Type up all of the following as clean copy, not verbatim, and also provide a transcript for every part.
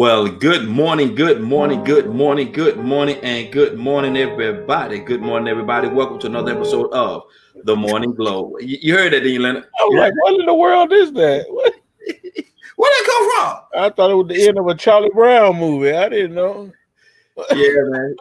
Well, good morning, good morning, good morning, good morning, and good morning, everybody. Good morning, everybody. Welcome to another episode of The Morning Glow. You heard that, didn't you, Leonard? I was like, what in the world is that? What? Where'd that come from? I thought it was the end of a Charlie Brown movie. I didn't know. Yeah, man.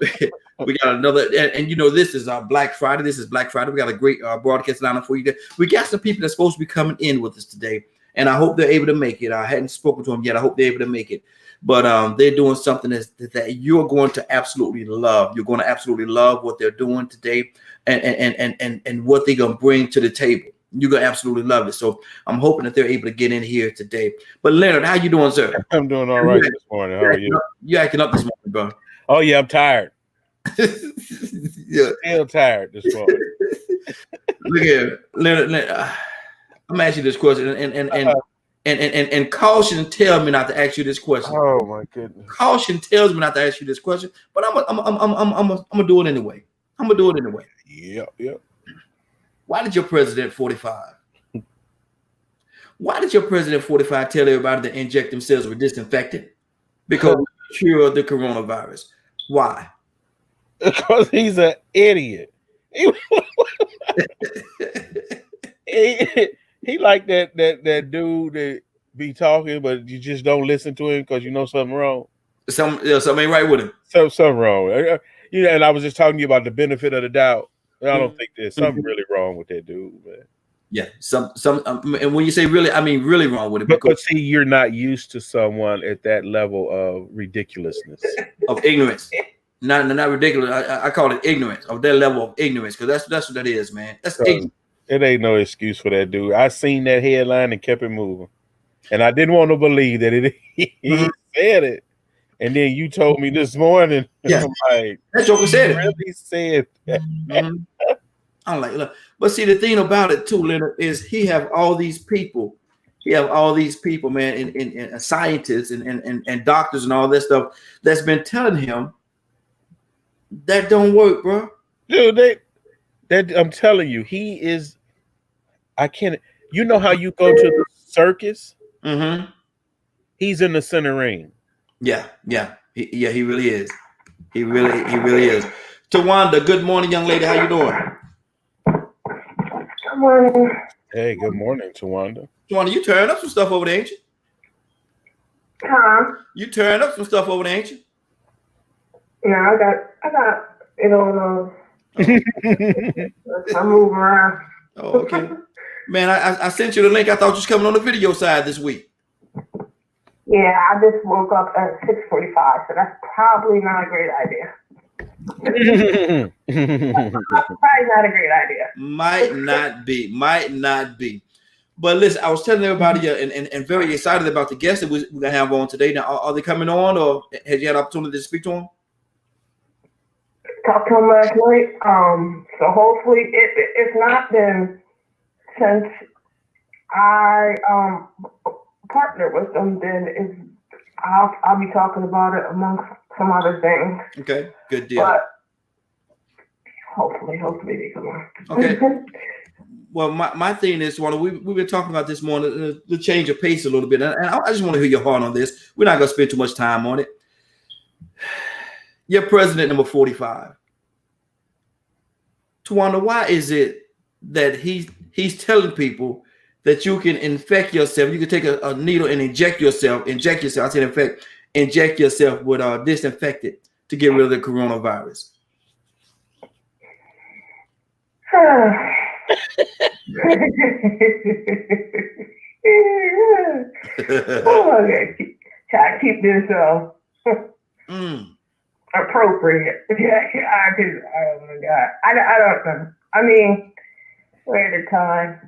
We got another, and you know, this is Black Friday. This is Black Friday. We got a great broadcast lineup for you. We got some people that's supposed to be coming in with us today, and I hope they're able to make it. I hadn't spoken to them yet. I hope they're able to make it. But they're doing something that you're going to absolutely love. You're going to absolutely love what they're doing today, and what they're going to bring to the table. You're going to absolutely love it. So I'm hoping that they're able to get in here today. But Leonard, how you doing, sir? I'm doing all right this morning. How are you? You acting up this morning, bro. Oh yeah, I'm tired. Yeah. Still tired this morning. Look here, Leonard. I'm gonna ask you this question, and caution tells me not to ask you this question. Oh my goodness. Caution tells me not to ask you this question, but I'm gonna do it anyway. I'm gonna do it anyway. Yep. Why did your president 45? Why did your president 45 tell everybody to inject themselves with disinfectant? Because we cure the coronavirus. Why? Because he's an idiot. He like that dude that be talking, but you just don't listen to him because you know something wrong. Something ain't right with him. Something wrong. And I was just talking to you about the benefit of the doubt. I don't think there's something really wrong with that dude, man. Yeah, and when you say really, I mean really wrong with it. But see, you're not used to someone at that level of ridiculousness, of ignorance. Not ridiculous. I call it ignorance, of their level of ignorance, because that's what that is, man. That's ignorance. It ain't no excuse for that dude. I seen that headline and kept it moving, and I didn't want to believe that he said it. And then you told me this morning, yeah, I'm like, that joker said it. Really said that. I'm like, look, but see, the thing about it too, Leonard, is he have all these people. He have all these people, man, in scientists and doctors and all this stuff that's been telling him that don't work, bro. Dude, I'm telling you, he is. I can't. You know how you go to the circus? Mm-hmm. He's in the center ring. Yeah. He really is. He really is. Tawanda, good morning, young lady. How you doing? Good morning. Hey, good morning, Tawanda. Tawanda, you turned up some stuff over there, ain't you? Huh? You turned up some stuff over there, ain't you? Yeah, I got it on. I'm moving around. Oh, okay. Man, I sent you the link. I thought you was coming on the video side this week. Yeah, I just woke up at 6:45, so that's probably not a great idea. Probably not a great idea. Might not be. But listen, I was telling everybody and very excited about the guests that we're gonna have on today. Now, are they coming on, or have you had an opportunity to speak to them? Talked to him last night. So hopefully, it's not been since I partner with them, then I'll be talking about it amongst some other things. Okay, good deal. But hopefully they come on. Okay. Well, my thing is, we've been talking about this morning, the change of pace a little bit, and I just want to hear your heart on this. We're not going to spend too much time on it. You're president number 45. Tawanda, why is it that he's telling people that you can infect yourself? You can take a needle and inject yourself. I said inject yourself with disinfectant to get rid of the coronavirus. Okay. Try to keep this appropriate. Oh my God. I don't know. I mean, we're at a time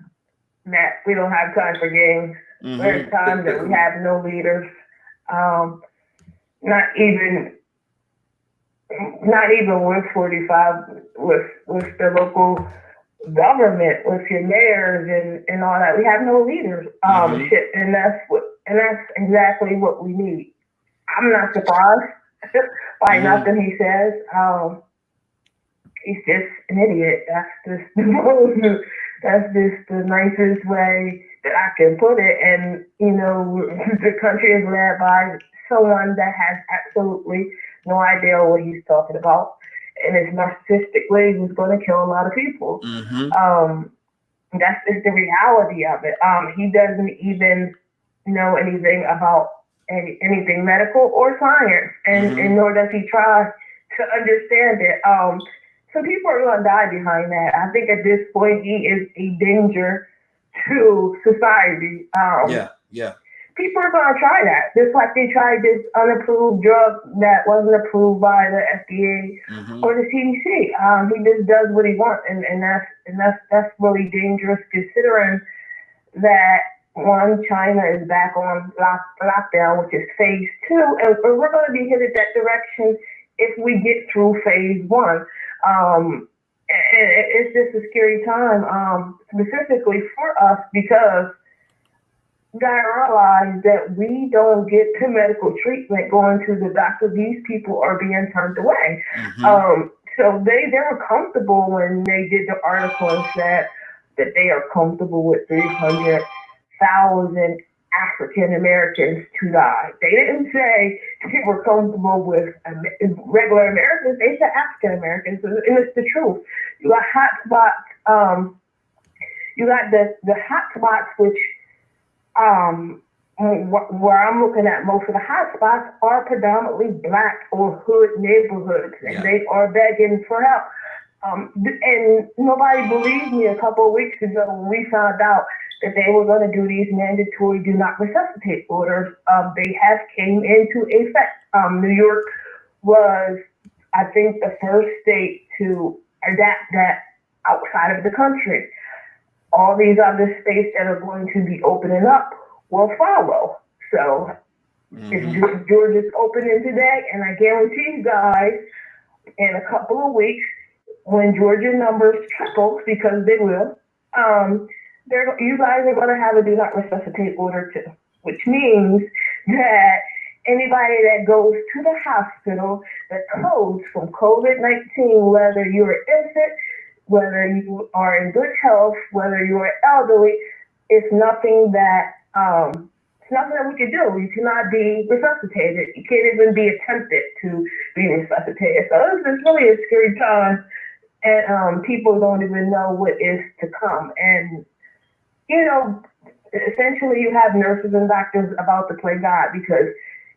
that we don't have time for games. Mm-hmm. We're at a time that we have no leaders. Not even with 45, with the local government, with your mayors and all that. We have no leaders. And that's exactly what we need. I'm not surprised by nothing he says. He's just an idiot. That's just the nicest way that I can put it. And, you know, the country is led by someone that has absolutely no idea what he's talking about, and is narcissistically who's going to kill a lot of people. That's just the reality of it. He doesn't even know anything about anything medical or science, and nor does he try to understand it. So people are going to die behind that. I think at this point he is a danger to society. People are going to try that, just like they tried this unapproved drug that wasn't approved by the FDA or the CDC. He just does what he wants, and that's really dangerous, considering that one, China is back on lockdown, which is phase 2, and we're going to be headed that direction if we get through phase 1. And it's just a scary time, specifically for us, because you gotta realize that we don't get to medical treatment going to the doctor. These people are being turned away. So they were comfortable when they did the article and said that they are comfortable with 300,000 African Americans to die. They didn't say they were comfortable with regular Americans. They said African Americans, and it's the truth. You got hot spots. You got the hot spots, which where I'm looking at, most of the hot spots are predominantly Black or hood neighborhoods, and they are begging for help. And nobody believed me a couple of weeks ago when we found out that they were going to do these mandatory do not resuscitate orders. They have came into effect. New York was, I think, the first state to adapt that outside of the country. All these other states that are going to be opening up will follow. So if Georgia's opening today, and I guarantee you guys, in a couple of weeks, when Georgia numbers triple, because they will, you guys are going to have a do not resuscitate order too, which means that anybody that goes to the hospital that codes from COVID-19, whether you're an infant, whether you are in good health, whether you are elderly, it's nothing that we can do. You cannot be resuscitated. You can't even be attempted to be resuscitated. So this is really a scary time, and people don't even know what is to come. And essentially, you have nurses and doctors about to play God, because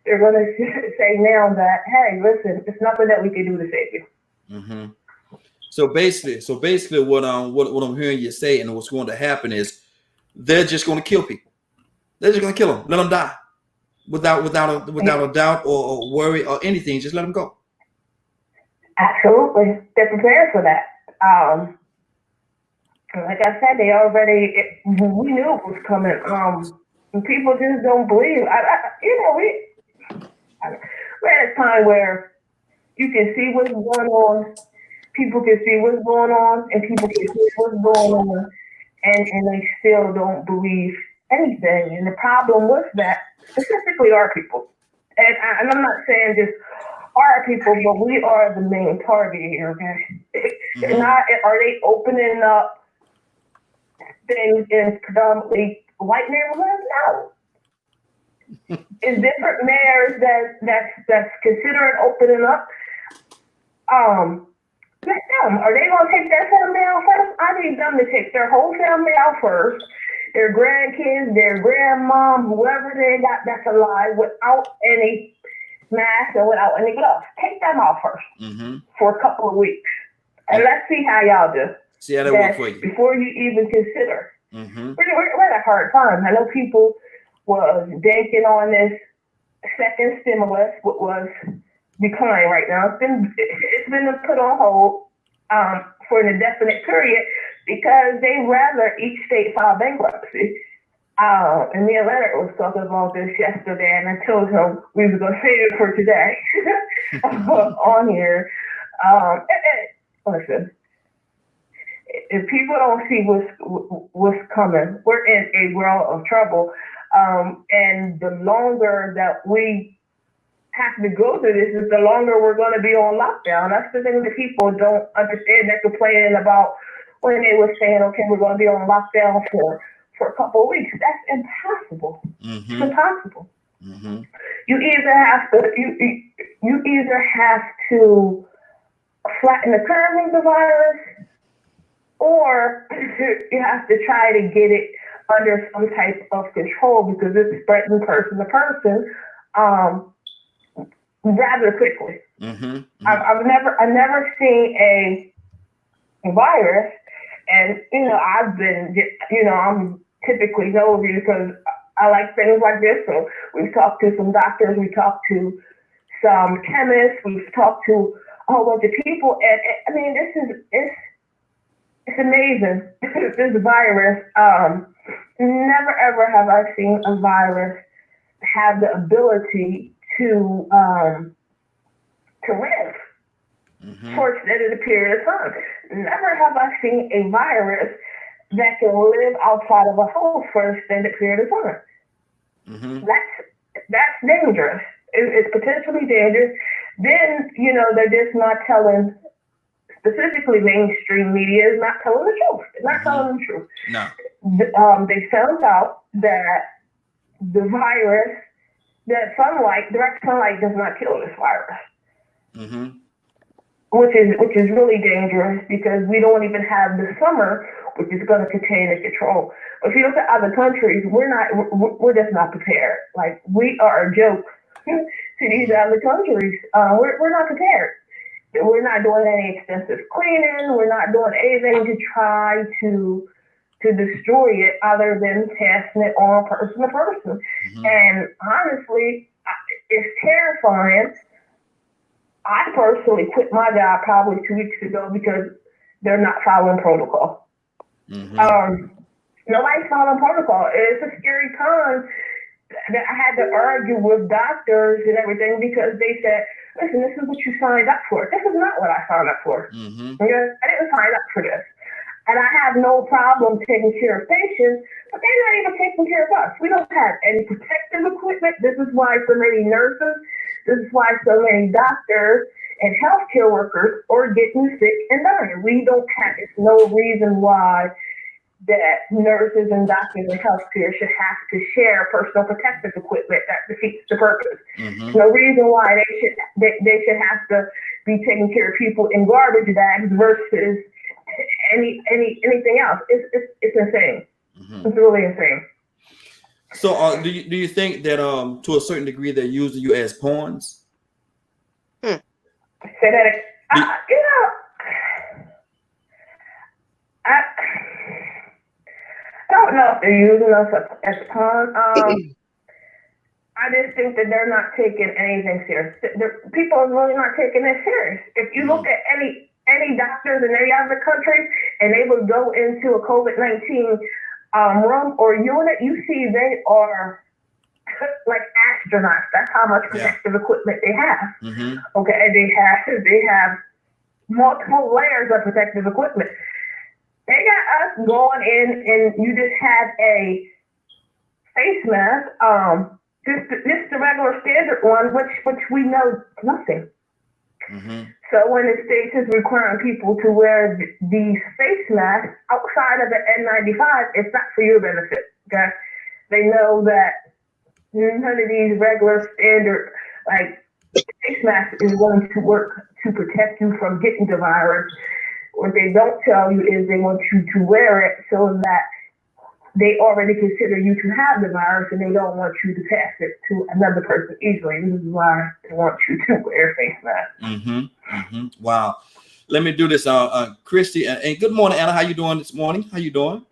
they're going to say now that, hey, listen, there's nothing that we can do to save you. So basically, what I'm hearing you say, and what's going to happen is they're just going to kill people. They're just going to kill them, let them die, without a doubt or worry or anything. Just let them go. Absolutely, they're prepared for that. Like I said, we knew it was coming. And people just don't believe. We're at a time where you can see what's going on. People can see what's going on, and people can see what's going on, and they still don't believe anything. And the problem with that, specifically our people, and I'm not saying just our people, but we are the main target here, okay? Are they opening up things in predominantly white neighborhoods? No. Is different mayors that's considering opening up. Let them. Are they gonna take their family out first? I need them to take their whole family out first. Their grandkids, their grandmom, whoever they got that's alive, without any mask and without any gloves. Take them out first for a couple of weeks, and let's see how y'all do. See how that works for you before you even consider. We're at a hard time. I know people was banking on this second stimulus, what was declining right now. It's been put on hold for an indefinite period, because they rather each state file bankruptcy. And me and Leonard was talking about this yesterday, and I told him we were going to save it for today on here. Listen, if people don't see what's coming, we're in a world of trouble. And the longer that we have to go through this, is the longer we're going to be on lockdown. That's the thing that people don't understand. They're complaining about when they were saying, okay, we're going to be on lockdown for a couple of weeks. That's impossible. It's impossible. Mm-hmm. You either have to flatten the curve of the virus, or you have to try to get it under some type of control because it's spreading person to person rather quickly. Mm-hmm. Mm-hmm. I've never seen a virus, and I've been, I'm typically nosy because I like things like this. So we've talked to some doctors, we talked to some chemists, we've talked to a whole bunch of people, and I mean, it's amazing. This virus, never ever have I seen a virus have the ability to live for extended period of time. Never have I seen a virus that can live outside of a host for an extended period of time. Mm-hmm. That's dangerous. It's potentially dangerous. Then, they're just not telling, specifically mainstream media is not telling the truth. They're not telling the truth. No. They found out that the virus, that direct sunlight does not kill this virus. Mm-hmm. Which is really dangerous because we don't even have the summer, which is going to contain and control. But if you look at other countries, we're just not prepared. Like, we are a joke to these other countries. We're not prepared. We're not doing any extensive cleaning. We're not doing anything to try to destroy it other than passing it on person to person. Mm-hmm. And honestly, it's terrifying. I personally quit my job probably 2 weeks ago because they're not following protocol. Mm-hmm. Nobody's following protocol. It's a scary time that I had to argue with doctors and everything because they said, listen, this is what you signed up for. This is not what I signed up for. Mm-hmm. I didn't sign up for this. And I have no problem taking care of patients, but they're not even taking care of us. We don't have any protective equipment. This is why so many nurses, this is why so many doctors and healthcare workers are getting sick and dying. We don't have, it's no reason why that nurses and doctors and healthcare should have to share personal protective equipment. That defeats the purpose. Mm-hmm. No reason why they should have to be taking care of people in garbage bags versus anything else. It's insane. Mm-hmm. It's really insane. So, do you think that to a certain degree they're using you as pawns? Say that. I don't know if they're using us as pawns. I just think that they're not taking anything serious. People are really not taking it serious. If you look at any doctors in any other country and they would go into a COVID-19 room or unit, you see they are like astronauts. That's how much protective equipment they have. Mm-hmm. Okay, they have multiple layers of protective equipment. They got us going in, and you just had a face mask, just the regular standard one, which we know nothing. Mm-hmm. So when the state is requiring people to wear these face masks outside of the N95, it's not for your benefit. Okay, they know that none of these regular standard face masks is going to work to protect you from getting the virus. What they don't tell you is they want you to wear it so that they already consider you to have the virus and they don't want you to pass it to another person easily. This is why they want you to wear a face mask. Mm-hmm. Mm-hmm. Wow. Let me do this. Christy, and good morning, Anna. How you doing this morning? How you doing?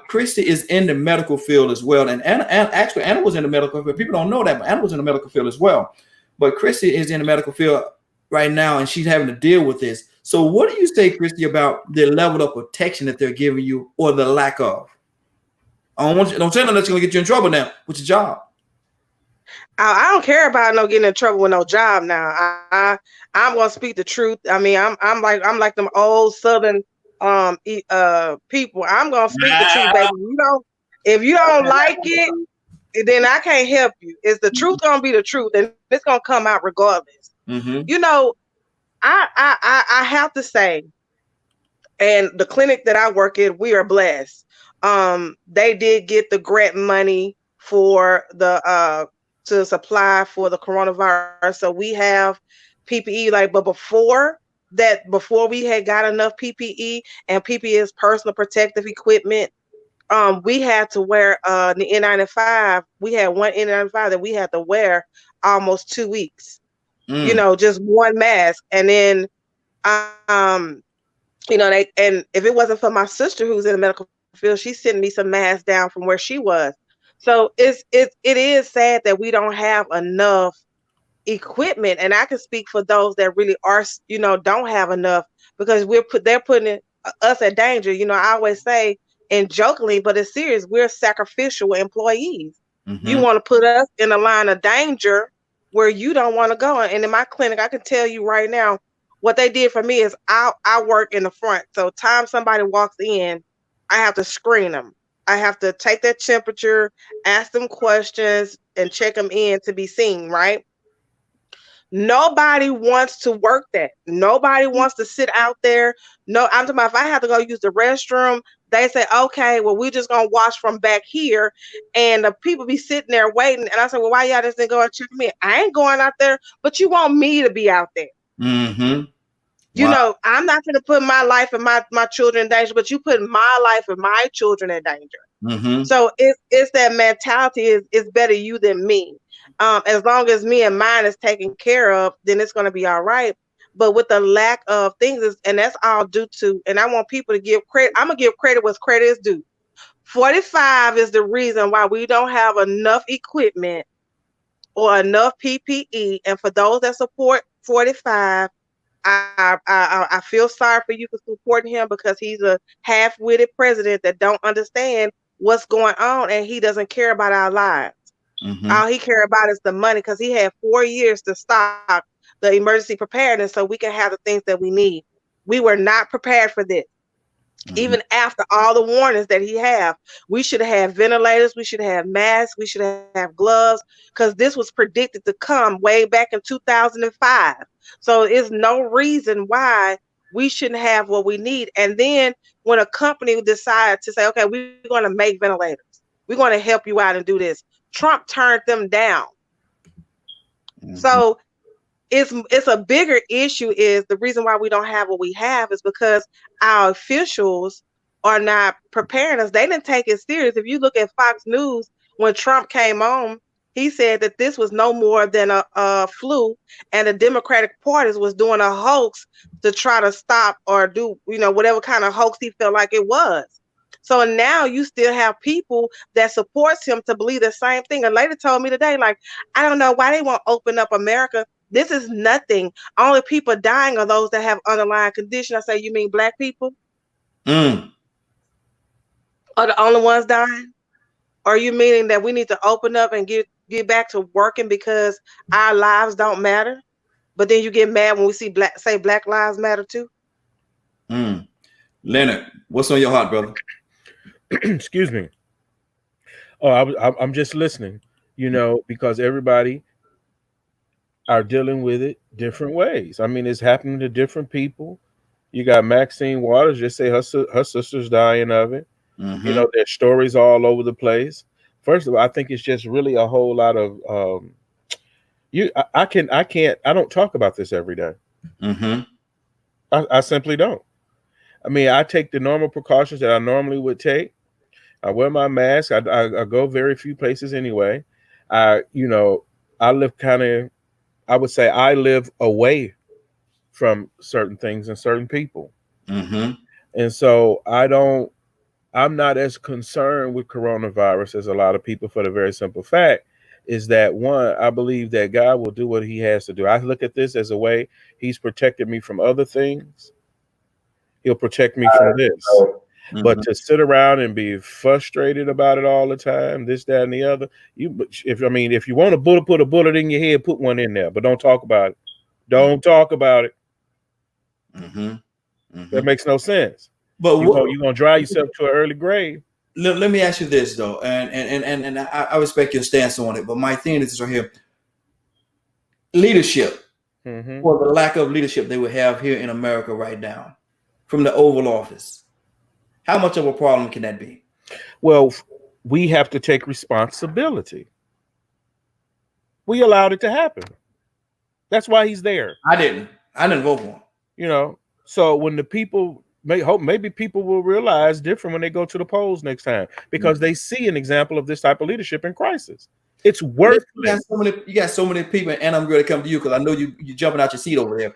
Christy is in the medical field as well. And Anna was in the medical field. People don't know that, but Anna was in the medical field as well. But Christy is in the medical field right now, and she's having to deal with this. So what do you say, Christy, about the level of protection that they're giving you or the lack of? Don't say nothing that's going to get you in trouble now with your job. I don't care about no getting in trouble with no job now. I'm going to speak the truth. I mean, I'm like them old Southern people. I'm going to speak the truth, baby. If you don't like it, then I can't help you. Is the truth going to be the truth, and it's going to come out regardless. Mm-hmm. I have to say, and the clinic that I work in, we are blessed. They did get the grant money for the to supply for the coronavirus. So we have PPE, but before we had got enough PPE, and PPE is personal protective equipment, we had to wear the N95. We had one N95 that we had to wear almost 2 weeks. Just one mask. And then and if it wasn't for my sister who's in the medical field, she sent me some masks down from where she was. So it is sad that we don't have enough equipment, and I can speak for those that really are, don't have enough, because they're putting us at danger. I always say, and jokingly, but it's serious, we're sacrificial employees. You want to put us in a line of danger where you don't want to go. And in my clinic, I can tell you right now, what they did for me is I work in the front. So time somebody walks in, I have to screen them. I have to take their temperature, ask them questions, and check them in to be seen, right? Nobody wants to work that. Nobody wants to sit out there. No, I'm talking about if I have to go use the restroom, they say, okay, well, we're just going to wash from back here. And the people be sitting there waiting. And I say, well, why y'all just didn't go and check me? I ain't going out there, but you want me to be out there. I'm not going to put my life and my children in danger, but you put my life and my children in danger. So it's that mentality is better you than me. As long as me and mine is taken care of, then it's going to be all right. But with the lack of things, and that's all due to, and I want people to give credit. I'm going to give credit what's credit is due. 45 is the reason why we don't have enough equipment or enough PPE. And for those that support 45, I feel sorry for you for supporting him, because he's a half-witted president that don't understand what's going on, and he doesn't care about our lives. All he cares about is the money, because he had 4 years to stock the emergency preparedness so we can have the things that we need. We were not prepared for this. Even after all the warnings that he have, we should have ventilators, we should have masks, we should have gloves, because this was predicted to come way back in 2005. So there's no reason why we shouldn't have what we need. And then when a company decided to say, okay, we're going to make ventilators, we're going to help you out and do this, Trump turned them down. So it's a bigger issue. Is the reason why we don't have what we have is because our officials are not preparing us. They didn't take it serious. If you look at Fox News, when Trump came on, he said that this was no more than a flu, and the Democratic Party was doing a hoax to try to stop or do, whatever kind of hoax he felt like it was. So now you still have people that supports him to believe the same thing. A lady told me today, I don't know why they won't open up America. This is nothing. Only people dying are those that have underlying condition. I say, you mean Black people? Are the only ones dying? Are you meaning that we need to open up and get back to working because our lives don't matter? But then you get mad when we see Black lives matter too? Leonard, what's on your heart, brother? Excuse me. Oh, I'm just listening, because everybody are dealing with it different ways. I mean, it's happening to different people. You got Maxine Waters just say her sister's dying of it. There's stories all over the place. First of all, I think it's just really a whole lot of I don't talk about this every day. I simply don't. I mean, I take the normal precautions that I normally would take. I wear my mask. I go very few places anyway. I live I would say I live away from certain things and certain people. And so I'm not as concerned with coronavirus as a lot of people, for the very simple fact is that, one, I believe that God will do what he has to do. I look at this as a way he's protected me from other things. He'll protect me from this. But to sit around and be frustrated about it all the time, this, that, and the other, if you want to put a bullet in your head, put one in there, but don't talk about it. Don't talk about it. That makes no sense. But you're gonna drive yourself to an early grave. Let me ask you this though, and I respect your stance on it, but my thing is right here: leadership, or the lack of leadership they would have here in America right now, from the Oval Office. How much of a problem can that be? Well, we have to take responsibility. We allowed it to happen. That's why he's there. I didn't vote for him. You know, so when the people maybe people will realize different when they go to the polls next time, because they see an example of this type of leadership in crisis. It's worthless. You got so many people, and I'm going to come to you because I know you jumping out your seat over there.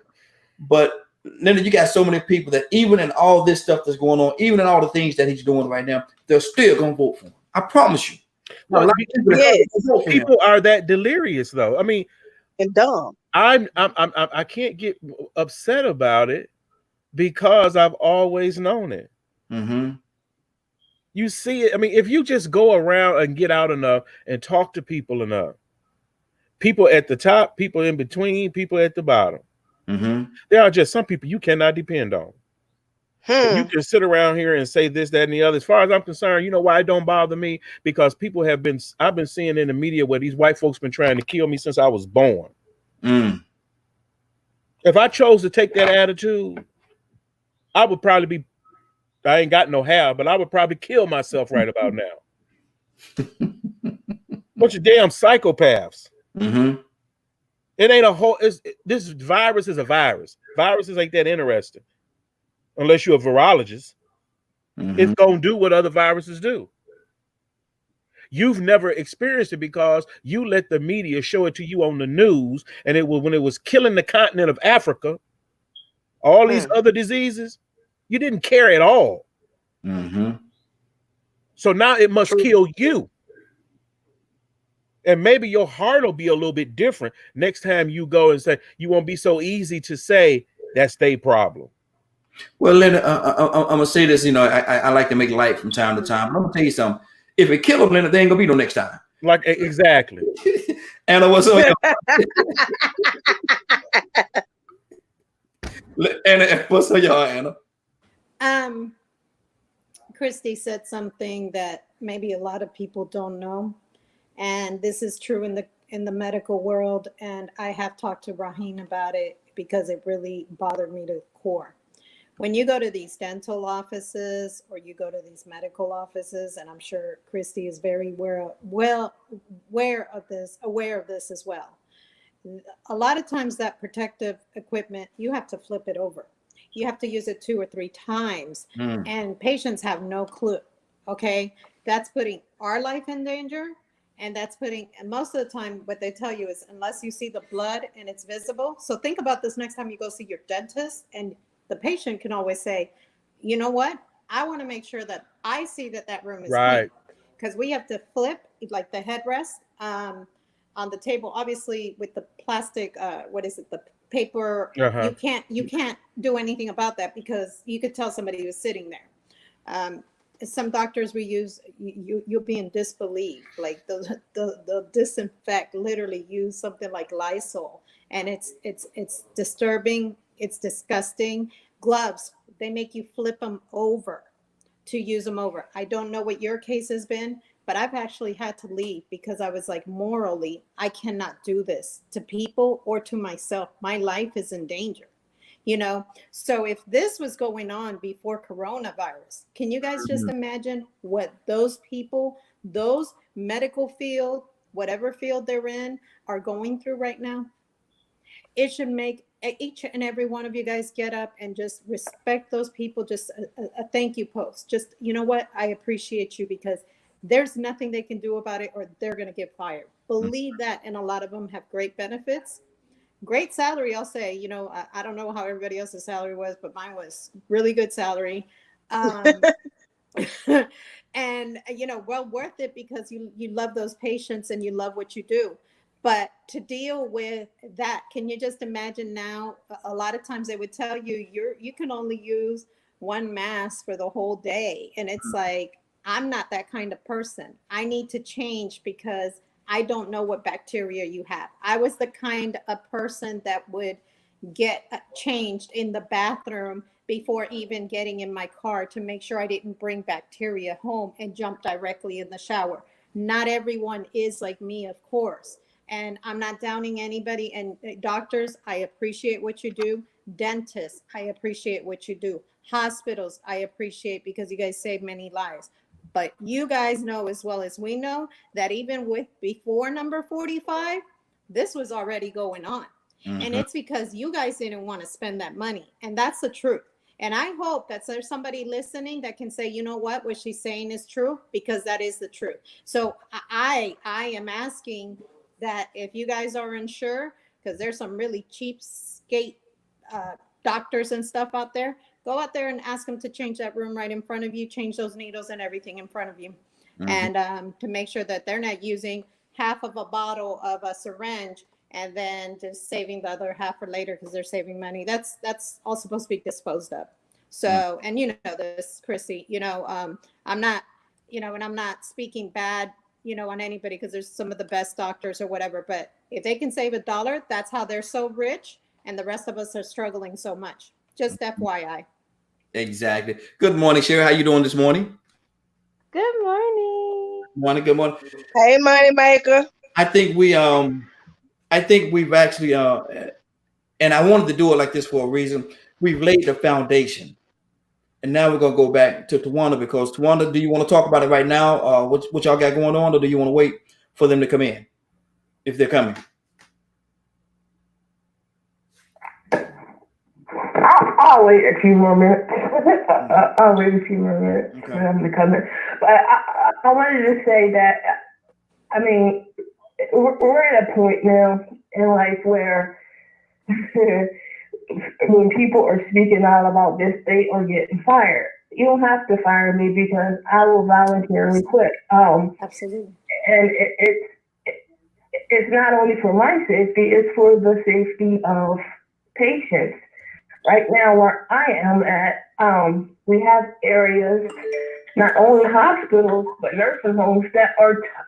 But Leonard, you got so many people that even in all this stuff that's going on, even in all the things that he's doing right now, they're still going to vote for him. I promise you. Well, people are that delirious, though. I mean, and dumb. I can't get upset about it because I've always known it. Mm-hmm. You see it. I mean, if you just go around and get out enough and talk to people enough, people at the top, people in between, people at the bottom, there are just some people you cannot depend on. You can sit around here and say this, that, and the other. As far as I'm concerned, you know why it don't bother me? Because I've been seeing in the media where these white folks been trying to kill me since I was born. If I chose to take that attitude, I would probably I ain't got no hair, but I would probably kill myself right about now. Bunch of damn psychopaths. It ain't a whole. This virus is a virus. Viruses ain't that interesting. Unless you're a virologist, it's going to do what other viruses do. You've never experienced it because you let the media show it to you on the news, and when it was killing the continent of Africa, all these other diseases, you didn't care at all. So now it must kill you. And maybe your heart will be a little bit different next time you go and say, you won't be so easy to say that's their problem. Well, Leonard, I'm gonna say this. You know, I like to make light from time to time. I'm gonna tell you something. If it kill them, Leonard, there ain't gonna be no next time. Like exactly. Anna, what's up? Anna, what's up, y'all? Anna. Christy said something that maybe a lot of people don't know, and this is true in the medical world. And I have talked to Raheen about it because it really bothered me to the core. When you go to these dental offices or you go to these medical offices, and I'm sure Christy is very aware of this as well. A lot of times that protective equipment, you have to flip it over. You have to use it 2 or 3 times, and patients have no clue. Okay, that's putting our life in danger, and most of the time what they tell you is unless you see the blood and it's visible. So think about this next time you go see your dentist, and the patient can always say, you know what? I want to make sure that I see that room is right. Because we have to flip like the headrest on the table, obviously with the plastic, the paper. You can't do anything about that because you could tell somebody who's sitting there. Some doctors we use, you'll be in disbelief. Like the disinfect literally use something like Lysol, and it's disturbing. It's disgusting. Gloves, they make you flip them over to use them over. I don't know what your case has been, but I've actually had to leave because I was like, morally, I cannot do this to people or to myself. My life is in danger, you know? So if this was going on before coronavirus, can you guys just imagine what those people, those medical field, whatever field they're in, are going through right now? It should make each and every one of you guys get up and just respect those people. Just a thank you post. Just, you know what? I appreciate you because there's nothing they can do about it or they're going to get fired. Believe that. And a lot of them have great benefits, great salary. I'll say, you know, I don't know how everybody else's salary was, but mine was really good salary. And, you know, well worth it because you love those patients and you love what you do. But to deal with that, can you just imagine now? A lot of times they would tell you you can only use 1 mask for the whole day. And it's like, I'm not that kind of person. I need to change because I don't know what bacteria you have. I was the kind of person that would get changed in the bathroom before even getting in my car to make sure I didn't bring bacteria home and jump directly in the shower. Not everyone is like me, of course. And I'm not downing anybody. And doctors, I appreciate what you do. Dentists, I appreciate what you do. Hospitals, I appreciate because you guys save many lives. But you guys know as well as we know that even with before number 45, this was already going on. And it's because you guys didn't want to spend that money. And that's the truth. And I hope that there's somebody listening that can say, you know what she's saying is true, because that is the truth. So I am asking that if you guys are unsure, because there's some really cheapskate doctors and stuff out there, go out there and ask them to change that room right in front of you, change those needles and everything in front of you. And to make sure that they're not using half of a bottle of a syringe and then just saving the other half for later because they're saving money. That's all supposed to be disposed of. So, and you know this, Chrissy, I'm not, and I'm not speaking bad, on anybody, because there's some of the best doctors or whatever, but if they can save $1, that's how they're so rich, and the rest of us are struggling so much. Just FYI. Exactly. Good morning, Sherry. How you doing this morning? Good morning. Good morning. Hey, money maker. I think we've actually, and I wanted to do it like this for a reason. We've laid the foundation, and now we're gonna go back to Tawanda, because Tawanda, do you want to talk about it right now? What y'all got going on, or do you want to wait for them to come in if they're coming? I'll wait a few more minutes. I'll wait a few more minutes for them to come in. But I wanted to say that, I mean, we're at a point now in life where when people are speaking out about this, they are getting fired. You don't have to fire me because I will voluntarily quit. Absolutely. And it's not only for my safety, it's for the safety of patients. Right now, where I am at, we have areas, not only hospitals, but nursing homes that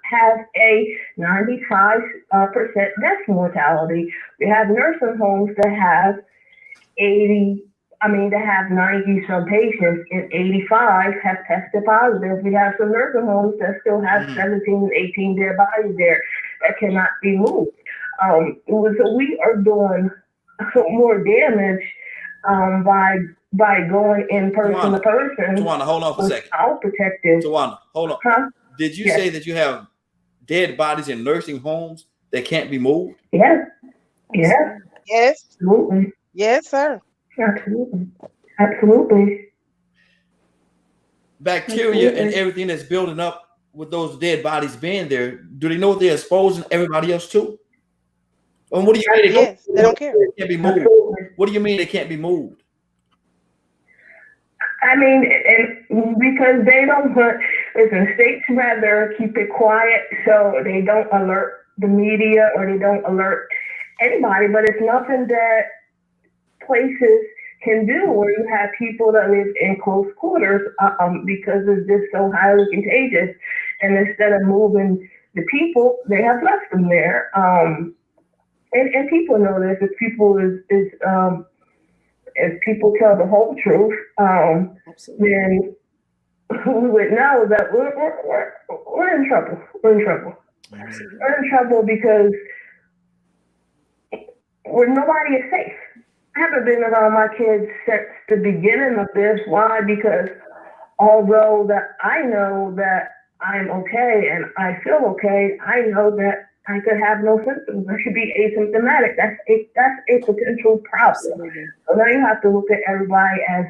have a 95% death mortality. We have nursing homes that have 90 some patients, and 85 have tested positive. We have some nursing homes that still have 17, 18 dead bodies there that cannot be moved. So we are doing more damage by going in person to person. Tawanda, hold on for a second. Without protective. Tawanda, hold on. Huh? Did you say that you have dead bodies in nursing homes that can't be moved? Yes. Yes. Yes. Absolutely. Yes, sir. Absolutely. Bacteria and everything that's building up with those dead bodies being there, do they know what they're exposing everybody else to? And what do you mean? Yes, they don't care. They can't be moved. What do you mean they can't be moved? I mean, and because they don't states rather keep it quiet so they don't alert the media or they don't alert anybody, but it's nothing that places can do where you have people that live in close quarters because it's just so highly contagious. And instead of moving the people, they have left them there. And people know this. If people tell the whole truth, then we would know that we're in trouble. We're in trouble. We're in trouble because nobody is safe. I haven't been around my kids since the beginning of this. Why? Because although that I know that I'm okay and I feel okay, I know that I could have no symptoms. I should be asymptomatic. That's a potential problem. So now you have to look at everybody as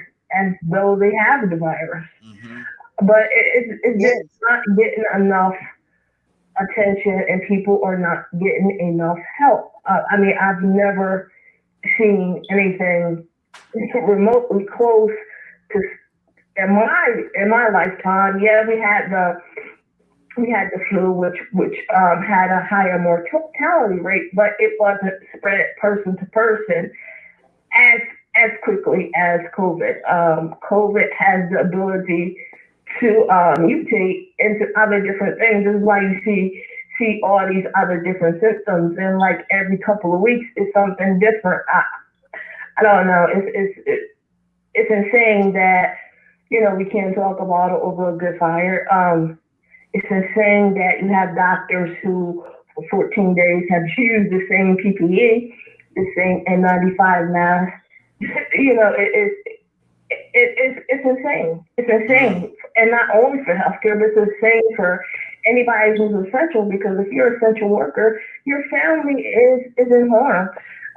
though they have the virus. But it's just not getting enough attention, and people are not getting enough help. I mean, I've never seen anything remotely close to in my lifetime. Yeah, we had the flu, which had a higher mortality rate, but it wasn't spread person to person as quickly as COVID. COVID has the ability to mutate into other different things. This is why you see all these other different symptoms, and like every couple of weeks it's something different. I don't know. It's insane that we can't talk about it over a good fire. It's insane that you have doctors who for 14 days have used the same PPE, the same N95 mask. It's insane. It's insane. And not only for healthcare, but it's insane for anybody who's essential, because if you're an essential worker, your family is in harm.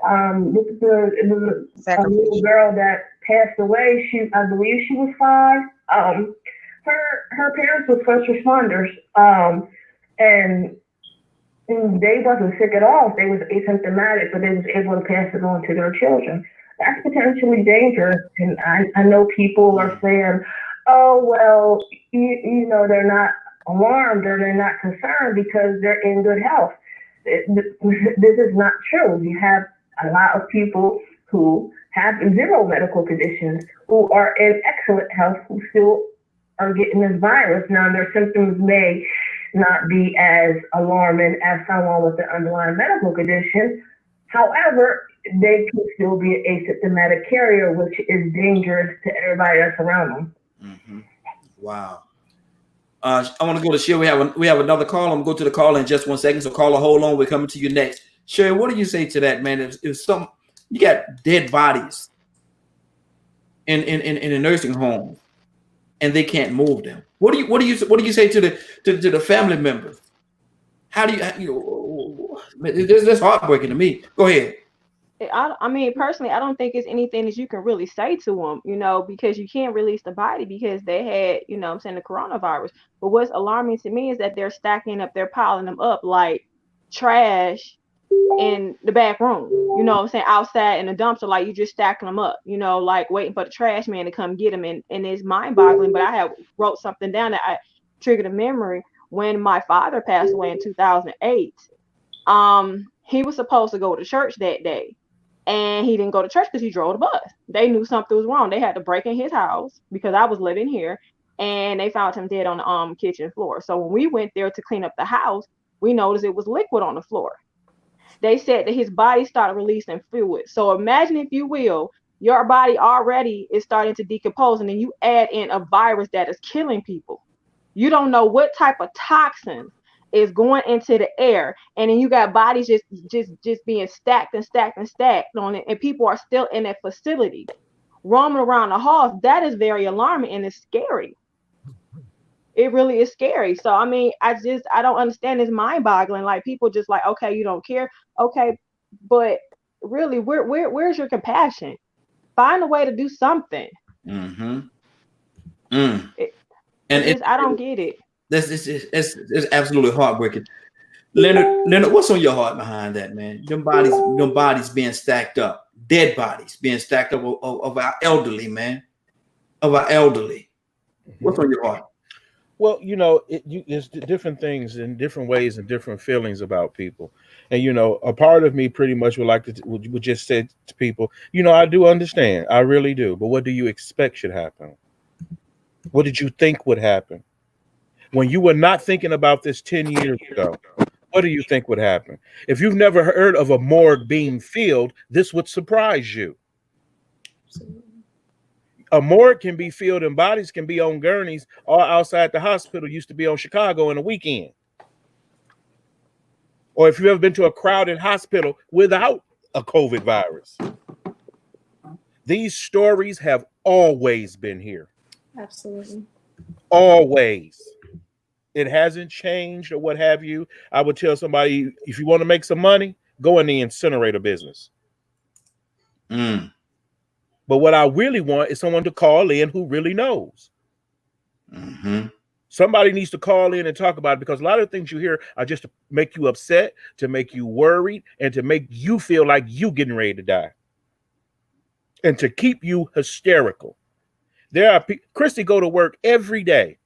The little girl that passed away, I believe she was 5. Her parents were first responders, and they wasn't sick at all. They was asymptomatic, but they was able to pass it on to their children. That's potentially dangerous. And I know people are saying, oh, well, you know, they're not alarmed or they're not concerned because they're in good health. This is not true. You have a lot of people who have 0 medical conditions who are in excellent health who still are getting this virus. Now, their symptoms may not be as alarming as someone with an underlying medical condition. However, they can still be an asymptomatic carrier, which is dangerous to everybody that's around them. Mm-hmm. Wow. I want to go to Sherry. We have another call. I'm going to go to the call in just 1 second. So caller, hold on. We're coming to you next. Sherry, what do you say to that, man? If you got dead bodies in a nursing home and they can't move them, what do you say to the family members? How do you that's heartbreaking to me. Go ahead. I mean, personally, I don't think it's anything that you can really say to them, you know, because you can't release the body because they had, you know, I'm saying, the coronavirus. But what's alarming to me is that they're piling them up like trash in the back room, you know what I'm saying, outside in the dumpster, like you just stacking them up, you know, like waiting for the trash man to come get them. And it's mind boggling. But I have wrote something down that I triggered a memory when my father passed away in 2008. He was supposed to go to church that day. And he didn't go to church because he drove the bus. They knew something was wrong. They had to break in his house because I was living here, and they found him dead on the kitchen floor. So when we went there to clean up the house, we noticed it was liquid on the floor. They said that his body started releasing fluid. So imagine, if you will, your body already is starting to decompose, and then you add in a virus that is killing people. You don't know what type of toxins is going into the air, and then you got bodies just being stacked on it, and people are still in that facility roaming around the halls. That is very alarming, and it's scary. It really is scary. So I mean, I don't understand. It's mind-boggling. Like, people just like, okay, you don't care, okay, but really, where's your compassion? Find a way to do something. Mm-hmm. I don't get it. It's absolutely heartbreaking. Leonard, what's on your heart behind that, man? Them bodies being stacked up, dead bodies being stacked up of our elderly, man, of our elderly. What's on your heart? Well, you know, it's different things in different ways and different feelings about people. And, you know, a part of me pretty much would just say to people, you know, I do understand. I really do. But what do you expect should happen? What did you think would happen? When you were not thinking about this 10 years ago, what do you think would happen? If you've never heard of a morgue being filled, this would surprise you. A morgue can be filled and bodies can be on gurneys all outside the hospital. Used to be on Chicago in a weekend. Or if you've ever been to a crowded hospital without a COVID virus. These stories have always been here. Absolutely. Always. It hasn't changed or what have you. I would tell somebody, if you want to make some money, go in the incinerator business. But what I really want is someone to call in who really knows. Mm-hmm. Somebody needs to call in and talk about it, because a lot of things you hear are just to make you upset, to make you worried, and to make you feel like you getting ready to die. And to keep you hysterical. There are Christy go to work every day.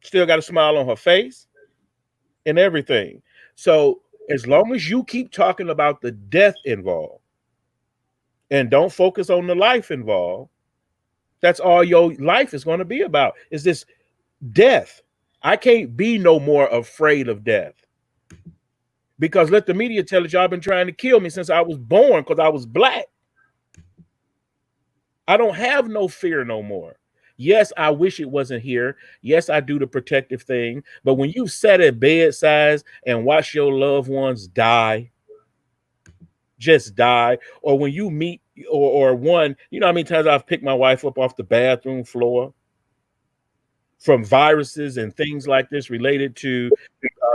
Still got a smile on her face and everything. So as long as you keep talking about the death involved and don't focus on the life involved, that's all your life is going to be about, is this death. I can't be no more afraid of death, because let the media tell it, y'all been trying to kill me since I was born because I was black. I don't have no fear no more. Yes, I wish it wasn't here. Yes, I do the protective thing. But when you sat at bedsides and watch your loved ones die, just die, or when you meet or one, you know how many times I've picked my wife up off the bathroom floor from viruses and things like this related to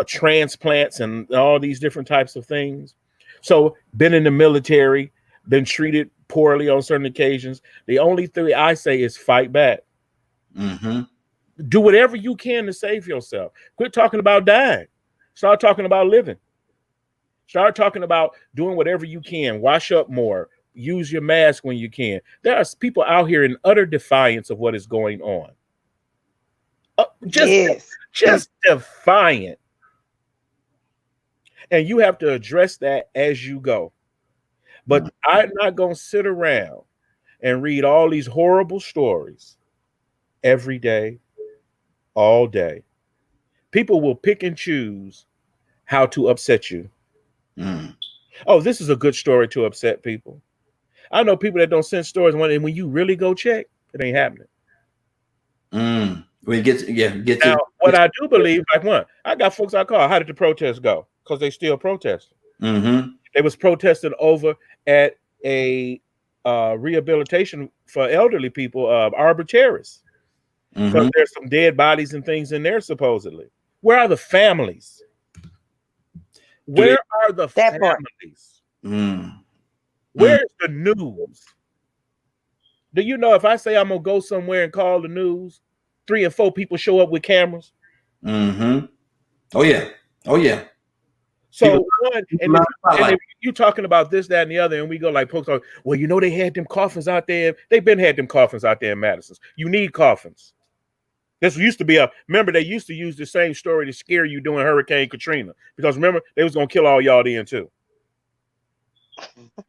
transplants and all these different types of things. So been in the military, been treated poorly on certain occasions. The only thing I say is fight back. Mm-hmm. Do whatever you can to save yourself. Quit talking about dying. Start talking about living. Start talking about doing whatever you can. Wash up more. Use your mask when you can. There are people out here in utter defiance of what is going on. Just defiant. And you have to address that as you go. But I'm not going to sit around and read all these horrible stories every day, all day. People will pick and choose how to upset you. Oh, this is a good story to upset people. I know people that don't send stories when you really go check, it ain't happening. When you get now, what I do believe, like one, I got folks I call, how did the protest go? Because they still protesting. They was protesting over at a rehabilitation for elderly people, Arbor Terrace. Because there's some dead bodies and things in there, supposedly. Where are the families? Where are the families? Where's the news? Do you know if I say I'm gonna go somewhere and call the news, 3 and 4 people show up with cameras? Oh yeah. So one, and if you talking about this, that, and the other, and we go like folks are, well, you know, they had them coffins out there. They've been had them coffins out there in Madison's. You need coffins. This used to be remember, they used to use the same story to scare you during Hurricane Katrina. Because remember, they was gonna kill all y'all then too.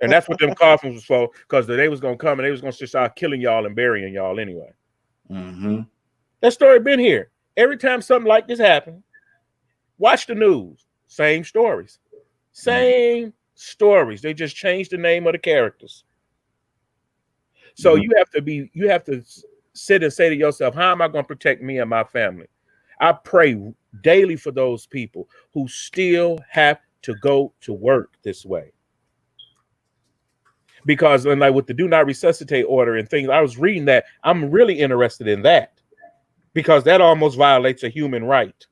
And that's what them coffins was for, because they was gonna come and they was gonna start killing y'all and burying y'all anyway. That story been here. Every time something like this happened, watch the news. Same stories. Same stories. They just changed the name of the characters. So you have to sit and say to yourself, how am I going to protect me and my family? I pray daily for those people who still have to go to work this way. Because like with the do not resuscitate order and things, I was reading that. I'm really interested in that because that almost violates a human right.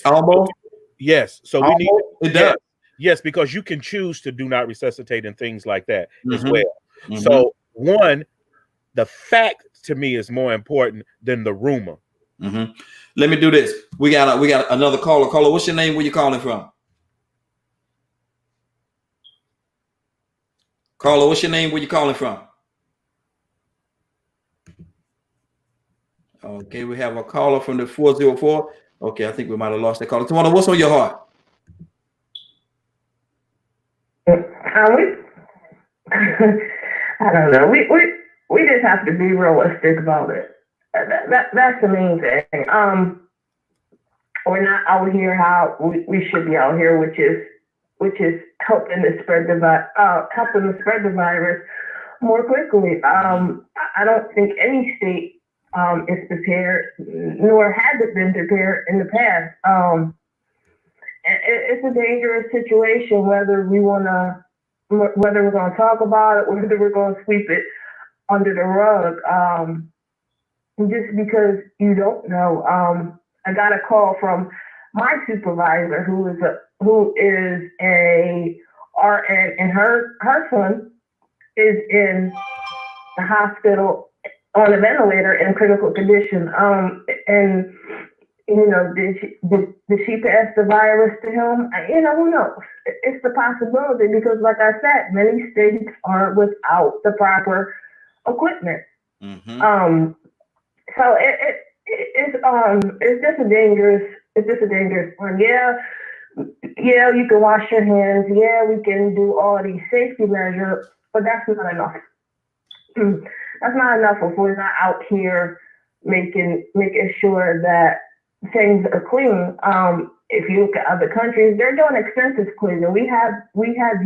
Almost? Yes. So almost, we need it does. Yes, because you can choose to do not resuscitate and things like that as well. So one, the fact to me is more important than the rumor. Let me do this. We got another caller. Caller, what's your name? Where you calling from? Caller, what's your name? Where you calling from? Okay, we have a caller from the 404. Okay, I think we might have lost that caller. Tawana, what's on your heart? I don't know. We just have to be realistic about it. That's the main thing. We're not out here how we should be out here, which is helping to spread the virus more quickly. I don't think any state is prepared, nor has it been prepared in the past. It's a dangerous situation, whether we're going to talk about it, whether we're going to sweep it under the rug. Just because you don't know. I got a call from my supervisor, who is a RN, and her son is in the hospital on a ventilator in critical condition. And you know, did she pass the virus to him? You know, who knows? It's the possibility because, like I said, many states are without the proper equipment. So it's just a dangerous one. Yeah, you can wash your hands. Yeah, we can do all these safety measures, but that's not enough. That's not enough if we're not out here making sure that things are clean. If you look at other countries, they're doing extensive cleaning. We have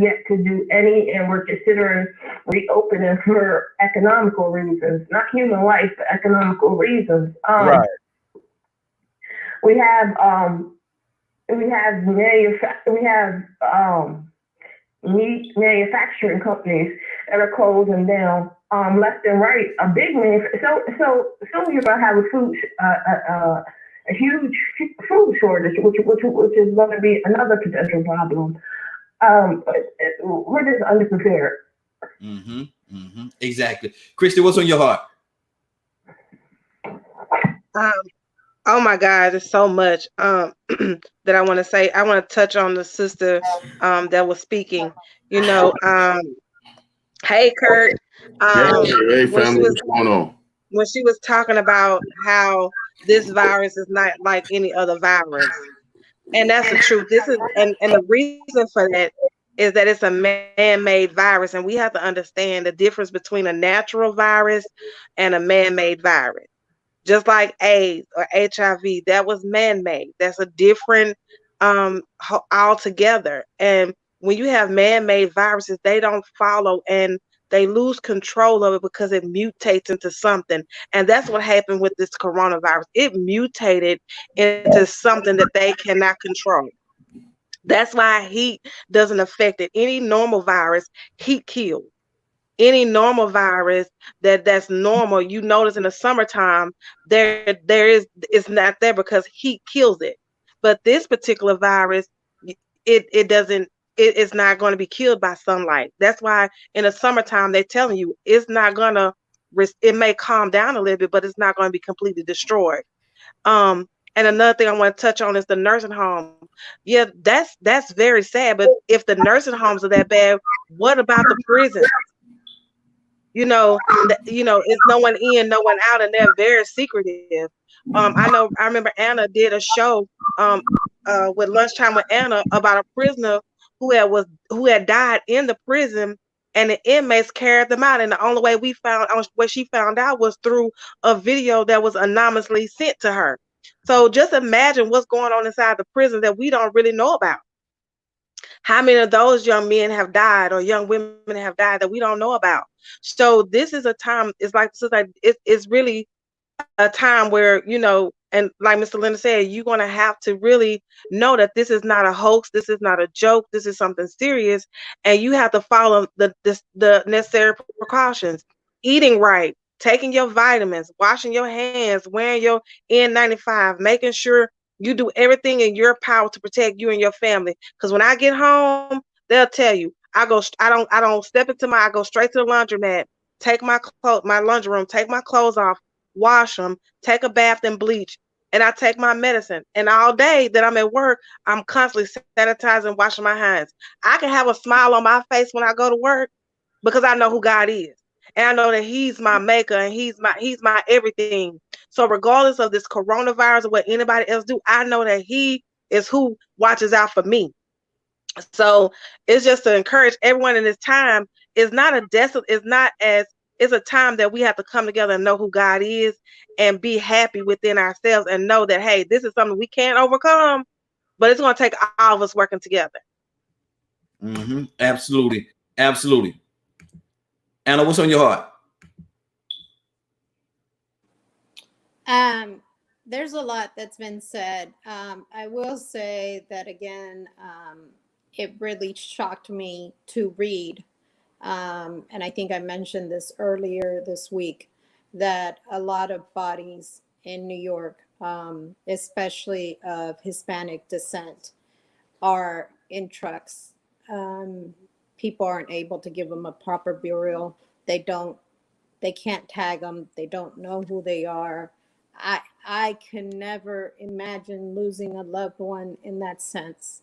yet to do any, and we're considering reopening for economical reasons, not human life, but economical reasons. Right. We have meat manufacturing companies, that are closing down left and right. A big man. So soon you're gonna have a huge food shortage, which is going to be another potential problem. We're just underprepared. Exactly. Christy, what's on your heart? Oh my God, there's so much that I want to say. I want to touch on the sister that was speaking. You know, hey Kurt. Hey family, what's going on? When she was talking about how this virus is not like any other virus, and that's the truth. This is and the reason for that is that it's a man-made virus, and we have to understand the difference between a natural virus and a man-made virus. Just like AIDS or HIV, that was man-made. That's a different altogether. And when you have man-made viruses, they don't follow and they lose control of it because it mutates into something. And that's what happened with this coronavirus. It mutated into something that they cannot control. That's why heat doesn't affect it. Any normal virus, heat kills. Any normal virus that's normal, you notice in the summertime, it's not there because heat kills it. But this particular virus, it's not going to be killed by sunlight. That's why in the summertime they're telling you it's not gonna. It may calm down a little bit, but it's not going to be completely destroyed. And another thing I want to touch on is the nursing home. Yeah, that's very sad. But if the nursing homes are that bad, what about the prisons? You know, it's no one in, no one out, and they're very secretive. I remember Anna did a show with Lunchtime with Anna about a prisoner who had died in the prison, and the inmates carried them out. And the only way she found out was through a video that was anonymously sent to her. So just imagine what's going on inside the prison that we don't really know about. How many of those young men have died or young women have died that we don't know about? So this is a time, it's really a time where, and like Mr. Linda said, you're going to have to really know that this is not a hoax. This is not a joke. This is something serious. And you have to follow the necessary precautions, eating right, taking your vitamins, washing your hands, wearing your N95, making sure you do everything in your power to protect you and your family. Because when I get home, they'll tell you, I go straight to the laundromat, take my laundry room, take my clothes off, wash them, take a bath and bleach, and I take my medicine. And all day that I'm at work, I'm constantly sanitizing, washing my hands. I can have a smile on my face when I go to work because I know who God is. And I know that he's my maker and he's my everything. So regardless of this coronavirus or what anybody else do, I know that he is who watches out for me. So it's just to encourage everyone in this time. It's a time that we have to come together and know who God is and be happy within ourselves and know that, hey, this is something we can't overcome, but it's going to take all of us working together. Absolutely. Absolutely. Anna, what's on your heart? There's a lot that's been said. I will say that again, it really shocked me to read, and I think I mentioned this earlier this week, that a lot of bodies in New York, especially of Hispanic descent, are in trucks. People aren't able to give them a proper burial. They can't tag them. They don't know who they are. I can never imagine losing a loved one in that sense.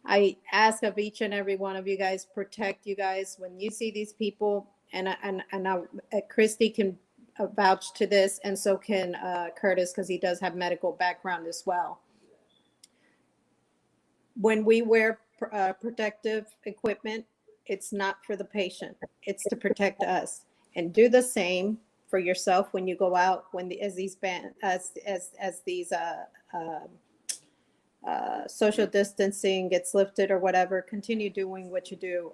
I ask of each and every one of you guys, protect you guys when you see these people, and Christy can vouch to this, and so can Curtis, because he does have medical background as well. When we wear protective equipment, it's not for the patient, it's to protect us. And do the same for yourself when you go out, as these social distancing gets lifted or whatever. Continue doing what you do.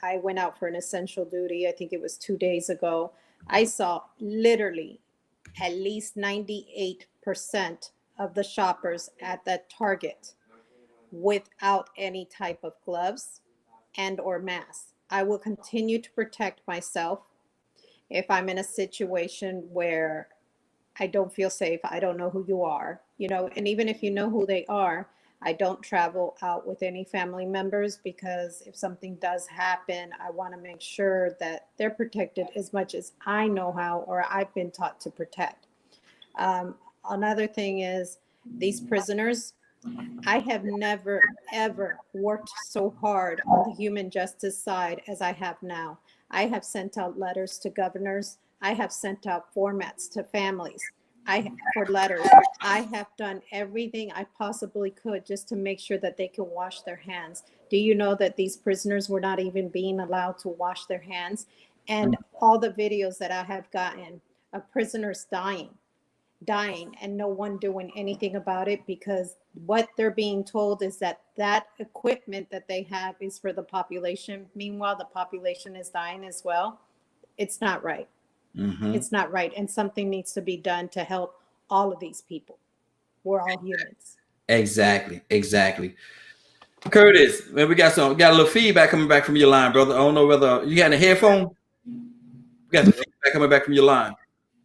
I went out for an essential duty, I think it was 2 days ago. I saw literally at least 98% of the shoppers at that Target without any type of gloves and or mask. I will continue to protect myself. If I'm in a situation where I don't feel safe, I don't know who you are, you know, and even if you know who they are, I don't travel out with any family members, because if something does happen, I want to make sure that they're protected as much as I know how, or I've been taught to protect. Another thing is these prisoners, I have never, ever worked so hard on the human justice side as I have now. I have sent out letters to governors. I have sent out formats to families. For letters. I have done everything I possibly could just to make sure that they can wash their hands. Do you know that these prisoners were not even being allowed to wash their hands? And all the videos that I have gotten of prisoners dying, and no one doing anything about it, because what they're being told is that that equipment that they have is for the population. Meanwhile, the population is dying as well. It's not right. It's not right. And something needs to be done to help all of these people. We're all humans. Exactly. Curtis, man, we got a little feedback coming back from your line, brother. I don't know whether you got a headphone. We got the feedback coming back from your line.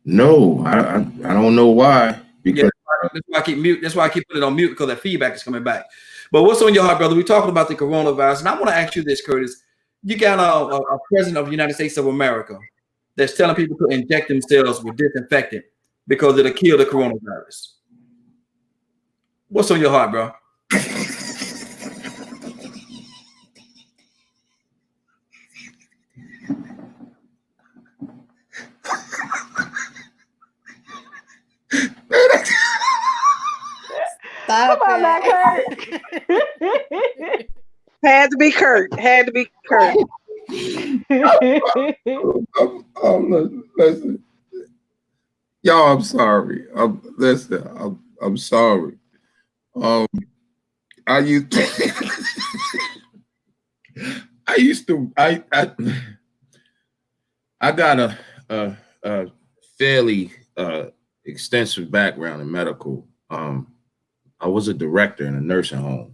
No, I don't know why. Because that's why I keep mute. That's why I keep putting it on mute, because that feedback is coming back. But what's on your heart, brother? We're talking about the coronavirus, and I want to ask you this, Curtis. You got a president of the United States of America that's telling people to inject themselves with disinfectant because it'll kill the coronavirus. What's on your heart, bro? Stop Come on back, it. Had to be Kurt. listen, y'all. I'm sorry. I'm sorry. I used to. I got a fairly extensive background in medical. I was a director in a nursing home.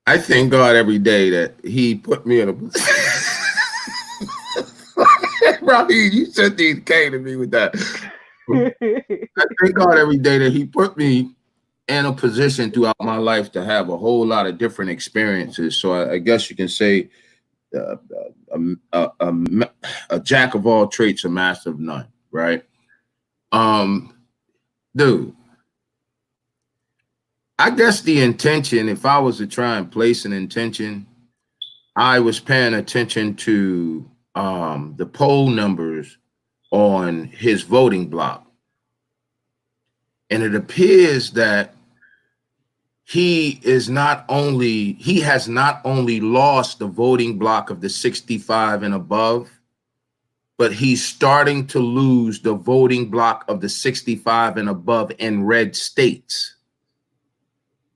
I thank God every day that He put me in a position. Robbie, you shouldn't even came to me with that. I thank God every day that He put me in a position throughout my life to have a whole lot of different experiences. So I guess you can say a jack of all trades, a master of none, right? Dude, I guess the intention, if I was to try and place an intention, I was paying attention to the poll numbers on his voting block. And it appears that he has not only lost the voting block of the 65 and above, but he's starting to lose the voting block of the 65 and above in red states.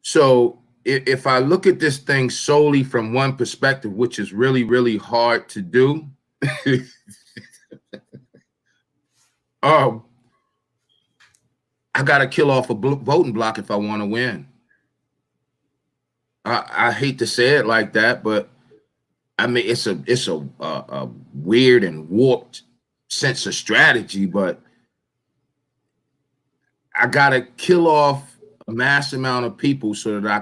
So if I look at this thing solely from one perspective, which is really, really hard to do, I got to kill off a voting block if I want to win. I hate to say it like that, but I mean, it's a weird and warped sense of strategy, but I got to kill off a mass amount of people so that I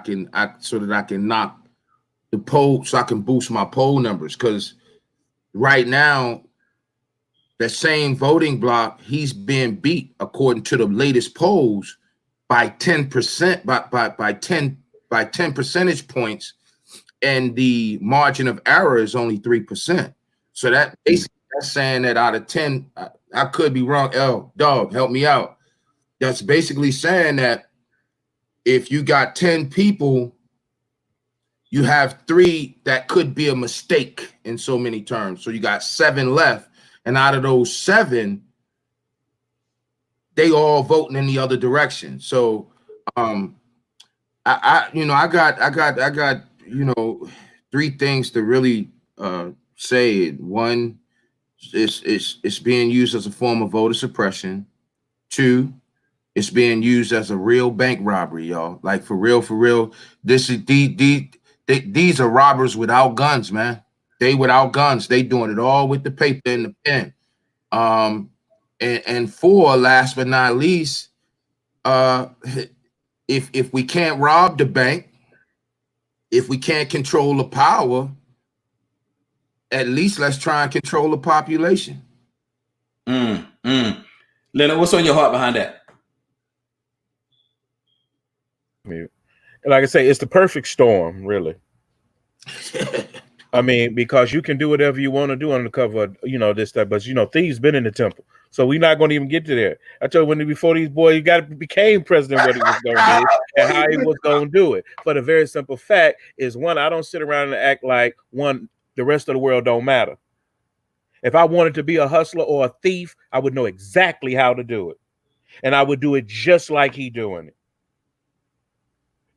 can knock the poll, so I can boost my poll numbers. Because right now, the same voting block, he's being beat according to the latest polls by 10%, by 10 percentage points, and the margin of error is only 3%. So that basically that's saying that out of 10, I could be wrong. Dog, help me out. That's basically saying that if you got 10 people, you have 3 that could be a mistake in so many terms. So you got 7 left, and out of those 7, they all voting in the other direction. So I got 3 things to really say. One, it's being used as a form of voter suppression. 2, It's being used as a real bank robbery, y'all. Like for real, for real. This is these are robbers without guns, man. They without guns. They doing it all with the paper and the pen. And for last but not least, if we can't rob the bank, if we can't control the power, at least let's try and control the population. Leonard, what's on your heart behind that? Like I say, it's the perfect storm, really. I mean, because you can do whatever you want to do on the cover of, this stuff, but thieves been in the temple, so we're not going to even get to there. I told you before these boys became president, what he was going to do and how he was going to do it. For the very simple fact is, one, I don't sit around and act like the rest of the world don't matter. If I wanted to be a hustler or a thief, I would know exactly how to do it, and I would do it just like he doing it.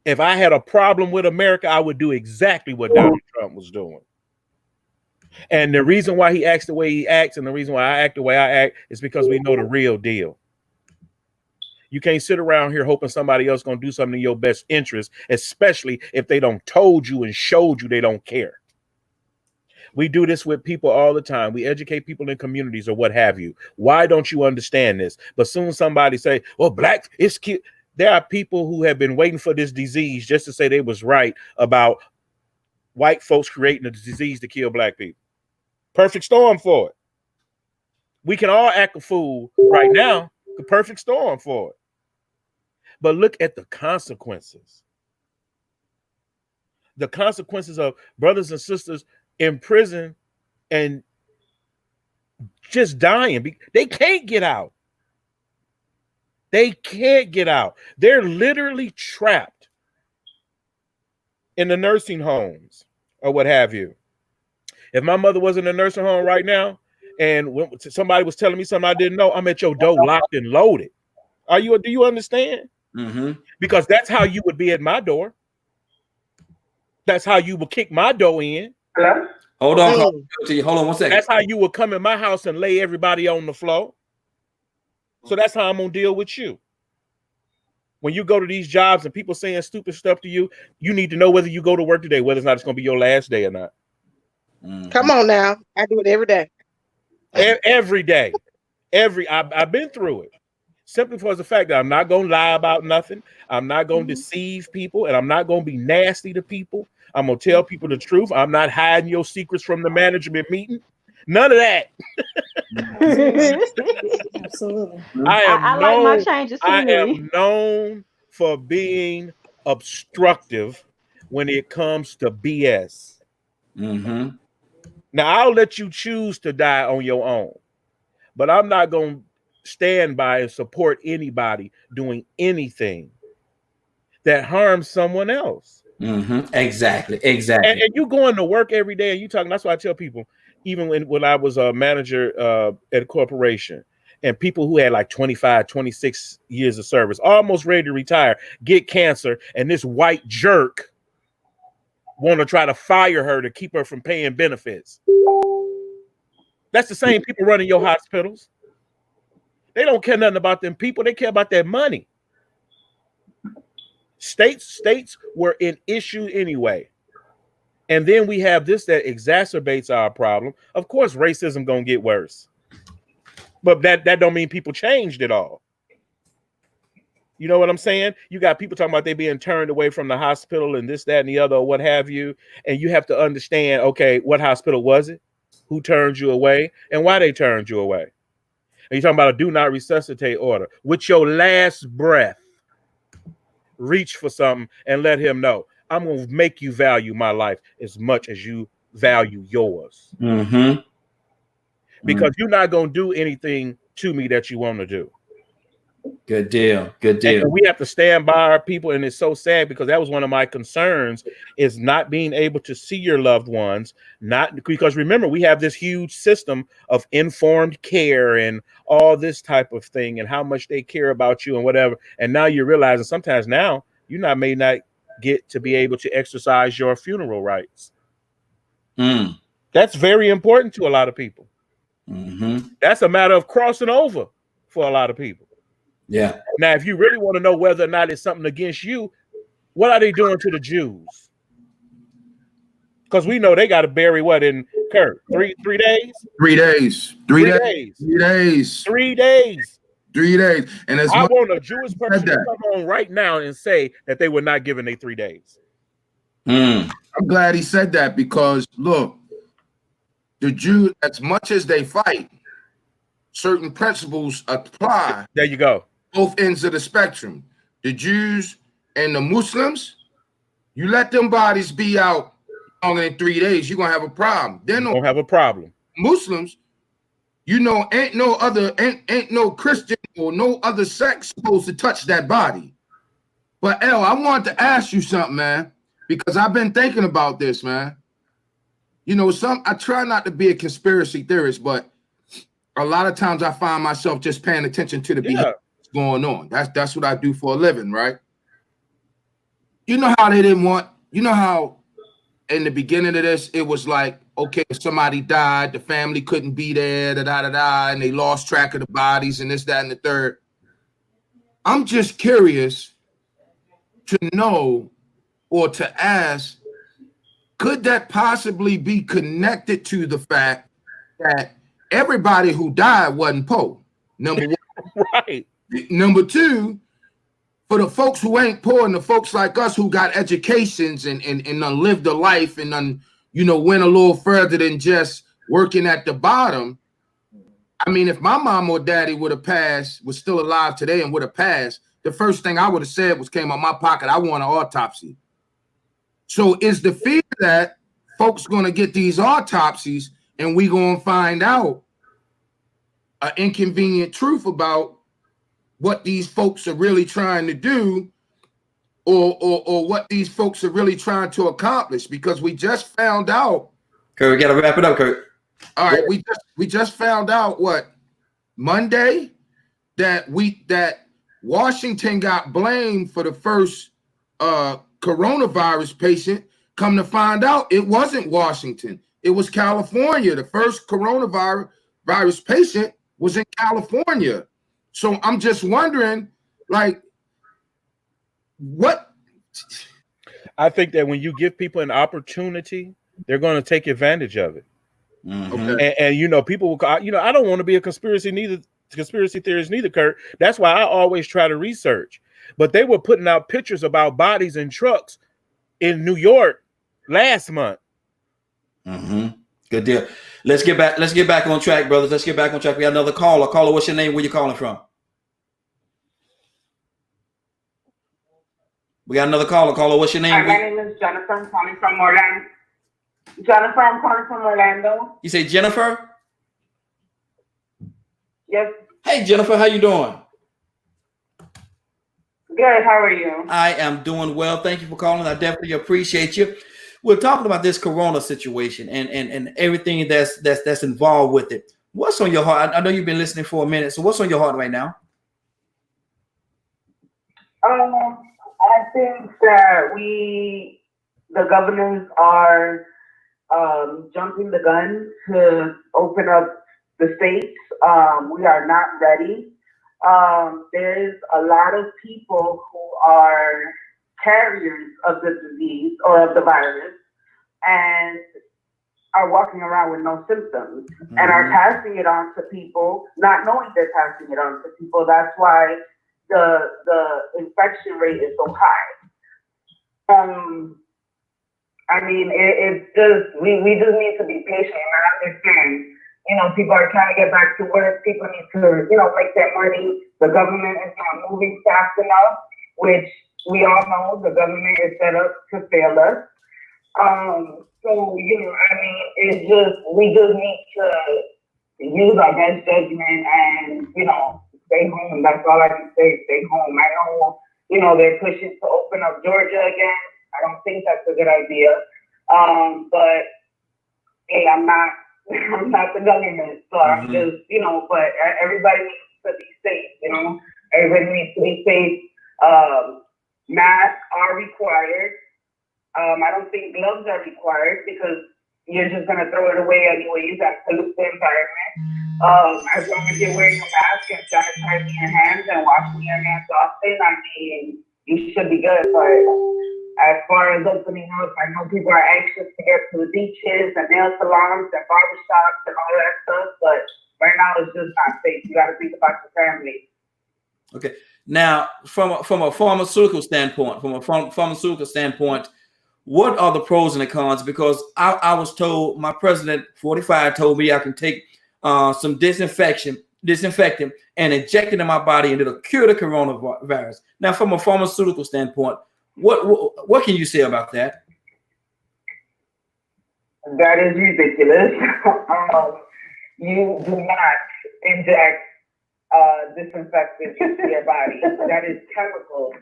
If I had a problem with America, I would do exactly what Donald Trump was doing. And the reason why he acts the way he acts and the reason why I act the way I act is because we know the real deal. You can't sit around here hoping somebody else going to do something in your best interest, especially if they don't told you and showed you they don't care. We do this with people all the time. We educate people in communities or what have you. Why don't you understand this? But soon somebody say, well, black, it's cute. There are people who have been waiting for this disease just to say they was right about white folks creating a disease to kill black people. Perfect storm for it. We can all act a fool right now. The perfect storm for it. But look at the consequences. The consequences of brothers and sisters in prison and just dying. They can't get out. They can't get out. They're literally trapped in the nursing homes or what have you. If my mother was in a nursing home right now and somebody was telling me something I didn't know, I'm at your door locked and loaded. Do you understand? Mm-hmm. Because that's how you would be at my door. That's how you would kick my door in. Hello? Hold on. Hold on 1 second. That's how you would come in my house and lay everybody on the floor. So that's how I'm going to deal with you. When you go to these jobs and people saying stupid stuff to you, you need to know whether you go to work today, whether it's not it's going to be your last day or not. Mm-hmm. Come on now. I do it every day. Every day. I've been through it. Simply for the fact that I'm not going to lie about nothing. I'm not going to deceive people, and I'm not going to be nasty to people. I'm going to tell people the truth. I'm not hiding your secrets from the management meeting. None of that. Absolutely. I like my changes. I am known for being obstructive when it comes to BS. Mm-hmm. Now, I'll let you choose to die on your own, but I'm not going to stand by and support anybody doing anything that harms someone else. Mm-hmm. Exactly. And you going to work every day and you talking. That's why I tell people, even when I was a manager at a corporation, and people who had like 25, 26 years of service, almost ready to retire, get cancer, and this white jerk want to try to fire her to keep her from paying benefits. That's the same people running your hospitals. They don't care nothing about them people. They care about their money. States were an issue anyway. And then we have this that exacerbates our problem. Of course, racism gonna get worse. But that don't mean people changed at all. You know what I'm saying? You got people talking about they being turned away from the hospital and this, that, and the other, or what have you. And you have to understand, okay, what hospital was it? Who turned you away? And why they turned you away? And you're talking about a do not resuscitate order. With your last breath, reach for something and let him know, I'm going to make you value my life as much as you value yours. Mm-hmm. Because you're not going to do anything to me that you want to do. Good deal. Good deal. And we have to stand by our people. And it's so sad because that was one of my concerns, is not being able to see your loved ones. Not because, remember, we have this huge system of informed care and all this type of thing and how much they care about you and whatever. And now you're realizing sometimes now you may not get to be able to exercise your funeral rights. That's very important to a lot of people. Mm-hmm. That's a matter of crossing over for a lot of people. Yeah. Now, if you really want to know whether or not it's something against you, what are they doing to the Jews? Because we know they got to bury what in Kurt? 3 days? 3 days. 3 days. 3 days. 3 days. 3 days. And as I want a Jewish person to that. come on right now and say that they were not given their 3 days. I'm glad he said that, because look, the Jews, as much as they fight, certain principles apply. There you go. Both ends of the spectrum. The Jews and the Muslims, you let them bodies be out longer than 3 days, you're gonna have a problem. Then don't have a problem. Muslims, you know, ain't no Christian or no other sect supposed to touch that body. But El, I wanted to ask you something, man, because I've been thinking about this, man. You know, I try not to be a conspiracy theorist, but a lot of times I find myself just paying attention to the behavior that's going on. That's what I do for a living, right? You know how they didn't want, you know how in the beginning of this, it was like, okay, if somebody died, the family couldn't be there, and they lost track of the bodies and this, that, and the third. I'm just curious to know or to ask, could that possibly be connected to the fact that everybody who died wasn't poor? Number one. Right. Number two, for the folks who ain't poor and the folks like us who got educations and lived a life and went a little further than just working at the bottom. I mean, if my mom or daddy would have passed, was still alive today and would have passed, the first thing I would have said came out my pocket, I want an autopsy. So is the fear that folks going to get these autopsies and we going to find out an inconvenient truth about what these folks are really trying to do, or what these folks are really trying to accomplish? Because we just found out. Kurt, we got to wrap it up, Kurt. All right, we just found out Monday that Washington got blamed for the first coronavirus patient. Come to find out, it wasn't Washington, it was California. The first coronavirus patient was in California. So I'm just wondering, like, what? I think that when you give people an opportunity, they're going to take advantage of it. Mm-hmm. Okay. And people will, I don't want to be a conspiracy theorist neither, Kurt. That's why I always try to research. But they were putting out pictures about bodies in trucks in New York last month. Mm-hmm. Good deal. Let's get back on track, brothers. Let's get back on track. We got another caller. Caller, what's your name? Where you calling from? We got another caller. Caller, what's your name? Hi, my name is Jennifer. I'm calling from Orlando. Jennifer, I'm calling from Orlando. You say Jennifer? Yes. Hey, Jennifer, how you doing? Good. How are you? I am doing well. Thank you for calling. I definitely appreciate you. We're talking about this corona situation and everything that's involved with it. What's on your heart? I know you've been listening for a minute. So what's on your heart right now? I think that the governors are jumping the gun to open up the states. We are not ready. There's a lot of people who are carriers of the disease or of the virus and are walking around with no symptoms and are passing it on to people, not knowing they're passing it on to people. That's why the infection rate is so high. I mean, it's just, we just need to be patient and understand. People are trying to get back to work. People need to, make their money. The government is not moving fast enough, which we all know the government is set up to fail us. So, it's just, we just need to use our best judgment and, stay home. That's all I can say, stay home. I know, they're pushing to open up Georgia again. I don't think that's a good idea. But, hey, I'm not the government, so I'm just, but everybody needs to be safe, everybody needs to be safe. Masks are required. I don't think gloves are required because you're just gonna throw it away anyway. You gotta pollute the environment. As long as you're wearing a mask and sanitizing your hands and washing your hands often, I mean, you should be good. But as far as opening up, I know people are anxious to get to the beaches and nail salons and barbershops and all that stuff, but right now it's just not safe. You gotta think about your family. Okay. Now, from a pharmaceutical standpoint, what are the pros and the cons? Because I was told, my president 45 told me I can take some disinfectant and inject it in my body and it'll cure the coronavirus. Now, from a pharmaceutical standpoint, what can you say about that? That is ridiculous. You do not inject disinfectant into your body. That is chemicals.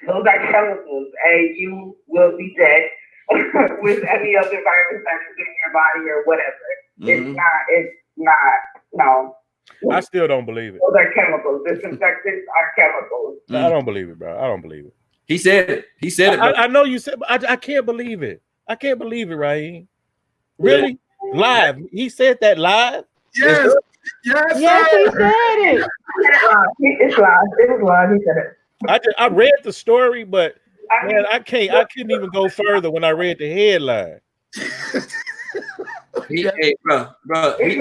Those are chemicals, and you will be dead with any other virus that is in your body or whatever. Mm-hmm. It's not, no. I still don't believe it. Those are chemicals. Disinfectants are chemicals. Mm-hmm. I don't believe it, bro. I don't believe it. He said it. He said it. I know you said, but I can't believe it. I can't believe it, Raheem. Really? Yeah. Live. He said that live? Yes. Yes, he said it. It's live. It was live. He said it. I read the story, but man, I couldn't even go further when I read the headline. Hey, bro. Who is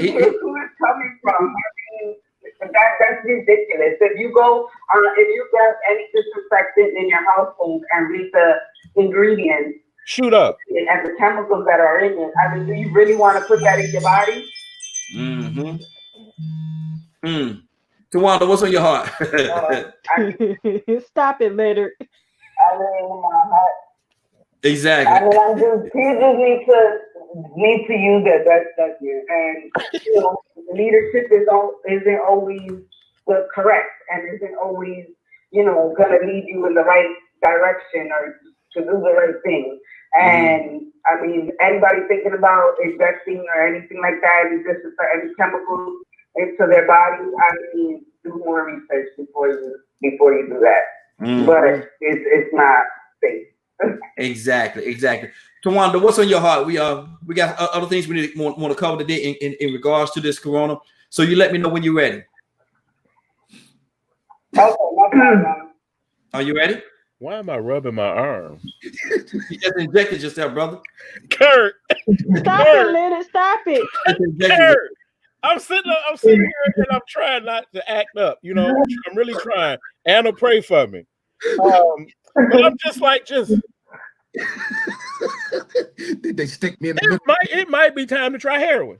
coming from? I mean, that's ridiculous. If you go any disinfectant in your household and read the ingredients, shoot up, and the chemicals that are in it, I mean, do you really want to put that in your body? Mm-hmm. Tawanda, what's on your heart? Stop it, Leonard. I mean, my heart. Exactly. I mean, you just need to use that. That's it. And you know, leadership isn't always correct and isn't always, you know, gonna lead you in the right direction or to do the right thing. And I mean, anybody thinking about injecting or anything like that, any chemicals into their body, I mean, do more research before you do that. But it's not safe. Exactly. Tawanda, what's on your heart? We got other things we want to cover today in regards to this corona. So you let me know when you're ready. Okay, no problem. Are you ready? Why am I rubbing my arm? You just injected yourself, brother. Kurt. Stop it, Leonard. Stop it. Kurt. I'm sitting here and I'm trying not to act up. You know, I'm really trying. Anna, pray for me. But I'm just. Did they stick me in the middle? It might be time to try heroin.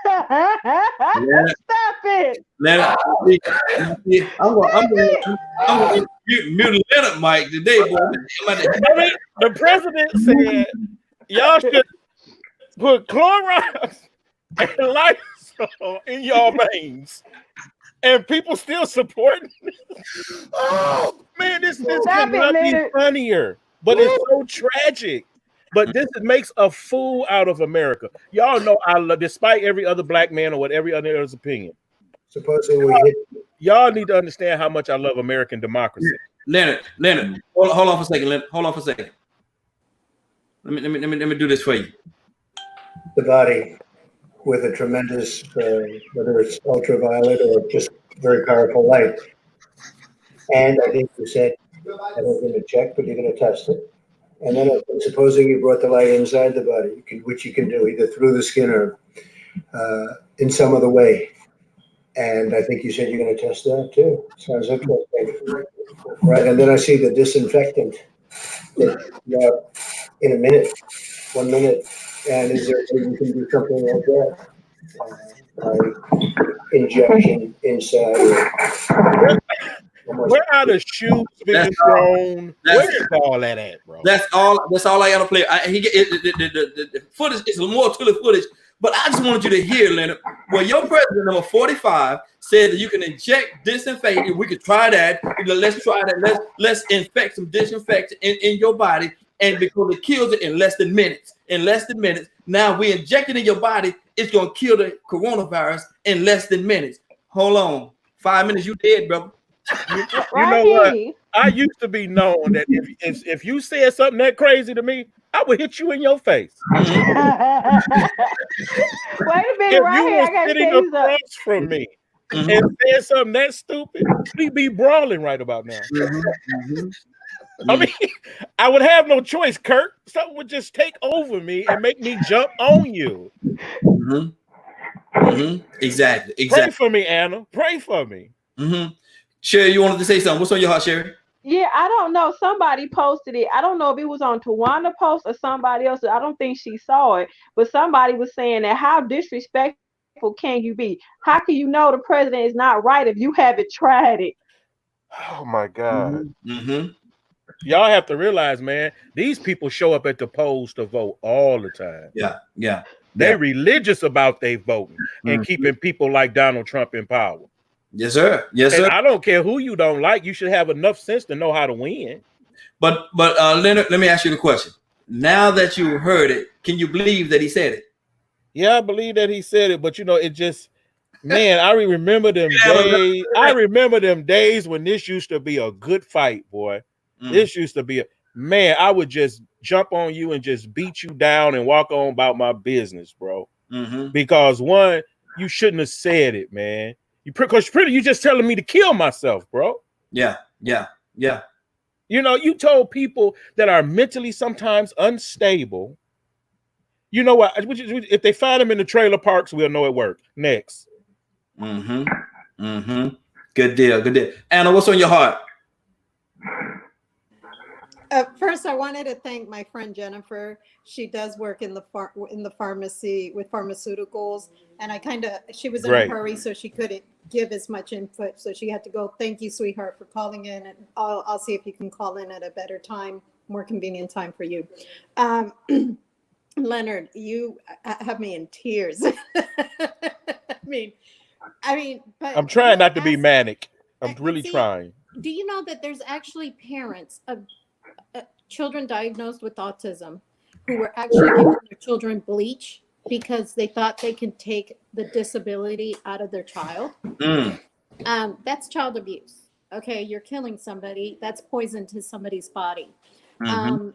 Stop it. Leonard, I'm going to mute Leonard Mike today, boy. I mean, the president said y'all should put Clorox and Lysol in your veins, and people still supporting it. Oh man, this cannot be funnier, but it's so tragic. But this makes a fool out of America. Y'all know I love, despite every other black man or every other's opinion. Supposedly, y'all need to understand how much I love American democracy. Leonard, hold on for a second. Leonard, hold on for a second. Let me do this for you. The body with a tremendous, whether it's ultraviolet or just very powerful light. And I think you said, I don't going to check, but you're going to test it. And then supposing you brought the light inside the body, which you can do either through the skin or in some other way. And I think you said you're going to test that too. Sounds interesting. Right. And then I see the disinfectant in a minute, 1 minute. And is there you can do something like that? Injection inside. Where are the shoes being thrown? Where is all that at, bro? That's all I got to play. The footage is more to the footage, but I just wanted you to hear, Leonard, where your president number 45 said that you can inject disinfectant. We could try that. Let's try that. Let's infect some disinfectant in your body, and because it kills it in less than minutes. Now we inject it in your body. It's gonna kill the coronavirus in less than minutes. Hold on, 5 minutes, you dead, brother. You know what? I used to be known that if you said something that crazy to me, I would hit you in your face. Wait a minute, If right you here, I were gotta sitting tell you something. across from me and said something that stupid, we'd be brawling right about now. I mean, I would have no choice, Kurt. Something would just take over me and make me jump on you. Exactly. Pray for me, Anna. Pray for me. Sherry, you wanted to say something. What's on your heart, Sherry? Yeah, I don't know. Somebody posted it. I don't know if it was on Tawana post or somebody else. I don't think she saw it, but somebody was saying that how disrespectful can you be? How can you know the president is not right if you haven't tried it? Oh my God. Y'all have to realize, man, these people show up at the polls to vote all the time. Yeah. They're religious about their voting and keeping people like Donald Trump in power. Yes, sir. And I don't care who you don't like. You should have enough sense to know how to win. But Leonard, let me ask you the question. Now that you heard it, can you believe that he said it? Yeah, I believe that he said it, but it just, man, I remember them days. I remember them days when this used to be a good fight, boy. This used to be man, I would just jump on you and just beat you down and walk on about my business, bro. Because one, you shouldn't have said it, man. You just telling me to kill myself, bro. Yeah. You told people that are mentally sometimes unstable. You know what? If they find them in the trailer parks, we'll know it worked. Next. Good deal. Anna, what's on your heart? First, I wanted to thank my friend Jennifer. She does work in the pharmacy with pharmaceuticals, and she was in a hurry, so she couldn't give as much input. So she had to go. Thank you, sweetheart, for calling in, and I'll see if you can call in at a better time, more convenient time for you. Leonard, you have me in tears. I mean, but I'm trying not to be manic. I'm really trying. Do you know that there's actually parents of children diagnosed with autism who were actually giving their children bleach because they thought they could take the disability out of their child? That's child abuse. Okay, you're killing somebody. That's poison to somebody's body.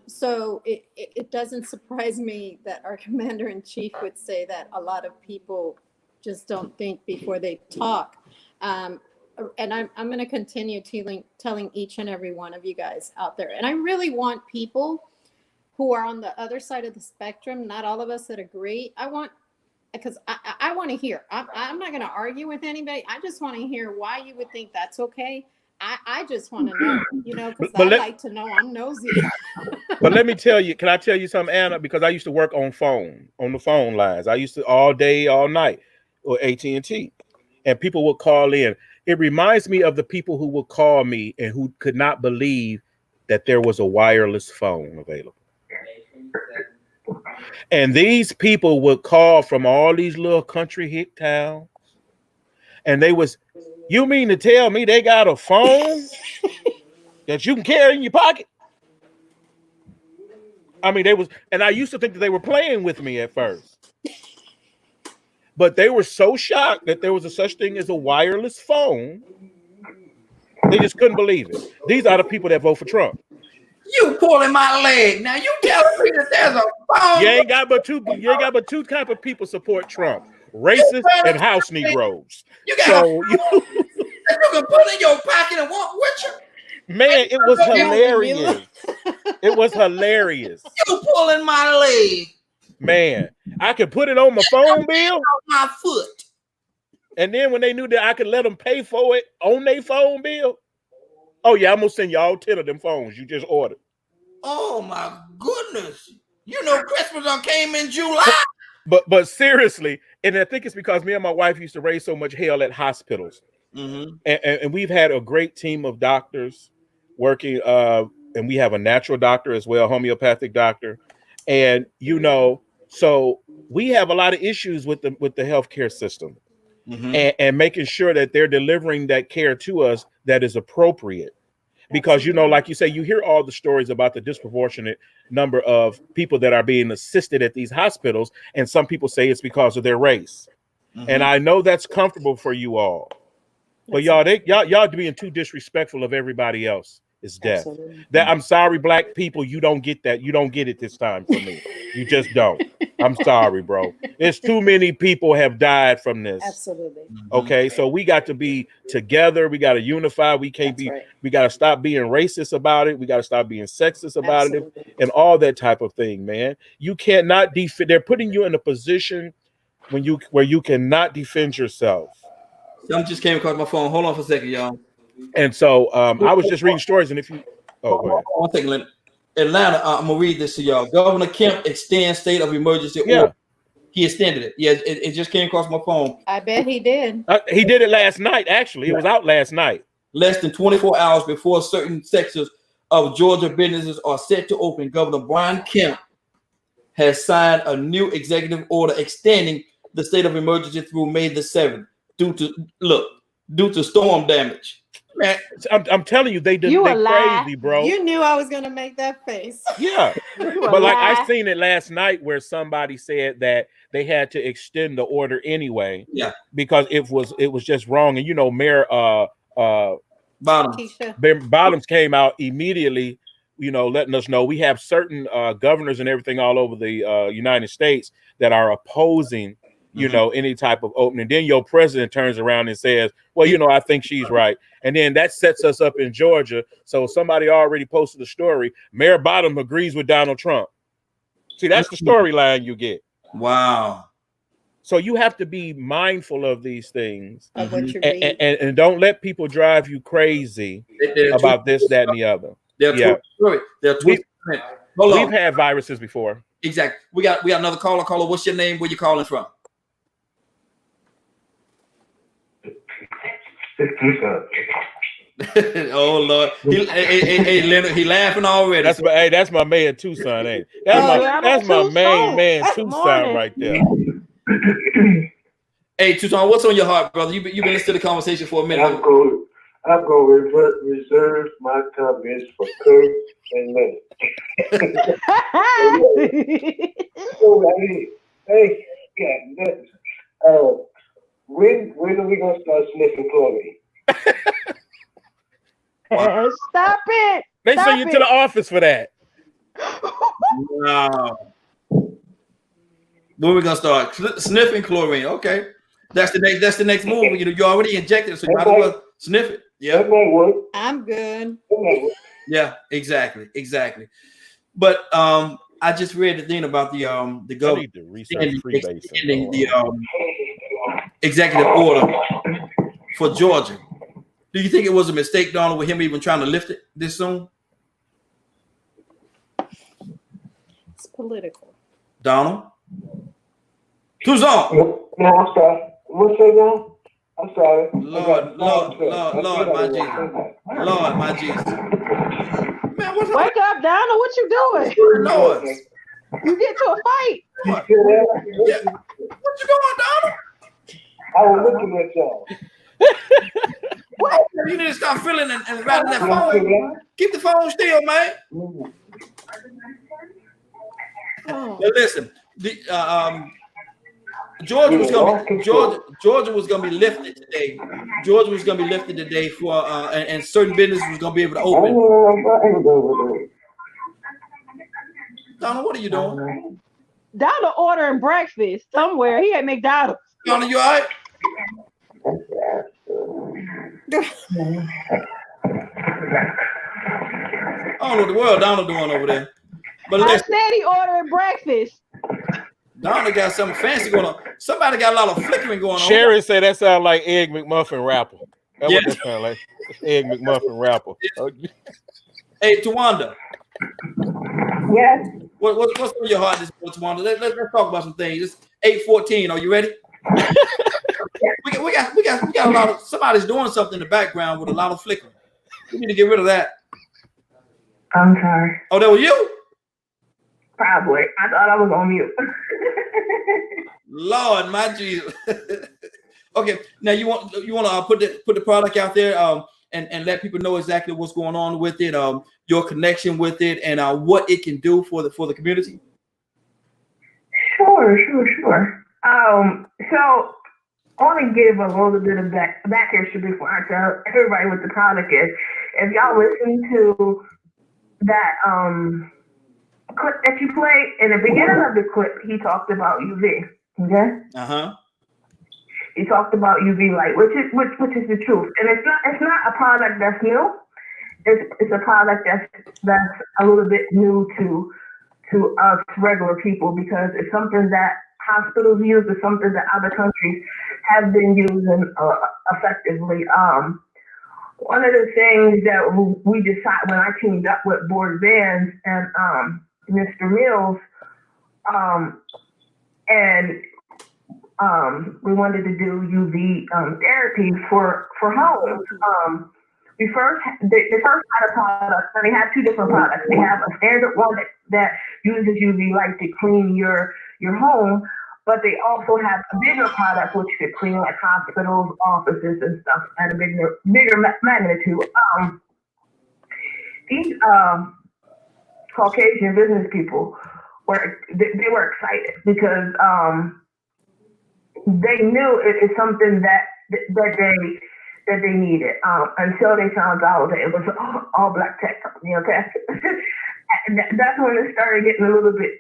So it doesn't surprise me that our commander-in-chief would say that a lot of people just don't think before they talk. And I'm going to continue telling each and every one of you guys out there. And I really want people who are on the other side of the spectrum, not all of us that agree. I want to hear. I'm not going to argue with anybody. I just want to hear why you would think that's okay. I just want to know, because I like to know. I'm nosy. But let me tell you, can I tell you something, Anna? Because I used to work on the phone lines. I used to all day, all night, or AT&T, and people would call in. It reminds me of the people who would call me and who could not believe that there was a wireless phone available. And these people would call from all these little country hick towns, and you mean to tell me they got a phone that you can carry in your pocket? I mean, and I used to think that they were playing with me at first. But they were so shocked that there was a such thing as a wireless phone. They just couldn't believe it. These are the people that vote for Trump. You pulling my leg. Now you telling me that there's a phone. You ain't got but two type of people support Trump. Racists and house Negroes. You can put in your pocket and walk with you. Man, it was hilarious. It was hilarious. You pulling my leg. Man, I could put it on my phone bill. My foot. And then when they knew that I could let them pay for it on their phone bill, oh yeah, I'm gonna send you all 10 of them phones you just ordered. Oh my goodness. Christmas came in July. But seriously, and I think it's because me and my wife used to raise so much hell at hospitals. And we've had a great team of doctors working, and we have a natural doctor as well, homeopathic doctor. And so we have a lot of issues with the healthcare system, and making sure that they're delivering that care to us that is appropriate. Because, like you say, you hear all the stories about the disproportionate number of people that are being assisted at these hospitals. And some people say it's because of their race. And I know that's comfortable for you all. But y'all being too disrespectful of everybody else is death. Absolutely. That I'm sorry, black people, you don't get that. You don't get it this time from me. You just don't. I'm sorry, bro. It's too many people have died from this. Absolutely. Okay, so we got to be together. We got to unify. We can't That's be. right. We got to stop being racist about it. We got to stop being sexist about Absolutely. it, and all that type of thing, man. You cannot defend. They're putting you in a position where you cannot defend yourself. Something just came across my phone. Hold on for a second, y'all. And so I was just reading stories, and if you, go ahead. One second, Leonard. Atlanta, I'm gonna read this to y'all. Governor Kemp extends state of emergency Yeah. order. He extended it. Yeah, it just came across my phone. I bet he did. He did it last night. Actually, it was out last night. Less than 24 hours before certain sectors of Georgia businesses are set to open, Governor Brian Kemp has signed a new executive order extending the state of emergency through May the 7th due to storm damage. Man, I'm telling you, they did. You They a lie. crazy, bro. You knew I was gonna make that face. Yeah, You a but like lie. I seen it last night where somebody said that they had to extend the order anyway. Yeah. because it was just wrong. And you know, Mayor bottom. Keisha. Bottoms came out immediately, you know, letting us know we have certain governors and everything all over the United States that are opposing, you know, any type of opening. Then your president turns around and says, well, you know, I think she's right. And then that sets us up in Georgia. So somebody already posted a story. Mayor Bottom agrees with Donald Trump. See, that's the storyline you get. Wow. So you have to be mindful of these things Of what you read. and don't let people drive you crazy about this, that, and the other. Yeah. We've had viruses before. Exactly. We got another caller. Caller, what's your name? Where you calling from? Oh Lord! Hey, Leonard, he laughing already. That's my man Tucson, ain't it? That's my main man Tucson right there. Hey Tucson, what's on your heart, brother? You've been listening to the conversation for a minute. I'm going to reserve my comments for Kurt and Leonard. Hey, when are we gonna start sniffing chlorine? Stop it! They Stop send you to the office for that. Wow. When we gonna start sniffing chlorine? Okay, that's the next move. You already injected it, so you might as well sniff it. Yeah, I'm good. Yeah, exactly. But I just read the thing about the government extending the executive order for Georgia. Do you think it was a mistake, Donald, with him even trying to lift it this soon? It's political. Donald? Who's on? No, I'm sorry. What's that now? I'm sorry. Lord, my Jesus. Lord, my Jesus. Man, what's Wake up, Donald. What you doing? noise? You get to a fight. What you doing, Donald? I was looking at y'all. What? You need to stop feeling and riding that phone. Keep the phone still, man. Oh. But listen, Georgia was gonna be lifted today. Georgia was gonna be lifted today for and certain businesses was gonna be able to open. Donald, what are you doing? Donald ordering breakfast somewhere. He at McDonald's. Donald, you all right? I don't know what the world Donald doing over there. But I listen, said he ordering breakfast. Donald got something fancy going on. Somebody got a lot of flickering going on. Sharon said that sounds like Egg McMuffin rapper. That's Yes. what that sound like. Egg McMuffin rapper. Hey, Tawanda. Yes. What's on your heart this morning, Tawanda? Let's talk about some things. It's 8:14. Are you ready? we got a lot of somebody's doing something in the background with a lot of flickering. We need to get rid of that. I'm sorry. Oh, that was you? Probably. I thought I was on mute. Lord, my Jesus. Okay, now you want to put the product out there and let people know exactly what's going on with it, your connection with it, and what it can do for the community. Sure. So I want to give a little bit of back history before I tell everybody what the product is. If y'all listen to that clip that you played in the beginning of the clip, he talked about UV. Okay. He talked about UV light, which is the truth, and it's not a product that's new. It's a product that's a little bit new to us regular people, because it's something that hospitals use, it's something that other countries have been using effectively. One of the things that we decided when I teamed up with Board Vans and Mr. Mills, and we wanted to do UV therapy for homes. They first had a product, and they have two different products. They have a standard one that uses UV light to clean your home, but they also have a bigger product which could clean like hospitals, offices, and stuff at a bigger magnitude. These Caucasian business people were excited because they knew it's something that they needed until they found out that it was all black tech company. Okay, and that's when it started getting a little bit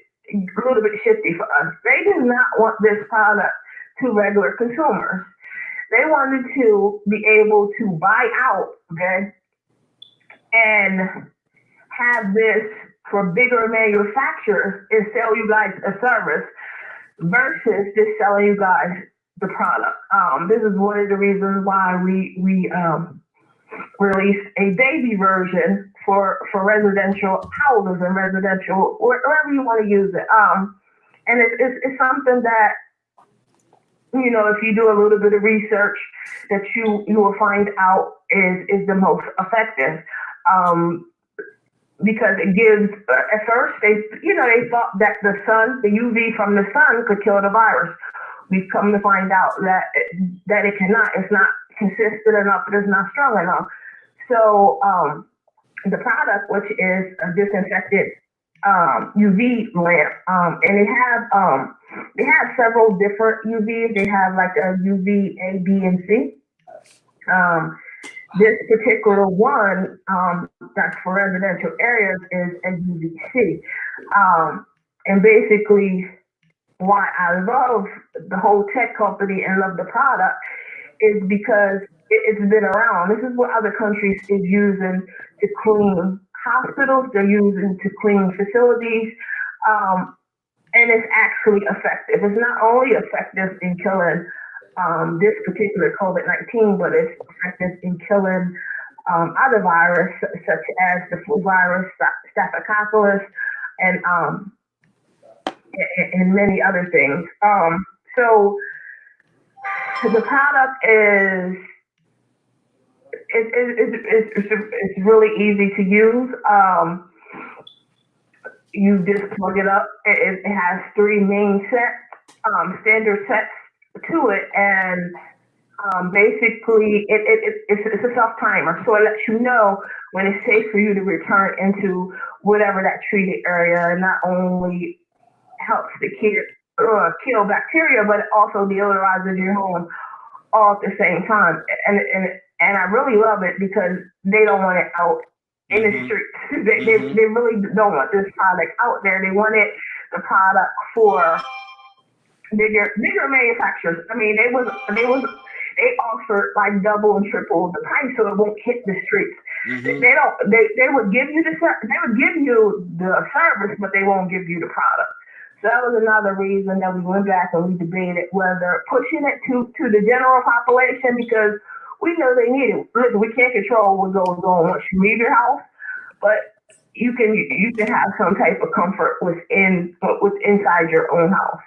shifty for us. They did not want this product to regular consumers. They wanted to be able to buy out, okay, and have this for bigger manufacturers and sell you guys a service versus just selling you guys the product. This is one of the reasons why we released a baby version for residential houses and residential, wherever you want to use it. And it's something that, you know, if you do a little bit of research, that you will find out is the most effective. Because it gives, at first they thought that the UV from the sun could kill the virus. We've come to find out that it cannot. It's not consistent enough. It is not strong enough. So the product, which is a disinfected UV lamp, and they have several different UVs. They have like a UV A, B, and C. This particular one that's for residential areas is a UVC. And basically, why I love the whole tech company and love the product is because it's been around. This is what other countries is using to clean hospitals. They're using to clean facilities. And it's actually effective. It's not only effective in killing this particular COVID-19, but it's effective in killing other viruses such as the flu virus, Staphylococcus, and many other things. So the product is it's really easy to use. You just plug it up. It has three main standard sets to it, and basically it's a self timer, so it lets you know when it's safe for you to return into whatever that treated area, and not only helps to kill bacteria, but it also deodorizes your home all at the same time. And I really love it because they don't want it out in the streets. They really don't want this product out there. They wanted the product for bigger manufacturers. I mean, they offered like double and triple the price, so it won't hit the streets. They would give you the service, but they won't give you the product. So that was another reason that we went back and we debated whether pushing it to the general population, because we know they need it. Listen, we can't control what goes on once you leave your house, but you can have some type of comfort inside your own house.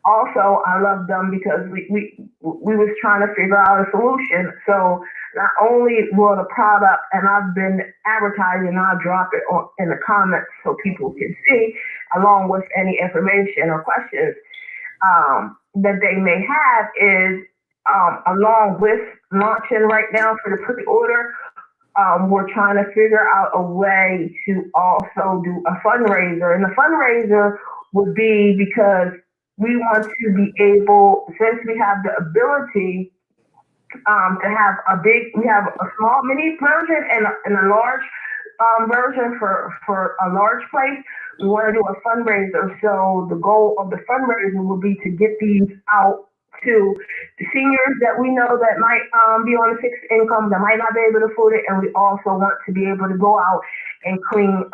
Also, I love them because we was trying to figure out a solution. So not only will the product, and I've been advertising, I'll drop it in the comments so people can see, along with any information or questions that they may have, is along with launching right now for the pre-order, we're trying to figure out a way to also do a fundraiser. And the fundraiser would be because we want to be able, since we have the ability to have we have a small mini version and a large version for a large place. We want to do a fundraiser. So the goal of the fundraiser will be to get these out to the seniors that we know that might be on a fixed income, that might not be able to afford it, and we also want to be able to go out and clean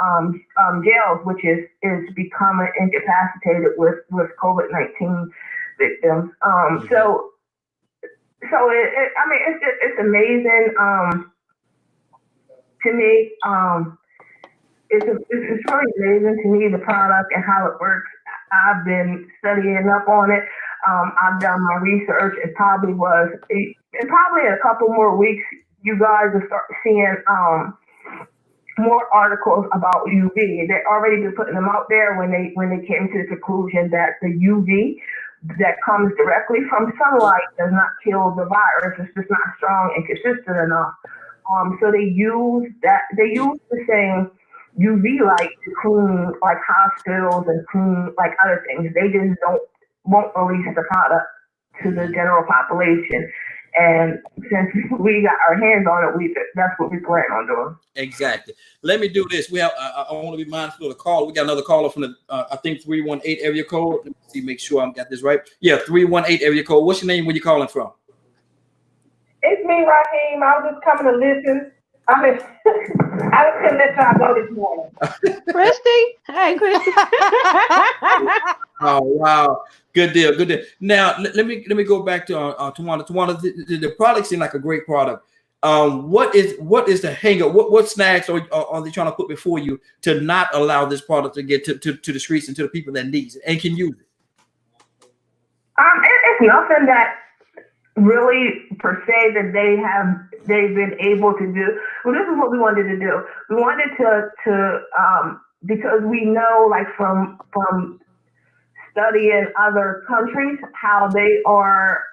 jails, which is becoming incapacitated with COVID-19 victims. So it's amazing to me. It's really amazing to me, the product and how it works. I've been studying up on it. I've done my research. In probably a couple more weeks, you guys will start seeing more articles about UV. They already been putting them out there when they came to the conclusion that the UV that comes directly from sunlight does not kill the virus. It's just not strong and consistent enough. So they use the same UV light to clean like hospitals and clean like other things. They just won't release the product to the general population. And since we got our hands on it, that's what we plan on doing. Exactly. Let me do this. We have. I want to be mindful of the call. We got another caller from the I think 318 area code. Let me see, make sure I got this right. Yeah, 318 area code. What's your name? Where you calling from? It's me, Raheem. I was just coming to listen. I was going to let y'all go this morning. Christy, hey, Christy. Oh wow, good deal, good deal. Now let me go back to Tawana. Tawana, the product seemed like a great product. What is the hang-up? What snags are they trying to put before you to not allow this product to get to the streets and to the people that needs it and can use it? It's nothing that really per se that they've been able to do. Well, this is what we wanted to do. We wanted to because we know, like from studying other countries, how they are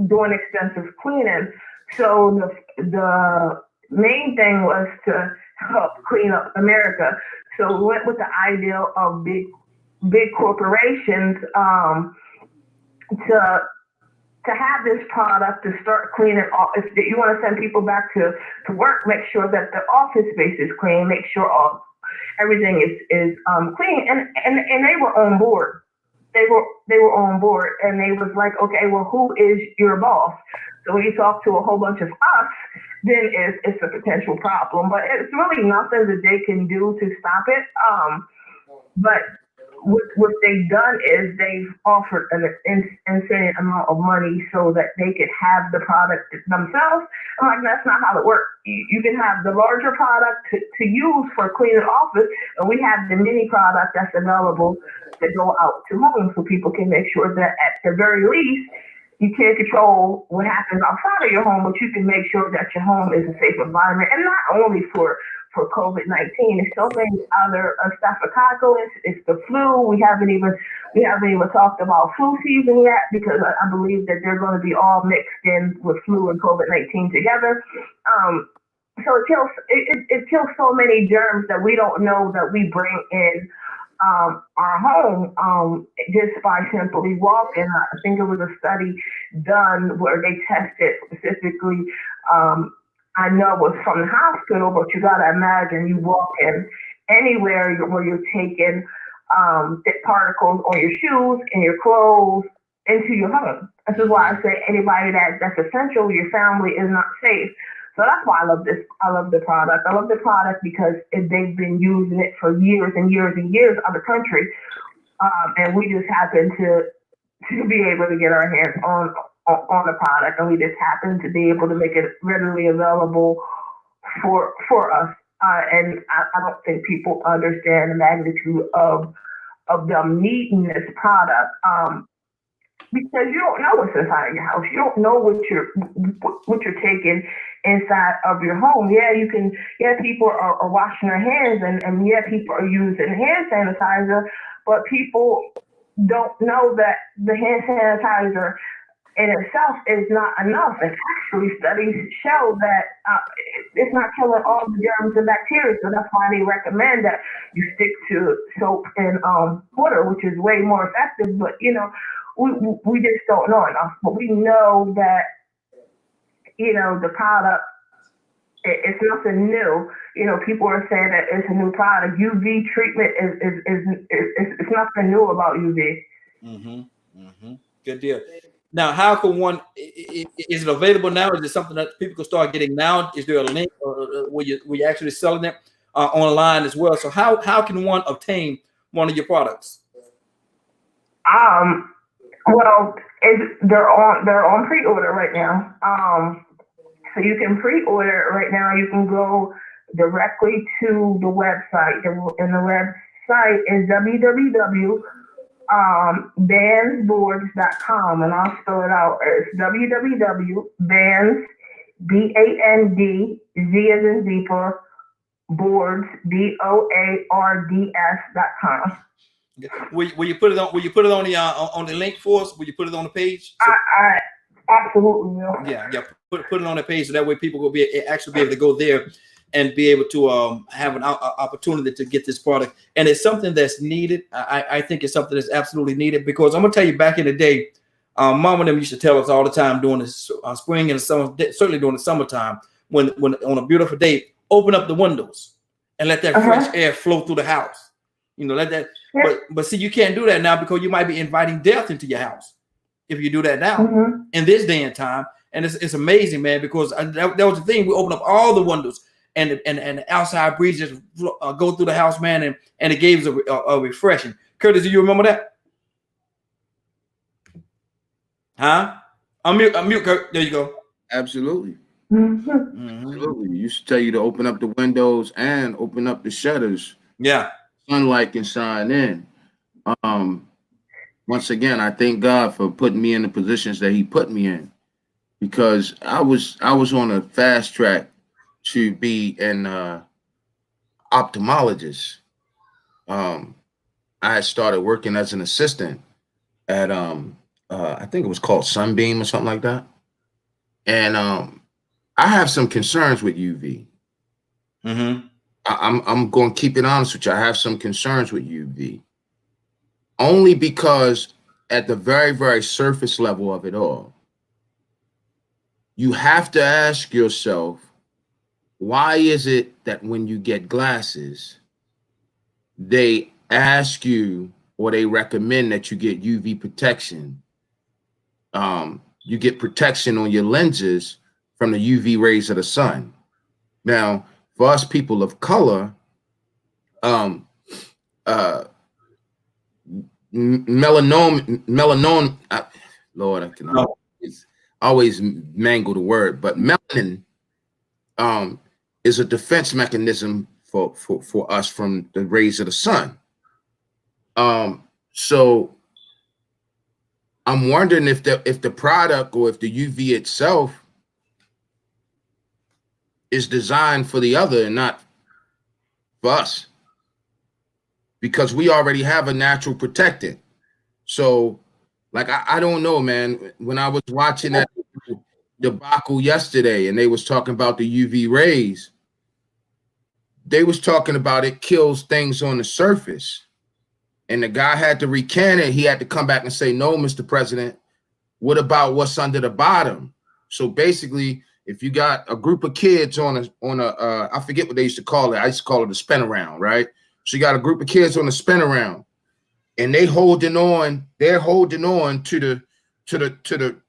doing extensive cleaning. So the main thing was to help clean up America. So we went with the idea of big corporations to have this product to start cleaning. If you want to send people back to work, make sure that the office space is clean, make sure everything is clean. And they were on board. They were on board, and they was like, okay, well, who is your boss? So when you talk to a whole bunch of us, then it's a potential problem. But it's really nothing that they can do to stop it. But what they've done is they've offered an insane amount of money so that they could have the product themselves. I'm like, that's not how it works. You can have the larger product to use for cleaning office, and we have the mini product that's available to go out to homes so people can make sure that at the very least, you can't control what happens outside of your home, but you can make sure that your home is a safe environment, and not only for COVID-19. There's so many other staphylococcus. It's the flu. We haven't even talked about flu season yet, because I believe that they're going to be all mixed in with flu and COVID-19 together. So it kills so many germs that we don't know that we bring in our home just by simply walking. I think it was a study done where they tested specifically. I know it was from the hospital, but you gotta imagine you walk in anywhere where you're taking particles on your shoes and your clothes into your home. This is why I say anybody that's essential, your family is not safe. So that's why I love this. I love the product. I love the product because they've been using it for years and years and years out of the country, and we just happen to be able to get our hands on the product, and we just happen to be able to make it readily available for us. And I don't think people understand the magnitude of them needing this product, because you don't know what's inside of your house. You don't know what you're taking inside of your home. Yeah, people are washing their hands, and yeah, people are using hand sanitizer, but people don't know that the hand sanitizer in itself is not enough. And actually, studies show that it's not killing all the germs and bacteria. So that's why they recommend that you stick to soap and water, which is way more effective. But we just don't know enough. But we know that the product. It's nothing new. People are saying that it's a new product. UV treatment is nothing new about UV. Good deal. Now, how can one? Is it available now? Is it something that people can start getting now? Is there a link, or were you actually selling it online as well? So how can one obtain one of your products? Well, they're on pre-order right now. So you can pre-order it right now. You can go directly to the website, and the website is www.bandsboards.com, and I'll spell it out. It's www.bands, BAND, Z as in zebra, boards, BOARDS.com. Will you put it on? Will you put it on the link for us? Will you put it on the page? So, I absolutely will. Yeah. Put it on the page so that way people will be able to go there and be able to have an opportunity to get this product. And it's something that's needed. I think it's something that's absolutely needed, because I'm gonna tell you, back in the day, Mom and them used to tell us all the time during the spring and summer, certainly during the summertime, when on a beautiful day, open up the windows and let that fresh air flow through the house. Let that. Yeah. But see, you can't do that now, because you might be inviting death into your house if you do that now in this day and time. And it's amazing, man, because that was the thing. We opened up all the windows, and the outside breeze just go through the house, man, and it gave us a refreshing. Curtis, do you remember that? Huh? Unmute, Kurt. There you go. Absolutely. Absolutely. You used to tell you to open up the windows and open up the shutters. Yeah. Sunlight can shine in. Once again, I thank God for putting me in the positions that He put me in, because I was on a fast track to be an ophthalmologist. I had started working as an assistant at I think it was called Sunbeam or something like that. And I have some concerns with UV. I'm going to keep it honest with you. I have some concerns with UV, only because at the very, very surface level of it all, you have to ask yourself, why is it that when you get glasses, they ask you, or they recommend that you get UV protection? You get protection on your lenses from the UV rays of the sun. Now, for us people of color, melanin, Lord, I can always mangle the word, but melanin is a defense mechanism for us from the rays of the sun. So I'm wondering if the product, or if the UV itself is designed for the other and not for us, because we already have a natural protectant. So, like, I don't know, man. When I was watching that debacle yesterday, and they was talking about the UV rays, they was talking about it kills things on the surface. And the guy had to recant it. He had to come back and say, no, Mr. President, what about what's under the bottom? So basically, if you got a group of kids on a I forget what they used to call it. I used to call it a spin around, right? So you got a group of kids on a spin around, and they're holding on to the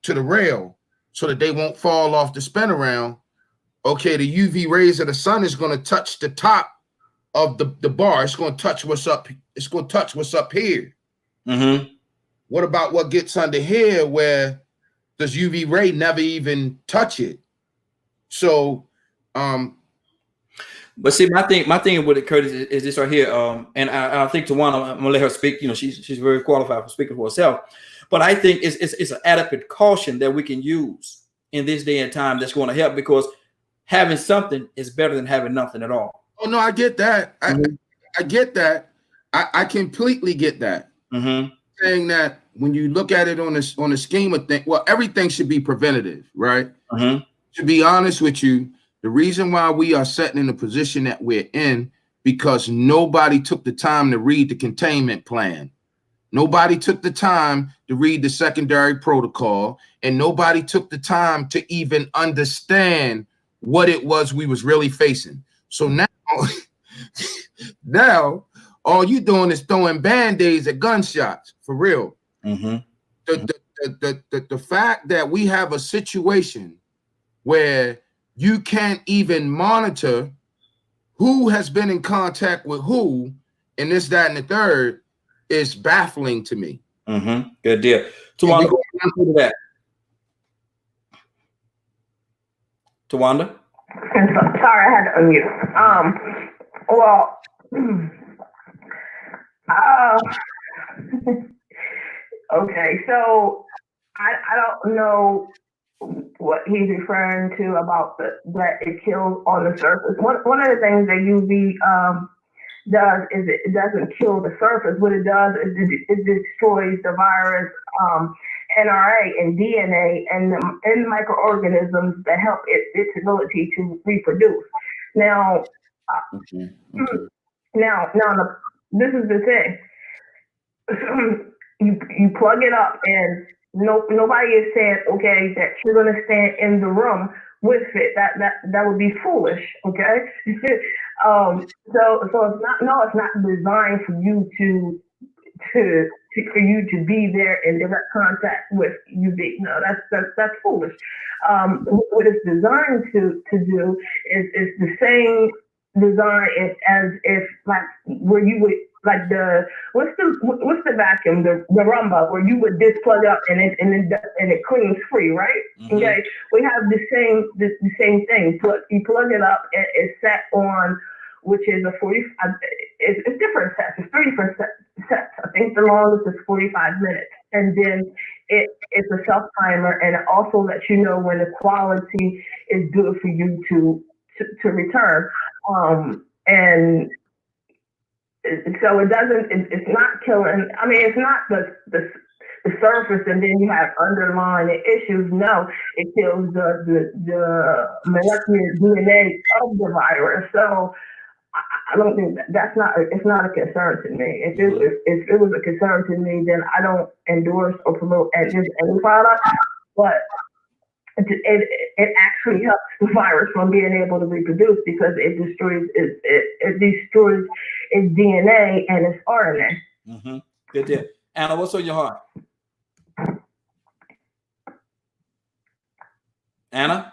rail so that they won't fall off the spin around. Okay, the UV rays of the sun is going to touch the top of the bar. It's going to touch what's up. It's going to touch what's up here. What about what gets under here, where does UV ray never even touch it? So, but see, my thing with it, Curtis, is this right here. And I think Tawana, I'm gonna let her speak. She's very qualified for speaking for herself. But I think it's an adequate caution that we can use in this day and time that's going to help, because having something is better than having nothing at all. Oh no, I get that. I get that. I completely get that. saying that when you look at it on a scheme of things, well, everything should be preventative, right? To be honest with you, the reason why we are sitting in the position that we're in, because nobody took the time to read the containment plan. Nobody took the time to read the secondary protocol, and nobody took the time to even understand what it was we was really facing. So now, now all you doing is throwing band-aids at gunshots, for real. The fact that we have a situation where you can't even monitor who has been in contact with who, and this, that, and the third, is baffling to me. Good deal. Tawanda, go into that. Tawanda? Sorry, I had to unmute. Okay, so I don't know what he's referring to about that it kills on the surface. One of the things that UV does is it doesn't kill the surface. What it does is it destroys the virus, NRA and DNA and the microorganisms that help its ability to reproduce. Now, this is the thing. You plug it up, and nobody is saying, okay, that you're going to stand in the room with it. That would be foolish. Okay. So it's not designed for you for you to be there in direct contact with UV. No, that's foolish. What it's designed to do is the same design as if like where you would like what's the vacuum, the Rumba, where you would just plug up and it cleans free, right? Okay, we have the same thing. You plug it up, and it's set on, which is a 45. It's different sets. It's 3 different sets. I think the longest is 45 minutes, and then it's a self timer, and it also lets you know when the quality is good for you to return. And so it doesn't. It's not killing. I mean, it's not the surface, and then you have underlying issues. No, it kills the molecular DNA of the virus. So I don't think that's not. It's not a concern to me. If it was a concern to me, then I don't endorse or promote just any product. But it actually helps the virus from being able to reproduce, because it destroys its DNA and its RNA. Good deal. Anna, what's on your heart? Anna?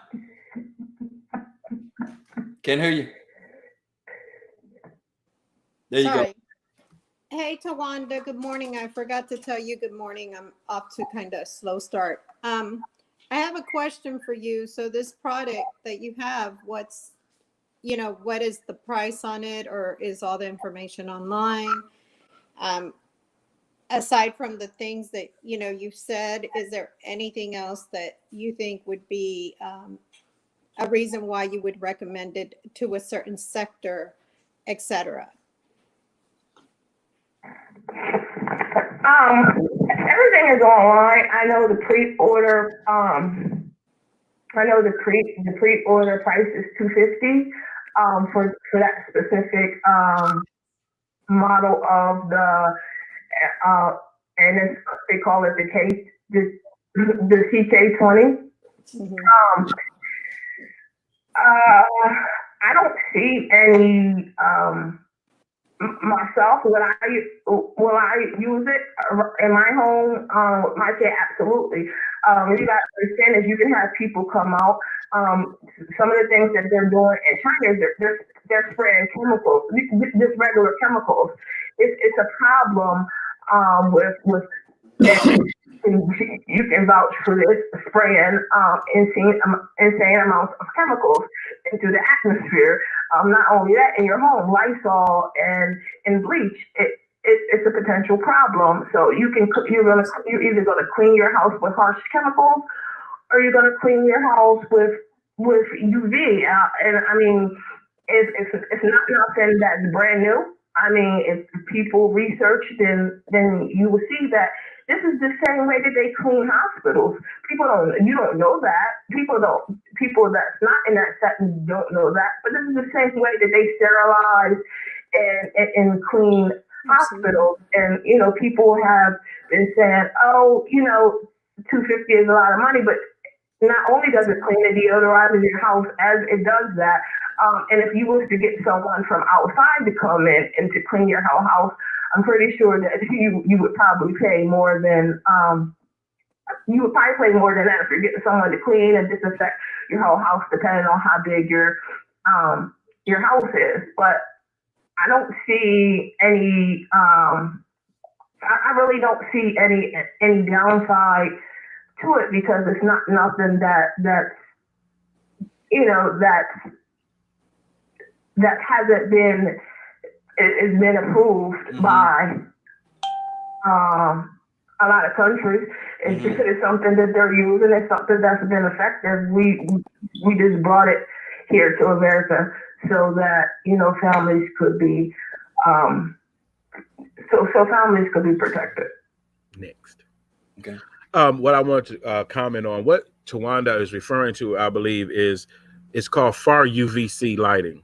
Can't hear you. There you go. Hey, Tawanda, good morning. I forgot to tell you good morning. I'm off to kind of a slow start. I have a question for you. So this product that you have, what is the price on it, or is all the information online? Aside from the things that, you've said, is there anything else that you think would be a reason why you would recommend it to a certain sector, etc.? Everything is online. I know the pre-order. The pre-order price is $250 for that specific model of the and they call it the CK20. I don't see any. Myself, will I use it in my home? My kid, absolutely. What you got to understand is you can have people come out. Some of the things that they're doing in China is they're spraying chemicals, just regular chemicals. It's a problem with you can vouch for this, spraying insane amounts of chemicals into the atmosphere. Not only that, in your home, Lysol and bleach, it's a potential problem. So you're either gonna clean your house with harsh chemicals, or you're gonna clean your house with UV. And I mean, it's not nothing that's brand new. I mean, if people research, then you will see that this is the same way that they clean hospitals. You don't know that. People that's not in that setting don't know that. But this is the same way that they sterilize and clean hospitals. And, you know, people have been saying, oh, you know, $250 is a lot of money, but not only does it clean and deodorize your house as it does that, and if you was to get someone from outside to come in and to clean your whole house, I'm pretty sure that you would probably pay more than that if you're getting someone to clean and disinfect your whole house, depending on how big your house is. But I don't see any. I really don't see any downside to it, because it's not nothing that hasn't been approved by a lot of countries. It's because it's something that they're using. It's something that's been effective. We just brought it here to America so that, you know, families could be families could be protected. Next. Okay. What I want to comment on, what Tawanda is referring to, I believe, it's called far UVC lighting.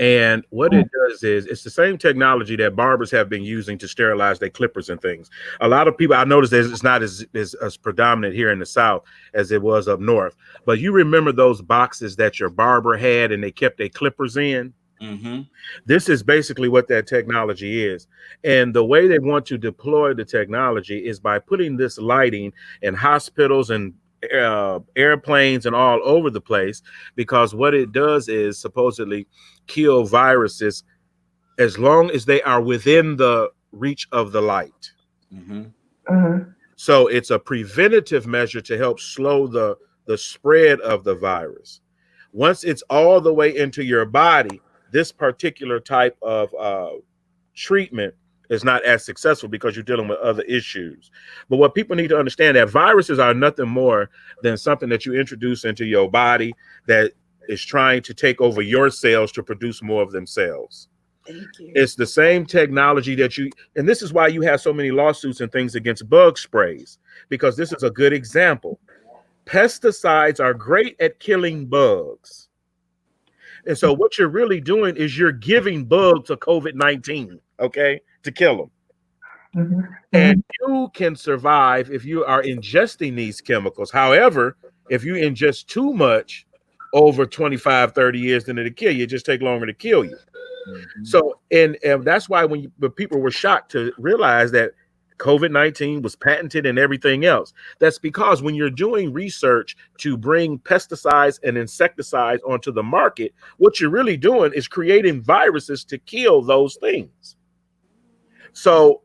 And what it does is, it's the same technology that barbers have been using to sterilize their clippers and things. A lot of people, I noticed that it's not as predominant here in the South as it was up north. But you remember those boxes that your barber had and they kept their clippers in? Mm-hmm. This is basically what that technology is. And the way they want to deploy the technology is by putting this lighting in hospitals and airplanes and all over the place, because what it does is supposedly kill viruses as long as they are within the reach of the light. Mm-hmm. Mm-hmm. So it's a preventative measure to help slow the spread of the virus. Once it's all the way into your body, this particular type of treatment is not as successful because you're dealing with other issues. But what people need to understand, that viruses are nothing more than something that you introduce into your body that is trying to take over your cells to produce more of themselves. Thank you. It's the same technology and this is why you have so many lawsuits and things against bug sprays, because this is a good example. Pesticides are great at killing bugs. And so what you're really doing is you're giving bugs a COVID-19, okay, to kill them. Mm-hmm. And you can survive if you are ingesting these chemicals. However, if you ingest too much over 25, 30 years, then it'll kill you. It just take longer to kill you. Mm-hmm. So, and that's why when people were shocked to realize that COVID-19 was patented and everything else. That's because when you're doing research to bring pesticides and insecticides onto the market, what you're really doing is creating viruses to kill those things. So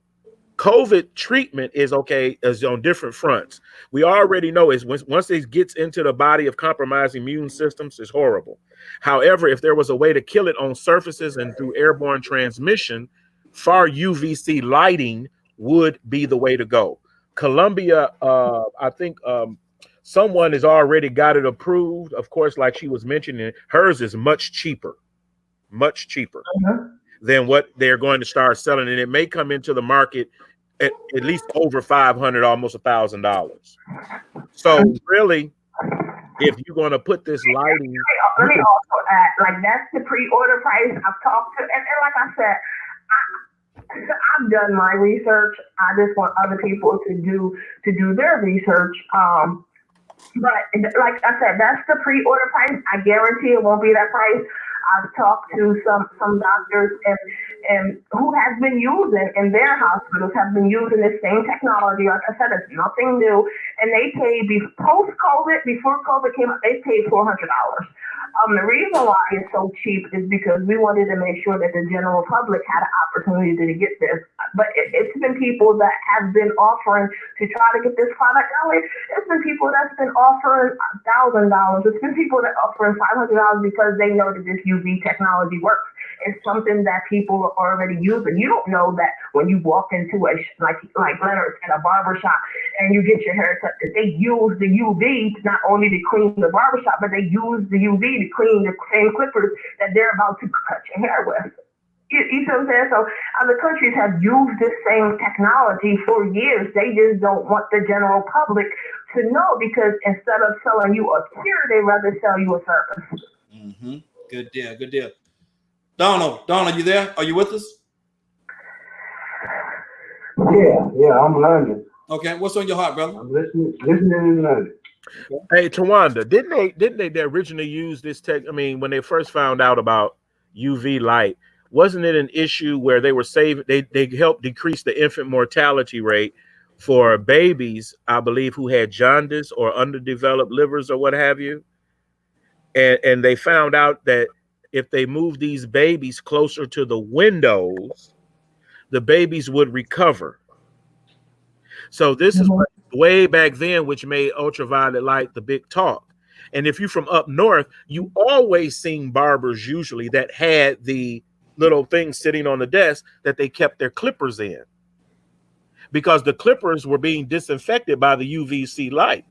COVID treatment is on different fronts. We already know is once it gets into the body of compromised immune systems, it's horrible. However, if there was a way to kill it on surfaces and through airborne transmission, far UVC lighting would be the way to go. Columbia, I think someone has already got it approved. Of course, like she was mentioning, hers is much cheaper than what they're going to start selling. And it may come into the market at least over $500, almost $1,000. So really, if you're going to put this lighting. Let me also add, like, that's the pre-order price. I've talked to, and like I said, I've done my research. I just want other people to do their research. But like I said, that's the pre-order price. I guarantee it won't be that price. I've talked to some doctors and who has been using in their hospitals have been using the same technology. Like I said, it's nothing new. And they paid post-COVID, before COVID came out, they paid $400. The reason why it's so cheap is because we wanted to make sure that the general public had an opportunity to get this. But it's been people that have been offering to try to get this product out. It's been people that's been offering $1,000. It's been people that offering $500 because they know that this UV technology works. It's something that people are already using. You don't know that when you walk into like Leonard's at a barbershop and you get your hair cut, that they use the UV not only to clean the barbershop, but they use the UV to clean the same clippers that they're about to cut your hair with. You see what I'm saying? So other countries have used this same technology for years. They just don't want the general public to know, because instead of selling you a cure, they rather sell you a service. Mm-hmm. Good deal. Good deal. Donald, you there? Are you with us? Yeah, I'm learning. Okay, what's on your heart, brother? I'm listening and learning. Hey, Tawanda, didn't they originally use this tech? I mean, when they first found out about UV light, wasn't it an issue where they were saving? They helped decrease the infant mortality rate for babies, I believe, who had jaundice or underdeveloped livers or what have you. And they found out that if they moved these babies closer to the windows, the babies would recover. So this is way back then, which made ultraviolet light the big talk. And if you're from up north, you always seen barbers usually that had the little thing sitting on the desk that they kept their clippers in, because the clippers were being disinfected by the UVC light.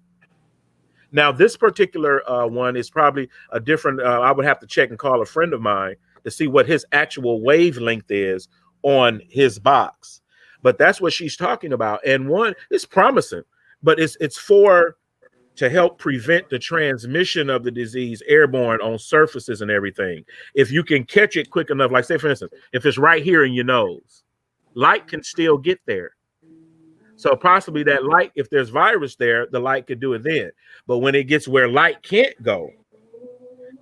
Now, this particular one is probably a different, I would have to check and call a friend of mine to see what his actual wavelength is on his box. But that's what she's talking about. And one, it's promising, but it's for to help prevent the transmission of the disease airborne on surfaces and everything. If you can catch it quick enough, like say, for instance, if it's right here in your nose, light can still get there. So possibly that light, if there's virus there, the light could do it then. But when it gets where light can't go,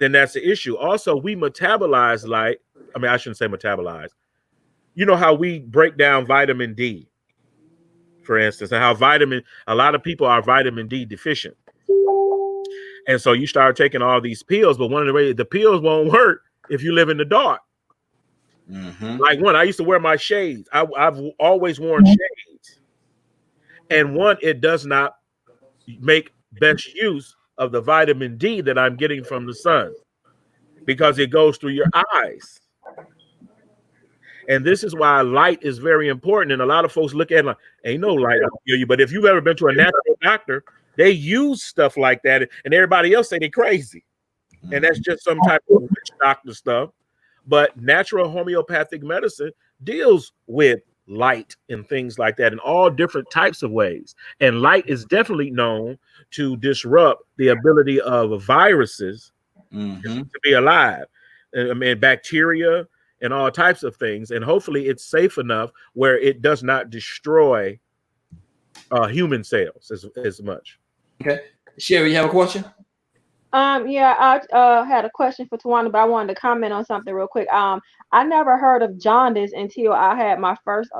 then that's the issue. Also, we metabolize light. I mean, I shouldn't say metabolize. You know how we break down vitamin D, for instance, and how a lot of people are vitamin D deficient. And so you start taking all these pills, but one of the ways the pills won't work if you live in the dark. Mm-hmm. Like I used to wear my shades. I've always worn shades. And one, it does not make best use of the vitamin D that I'm getting from the sun, because it goes through your eyes. And this is why light is very important. And a lot of folks look at it like, ain't no light out here. But if you've ever been to a natural doctor, they use stuff like that, and everybody else say they're crazy. And that's just some type of witch doctor stuff. But natural homeopathic medicine deals with light and things like that in all different types of ways. And light is definitely known to disrupt the ability of viruses to be alive. I mean, bacteria and all types of things. And hopefully it's safe enough where it does not destroy human cells as much. Okay. Sherry, you have a question? Yeah, I had a question for Tawanda, but I wanted to comment on something real quick. I never heard of jaundice until I had my first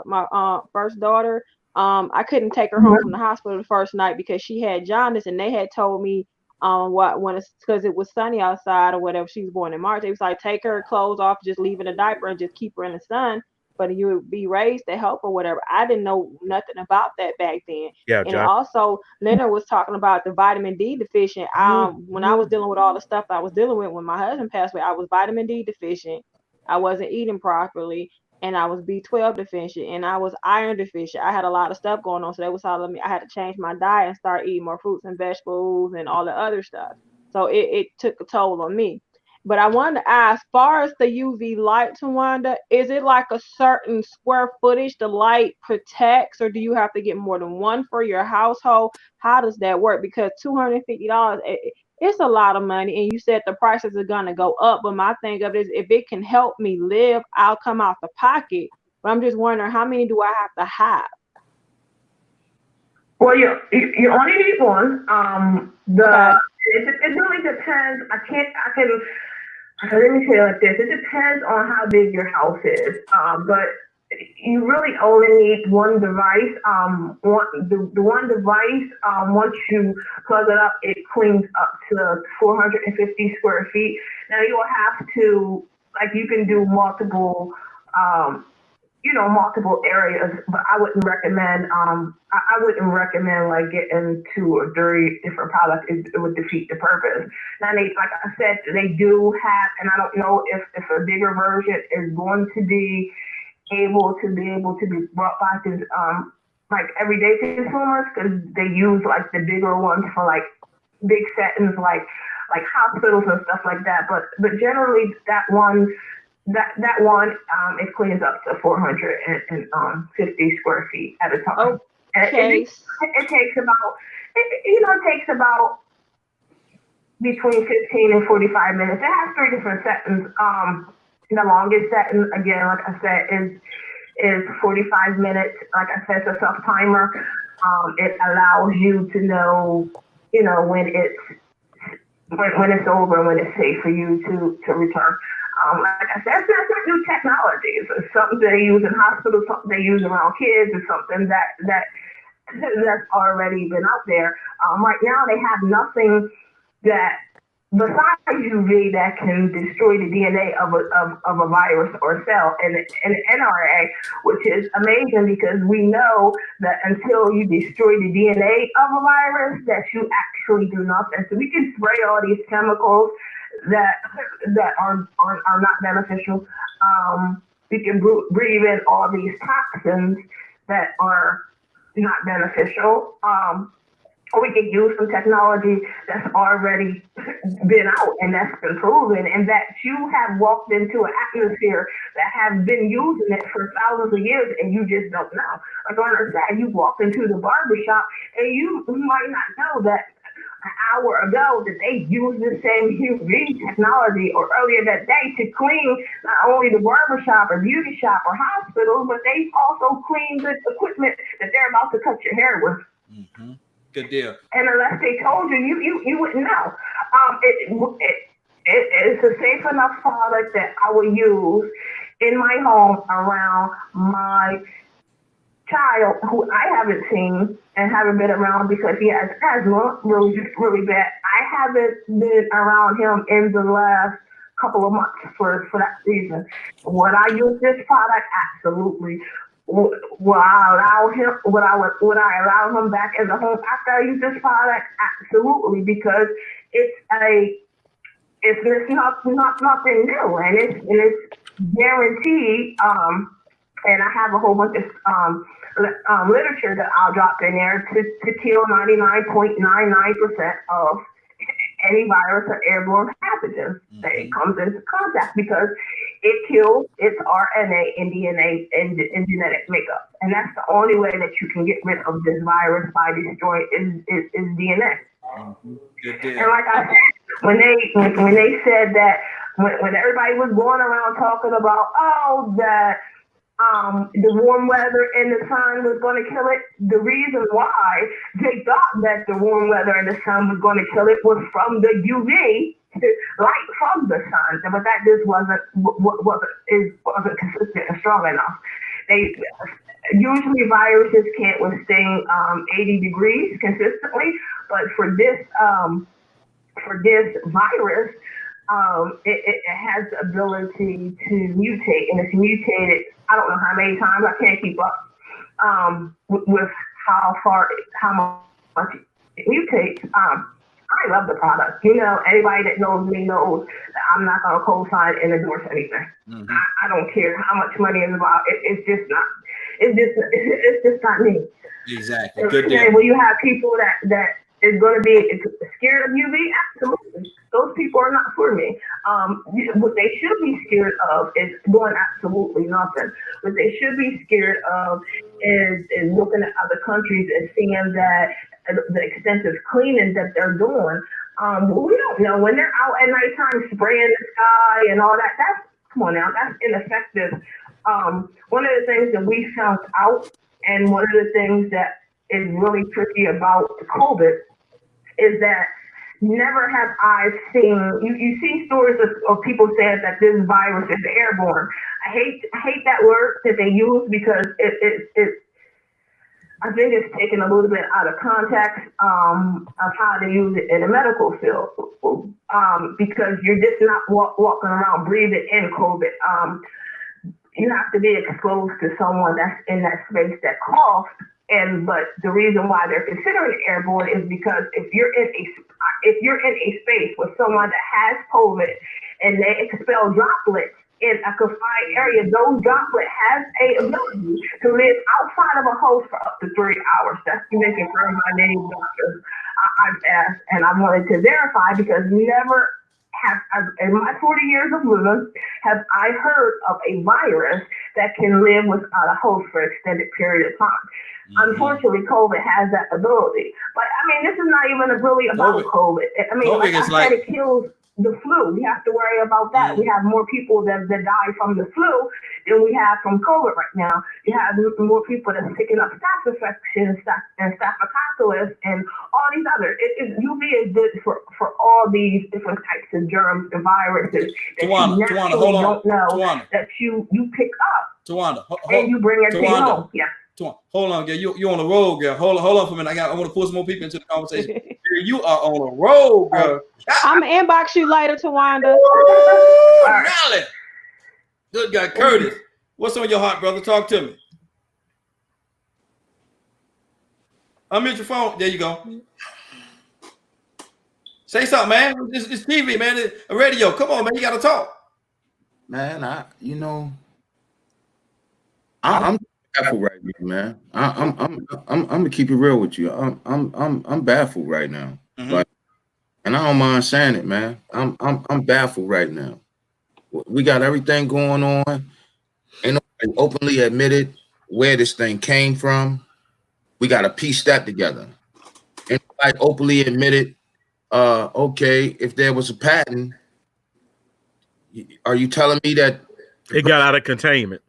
daughter. I couldn't take her home from the hospital the first night because she had jaundice, and they had told me because it was sunny outside or whatever. She was born in March. They was like, take her clothes off, just leave in a diaper and just keep her in the sun, but you would be raised to help or whatever. I didn't know nothing about that back then. Yeah, and also Leonard was talking about the vitamin D deficient. When I was dealing with all the stuff I was dealing with when my husband passed away, I was vitamin D deficient. I wasn't eating properly, and I was B12 deficient, and I was iron deficient. I had a lot of stuff going on, so they was telling me I had to change my diet and start eating more fruits and vegetables and all the other stuff. So it took a toll on me. But I wanted to ask, as far as the UV light, Tawanda, is it like a certain square footage the light protects, or do you have to get more than one for your household? How does that work? Because $250, it's a lot of money, and you said the prices are going to go up. But my thing of it is, if it can help me live, I'll come out the pocket. But I'm just wondering, how many do I have to have? Well, you only need one. It really depends. Let me say it like this. It depends on how big your house is. But you really only need one device. The one device, once you plug it up, it cleans up to 450 square feet. Now you'll have to, you can do multiple areas, but I wouldn't recommend, getting 2 or 3 different products. It would defeat the purpose. Now, like I said, they do have, and I don't know if a bigger version is going to be able to be brought by to everyday consumers, because they use the bigger ones for big settings like hospitals and stuff like that. But generally that one that one, it cleans up to 450 square feet at a time. Okay. It takes about, it takes about between 15 and 45 minutes. It has 3 different settings. The longest setting, again, like I said, is 45 minutes. Like I said, it's a self timer. It allows you to know, when it's over, when it's safe for you to return. Like I said, it's not new technology. It's something they use in hospitals, something they use around kids. It's something that's already been out there. Right now, they have nothing that, besides UV, that can destroy the DNA of a virus or cell, and NRA, which is amazing because we know that until you destroy the DNA of a virus, that you actually do nothing. So we can spray all these chemicals that are not beneficial. We can breathe in all these toxins that are not beneficial. Or we can use some technology that's already been out and that's been proven, and that you have walked into an atmosphere that have been using it for thousands of years and you just don't know. Like I understand, you walked into the barbershop and you might not know that an hour ago that they used the same UV technology or earlier that day to clean not only the barbershop or beauty shop or hospital, but they also clean the equipment that they're about to cut your hair with. Mm-hmm. Good deal. And unless they told you, you wouldn't know. It's a safe enough product that I would use in my home around my child, who I haven't seen and haven't been around because he has asthma, really bad. I haven't been around him in the last couple of months for that reason. Would I use this product? Absolutely. Would I allow him? Would I allow him back in the home after I use this product? Absolutely, because it's not nothing new, and it's guaranteed. And I have a whole bunch of literature that I'll drop in there to kill 99.99% of any virus or airborne pathogens that it comes into contact, because it kills its RNA and DNA and genetic makeup. And that's the only way that you can get rid of this virus, by destroying is DNA. Mm-hmm. Good deal. And like I said, when they said that, when everybody was going around talking about, that the warm weather and the sun was going to kill it, the reason why they thought that the warm weather and the sun was going to kill it was from the UV light from the sun, but that just wasn't consistent and strong enough. Usually viruses can't withstand 80 degrees consistently, but for this virus, it has the ability to mutate, and it's mutated. I don't know how many times. I can't keep up with how much it mutates. I love the product. Anybody that knows me knows that I'm not going to co-sign and endorse anything. Mm-hmm. I don't care how much money is involved. It's just not. It's just not me. Exactly. Good deal. Will you have people that is going to be scared of UV? Absolutely. Those people are not for me. What they should be scared of is doing absolutely nothing. What they should be scared of is looking at other countries and seeing that the extensive cleaning that they're doing. We don't know when they're out at nighttime spraying the sky and all that. That's ineffective. One of the things that we found out, and one of the things that is really tricky about COVID, is that never have I seen, you see stories of people saying that this virus is airborne. I hate that word that they use, because I think it's taken a little bit out of context of how to use it in the medical field, because you're just not walking around breathing in COVID. You have to be exposed to someone that's in that space that coughs. But the reason why they're considering it airborne is because if you're in a space with someone that has COVID and they expel droplets in a confined area, those droplets have a ability to live outside of a host for up to 3 hours. That's been confirmed by many doctors I've asked, and I wanted to verify, because never in my 40 years of living, have I heard of a virus that can live without a host for an extended period of time. Unfortunately, COVID has that ability. But I mean, this is not even really about COVID. I mean, like I said, it kills the flu. We have to worry about that. We have more people that die from the flu than we have from COVID right now. You have more people that's picking up staph infections and staphylococcus and all these other. UV is good for all these different types of germs and viruses that you naturally don't know that you pick up. And you bring it to your home. Yeah. Hold on, girl. You on a roll, girl. Hold on for a minute. I want to pull some more people into the conversation. Girl, you are on a roll, girl. I'm gonna inbox you later, Tawanda. Right. Good guy, Curtis. What's on your heart, brother? Talk to me. Unmute your phone. There you go. Say something, man. It's TV, man. A radio. Come on, man. You gotta talk. Man, I'm baffled right now, man. I'm gonna keep it real with you. I'm baffled right now. Like, and I don't mind saying it, man. I'm baffled right now. We got everything going on. Ain't nobody openly admitted where this thing came from. We gotta piece that together. Ain't nobody openly admitted, okay, if there was a patent, are you telling me that it got out of containment?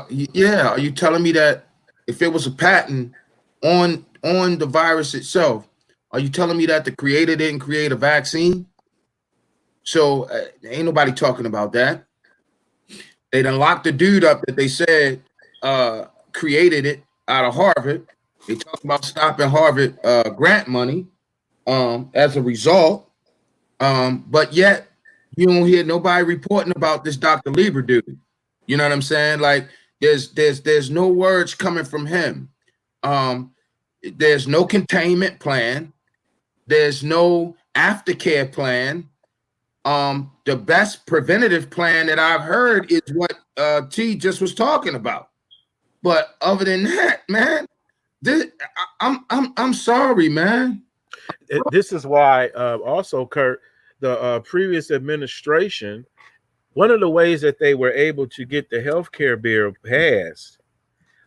Yeah, are you telling me that if it was a patent on the virus itself, are you telling me that the creator didn't create a vaccine? So ain't nobody talking about that. They done locked the dude up that they said created it out of Harvard. They talk about stopping Harvard grant money as a result, but yet you don't hear nobody reporting about this Dr. Lieber dude. You know what I'm saying? Like there's no words coming from him. There's no containment plan. There's no aftercare plan. The best preventative plan that I've heard is what T just was talking about. But other than that, man, I'm sorry, man. This is why also, Kurt, the previous administration, one of the ways that they were able to get the healthcare bill passed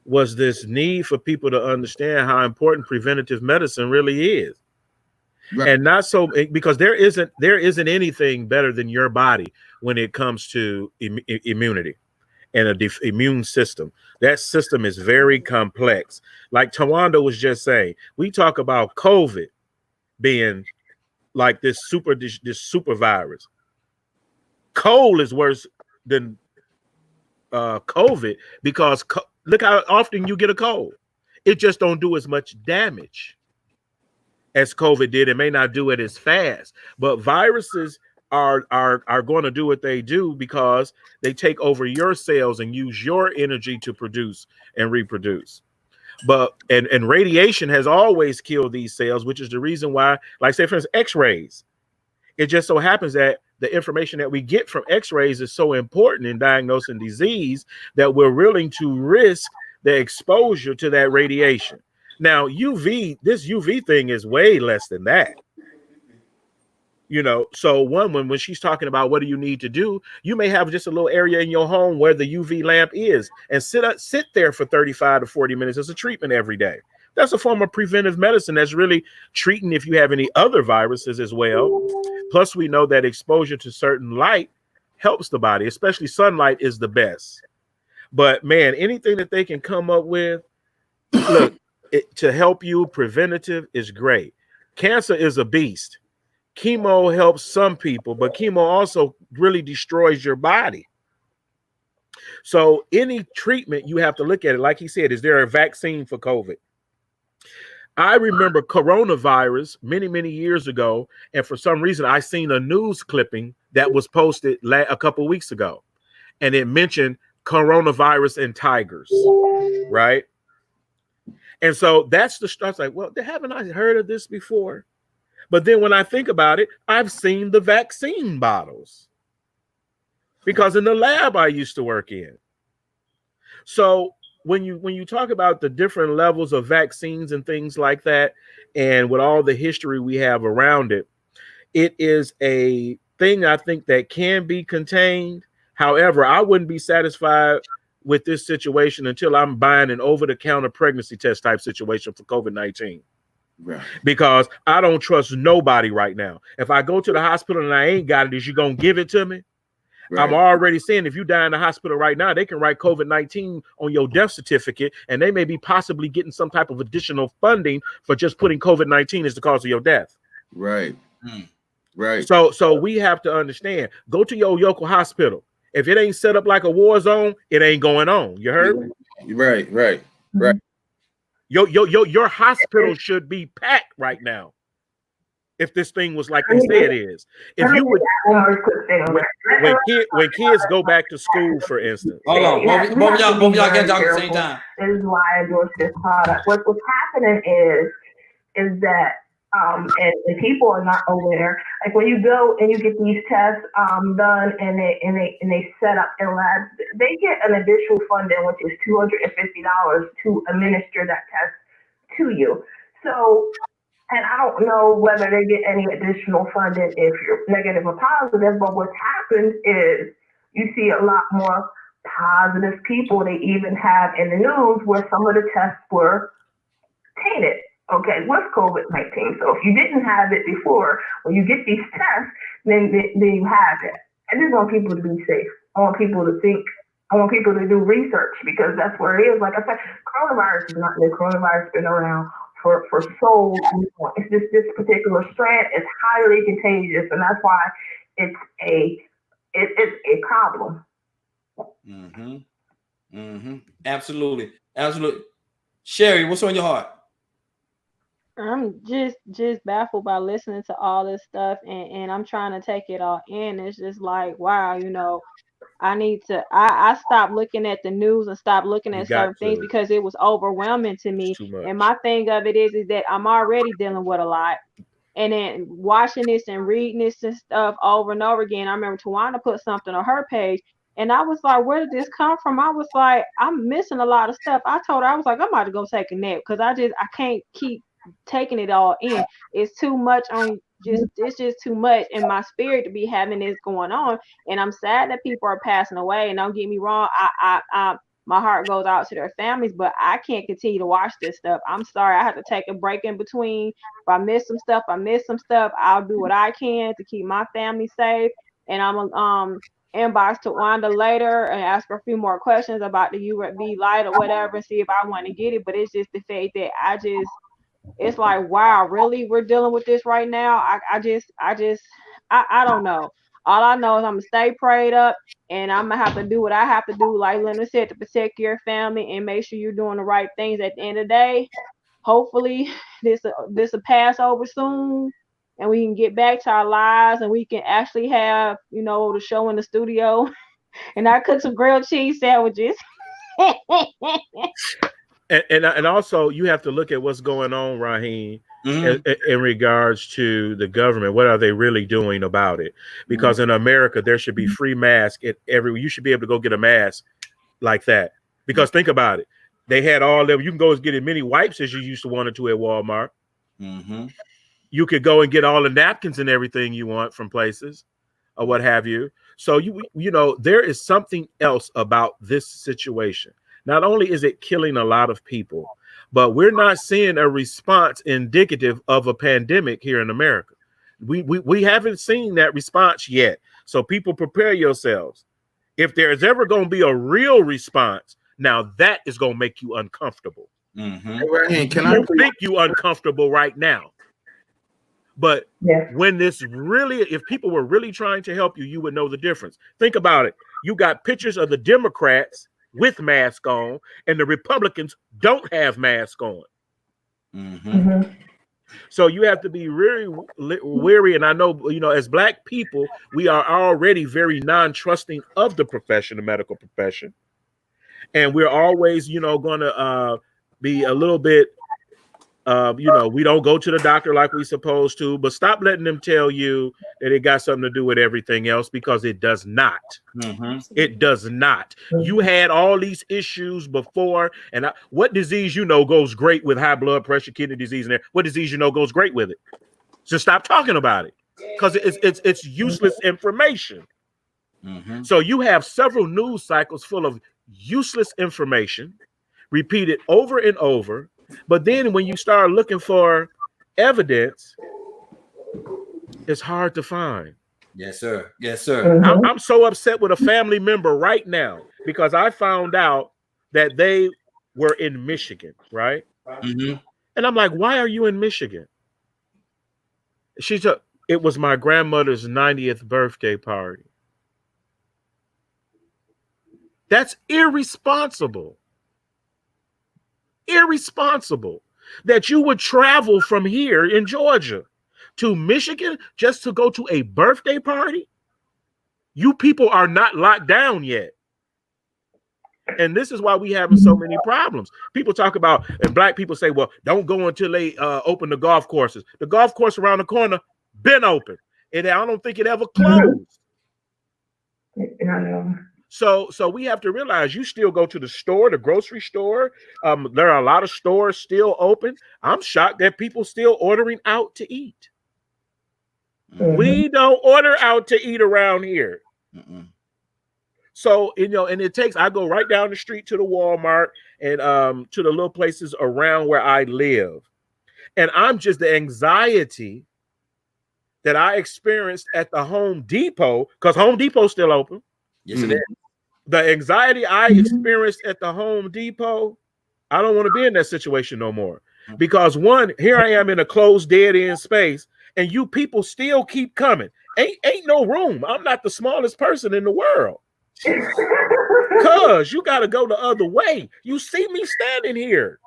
was this need for people to understand how important preventative medicine really is. Right. And not so because there isn't anything better than your body when it comes to immunity and a immune system. That system is very complex. Like Tawanda was just saying, we talk about COVID being like this super virus. Cold is worse than COVID because look how often you get a cold. It just don't do as much damage as COVID did. It may not do it as fast, but viruses are going to do what they do because they take over your cells and use your energy to produce and reproduce. But and radiation has always killed these cells, which is the reason why, like say for instance, X-rays. It just so happens that the information that we get from X-rays is so important in diagnosing disease that we're willing to risk the exposure to that radiation. Now, this UV thing is way less than that. You know, so when she's talking about what do you need to do, you may have just a little area in your home where the UV lamp is and sit there for 35 to 40 minutes as a treatment every day. That's a form of preventive medicine that's really treating if you have any other viruses as well. Plus, we know that exposure to certain light helps the body, especially sunlight is the best. But man, anything that they can come up with, look, to help you preventative is great. Cancer is a beast. Chemo helps some people, but chemo also really destroys your body. So any treatment, you have to look at it. Like he said, is there a vaccine for COVID? I remember coronavirus many, many years ago. And for some reason, I seen a news clipping that was posted a couple of weeks ago. And it mentioned coronavirus in tigers, right? And so that's the stuff like, well, haven't I heard of this before? But then when I think about it, I've seen the vaccine bottles because in the lab I used to work in. So when you talk about the different levels of vaccines and things like that, and with all the history we have around it, it is a thing I think that can be contained. However, I wouldn't be satisfied with this situation until I'm buying an over-the-counter pregnancy test type situation for COVID-19. Right. Because I don't trust nobody right now. If I go to the hospital and I ain't got it, is you gonna give it to me? Right. I'm already saying if you die in the hospital right now, they can write COVID-19 on your death certificate, and they may be possibly getting some type of additional funding for just putting COVID-19 as the cause of your death. Right. Right. So we have to understand. Go to your local hospital. If it ain't set up like a war zone, it ain't going on. You heard? Right. Your hospital should be packed right now. If this thing was like they say it is, if you would, when kids go back to school, for instance. Hold on, both of y'all can talk at the same time. This is why I endorse this product. What's happening is that and people are not aware. Like when you go and you get these tests done and they set up in labs, they get an additional funding, which is $250 to administer that test to you. So, and I don't know whether they get any additional funding if you're negative or positive, but what's happened is you see a lot more positive people. They even have in the news where some of the tests were tainted. Okay, with COVID-19. So if you didn't have it before, when you get these tests, then you have it. I just want people to be safe. I want people to think. I want people to do research because that's where it is. Like I said, coronavirus is not new. Coronavirus has been around for so long. It's just this particular strand is highly contagious, and that's why it's a problem. Absolutely. Sherry, what's on your heart? I'm just baffled by listening to all this stuff, and I'm trying to take it all in. It's just like, wow, I stopped looking at the news and stopped looking at certain things because it was overwhelming to me. And my thing of it is that I'm already dealing with a lot. And then watching this and reading this and stuff over and over again. I remember Tawana put something on her page, and I was like, where did this come from? I was like, I'm missing a lot of stuff. I told her, I was like, I'm about to go take a nap because I can't keep taking it all in. It's too much it's just too much in my spirit to be having this going on. And I'm sad that people are passing away, and don't get me wrong, I my heart goes out to their families, but I can't continue to watch this stuff. I'm sorry, I have to take a break in between. If I miss some stuff, I'll do what I can to keep my family safe. And I'm inbox to Wanda later and ask her a few more questions about the UV light or whatever, and see if I want to get it. But it's just the fact that it's like, wow, really? We're dealing with this right now? I don't know. All I know is I'm going to stay prayed up, and I'm going to have to do what I have to do, like Linda said, to protect your family and make sure you're doing the right things. At the end of the day, hopefully this will pass over soon, and we can get back to our lives, and we can actually have, the show in the studio, and I cook some grilled cheese sandwiches. And also you have to look at what's going on, Raheem, in regards to the government. What are they really doing about it? Because in America, there should be free masks you should be able to go get a mask like that. Because think about it. They had all them. You can go and get as many wipes as you used to want to at Walmart. You could go and get all the napkins and everything you want from places or what have you. So, there is something else about this situation. Not only is it killing a lot of people, but we're not seeing a response indicative of a pandemic here in America. We haven't seen that response yet. So people, prepare yourselves. If there's ever going to be a real response, now that is going to make you uncomfortable. I think you uncomfortable right now. But when if people were really trying to help you, you would know the difference. Think about it. You got pictures of the Democrats with masks on, and the Republicans don't have masks on. So you have to be really wary. And I know, as Black people, we are already very non-trusting of the medical profession. And we're always, going to be a little bit, we don't go to the doctor like we're supposed to, but stop letting them tell you that it got something to do with everything else, because it does not. It does not. You had all these issues before, and what disease goes great with high blood pressure, kidney disease, and what disease goes great with it? So stop talking about it. because it's useless information. So you have several news cycles full of useless information repeated over and over. But then when you start looking for evidence, it's hard to find. Yes, sir. Yes, sir. I'm so upset with a family member right now because I found out that they were in Michigan, right? And I'm like, why are you in Michigan? It was my grandmother's 90th birthday party. That's irresponsible. Irresponsible that you would travel from here in Georgia to Michigan just to go to a birthday party. You people are not locked down yet. And this is why we having so many problems. People talk about, and black people say, well, don't go until they open the golf courses. The golf course around the corner been open. And I don't think it ever closed. So we have to realize you still go to the store, the grocery store. There are a lot of stores still open. I'm shocked that people still ordering out to eat. We don't order out to eat around here. So, and it takes, I go right down the street to the Walmart and to the little places around where I live. And I'm just the anxiety that I experienced at the Home Depot, because Home Depot's still open. Yes, it is. The anxiety I experienced at the Home Depot, I don't want to be in that situation no more. Because one, here I am in a closed, dead-end space, and you people still keep coming. Ain't no room. I'm not the smallest person in the world. Cause you got to go the other way. You see me standing here.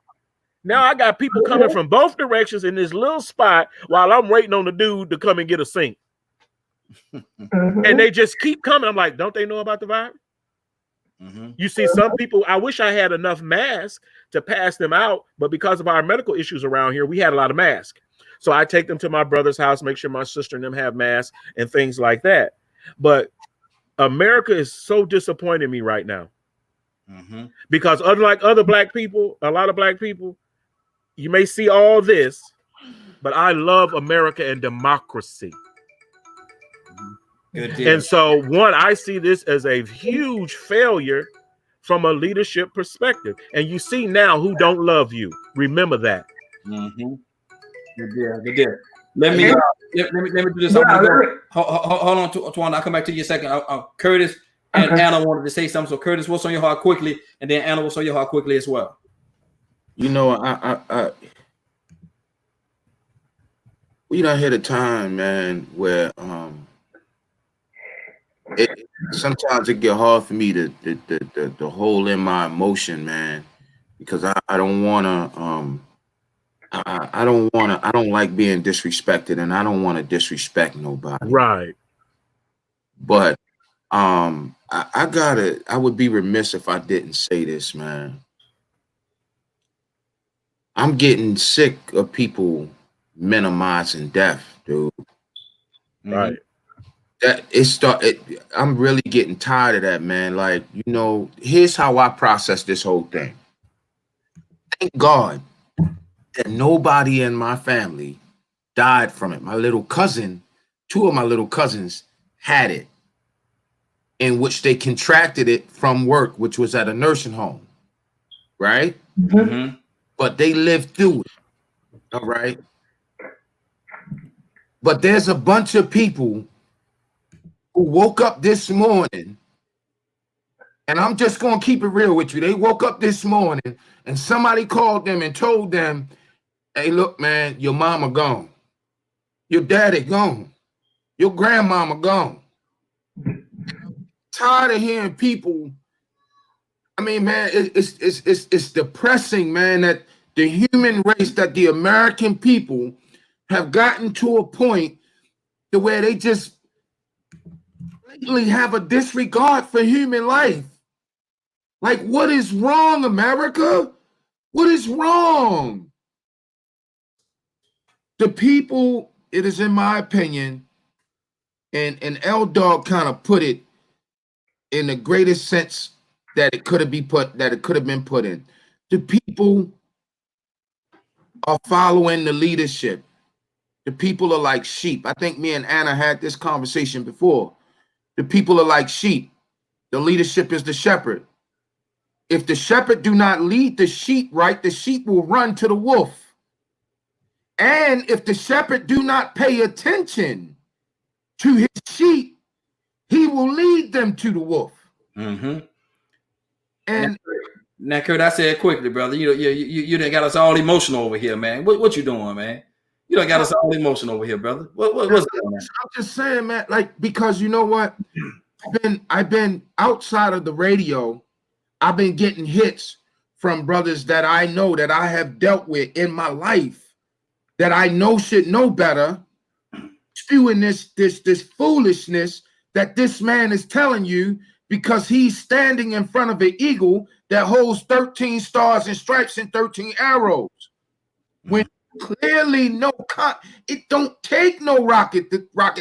Now I got people coming from both directions in this little spot while I'm waiting on the dude to come and get a sink. And they just keep coming. I'm like, don't they know about the virus? You see, some people, I wish I had enough masks to pass them out, but because of our medical issues around here, we had a lot of masks. So I take them to my brother's house, make sure my sister and them have masks and things like that. But America is so disappointing me right now. Because unlike other black people, a lot of black people, you may see all this, but I love America and democracy. Good deal. And so, one, I see this as a huge failure from a leadership perspective. And you see now who don't love you. Remember that. Good deal. Good deal. Let me do this. Hold on, Twan. I'll come back to you in a second. Curtis and Anna wanted to say something. So, Curtis, what's on your heart quickly? And then Anna, what's on your heart quickly as well? You know, we done hit a time, man, where sometimes it get hard for me to hold in my emotion, man, because I don't want to I don't like being disrespected, and I don't want to disrespect nobody. Right. But I would be remiss if I didn't say this, man. I'm getting sick of people minimizing death, dude. Right. I'm really getting tired of that, man. Like, here's how I process this whole thing. Thank God that nobody in my family died from it. My little cousin, two of my little cousins had it, in which they contracted it from work, which was at a nursing home, right? But they lived through it, all right? But there's a bunch of people who woke up this morning, and I'm just going to keep it real with you. They woke up this morning, and somebody called them and told them, hey, look, man, your mama gone. Your daddy gone. Your grandmama gone. Tired of hearing people. I mean, man, it's depressing, man, that the human race, that the American people have gotten to a point to where they just blatantly have a disregard for human life. Like, what is wrong, America? What is wrong? The people, it is in my opinion, and L-Dog kind of put it in the greatest sense that it could have been put in. The people are following the leadership. the people are like sheep. I think me and Anna had this conversation before. The people are like sheep. The leadership is the shepherd. If the shepherd do not lead the sheep right, the sheep will run to the wolf. And if the shepherd do not pay attention to his sheep, he will lead them to the wolf. Mm-hmm. And now, Kurt, I said quickly, brother. You done got us all emotional over here, man. What you doing, man? You done got us all emotional over here, brother. What's going on? I'm just saying, man. Like, because you know what? I've been outside of the radio. I've been getting hits from brothers that I know, that I have dealt with in my life, that I know should know better, spewing this foolishness that this man is telling you, because he's standing in front of an eagle that holds 13 stars and stripes and 13 arrows. When clearly it don't take no rocket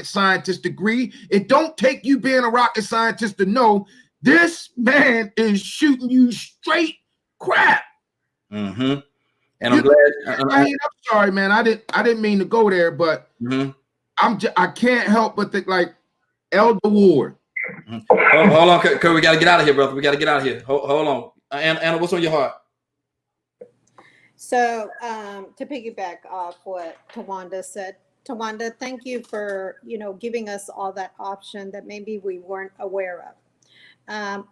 scientist degree. It don't take you being a rocket scientist to know this man is shooting you straight crap. Mm-hmm. And I'm glad. I'm sorry, man. I didn't mean to go there, but I can't help but think like Elder Ward. Mm-hmm. Hold on, Kurt. We got to get out of here, brother. We got to get out of here. Hold on. Anna, what's on your heart? So to piggyback off what Tawanda said, Tawanda, thank you for giving us all that option that maybe we weren't aware of.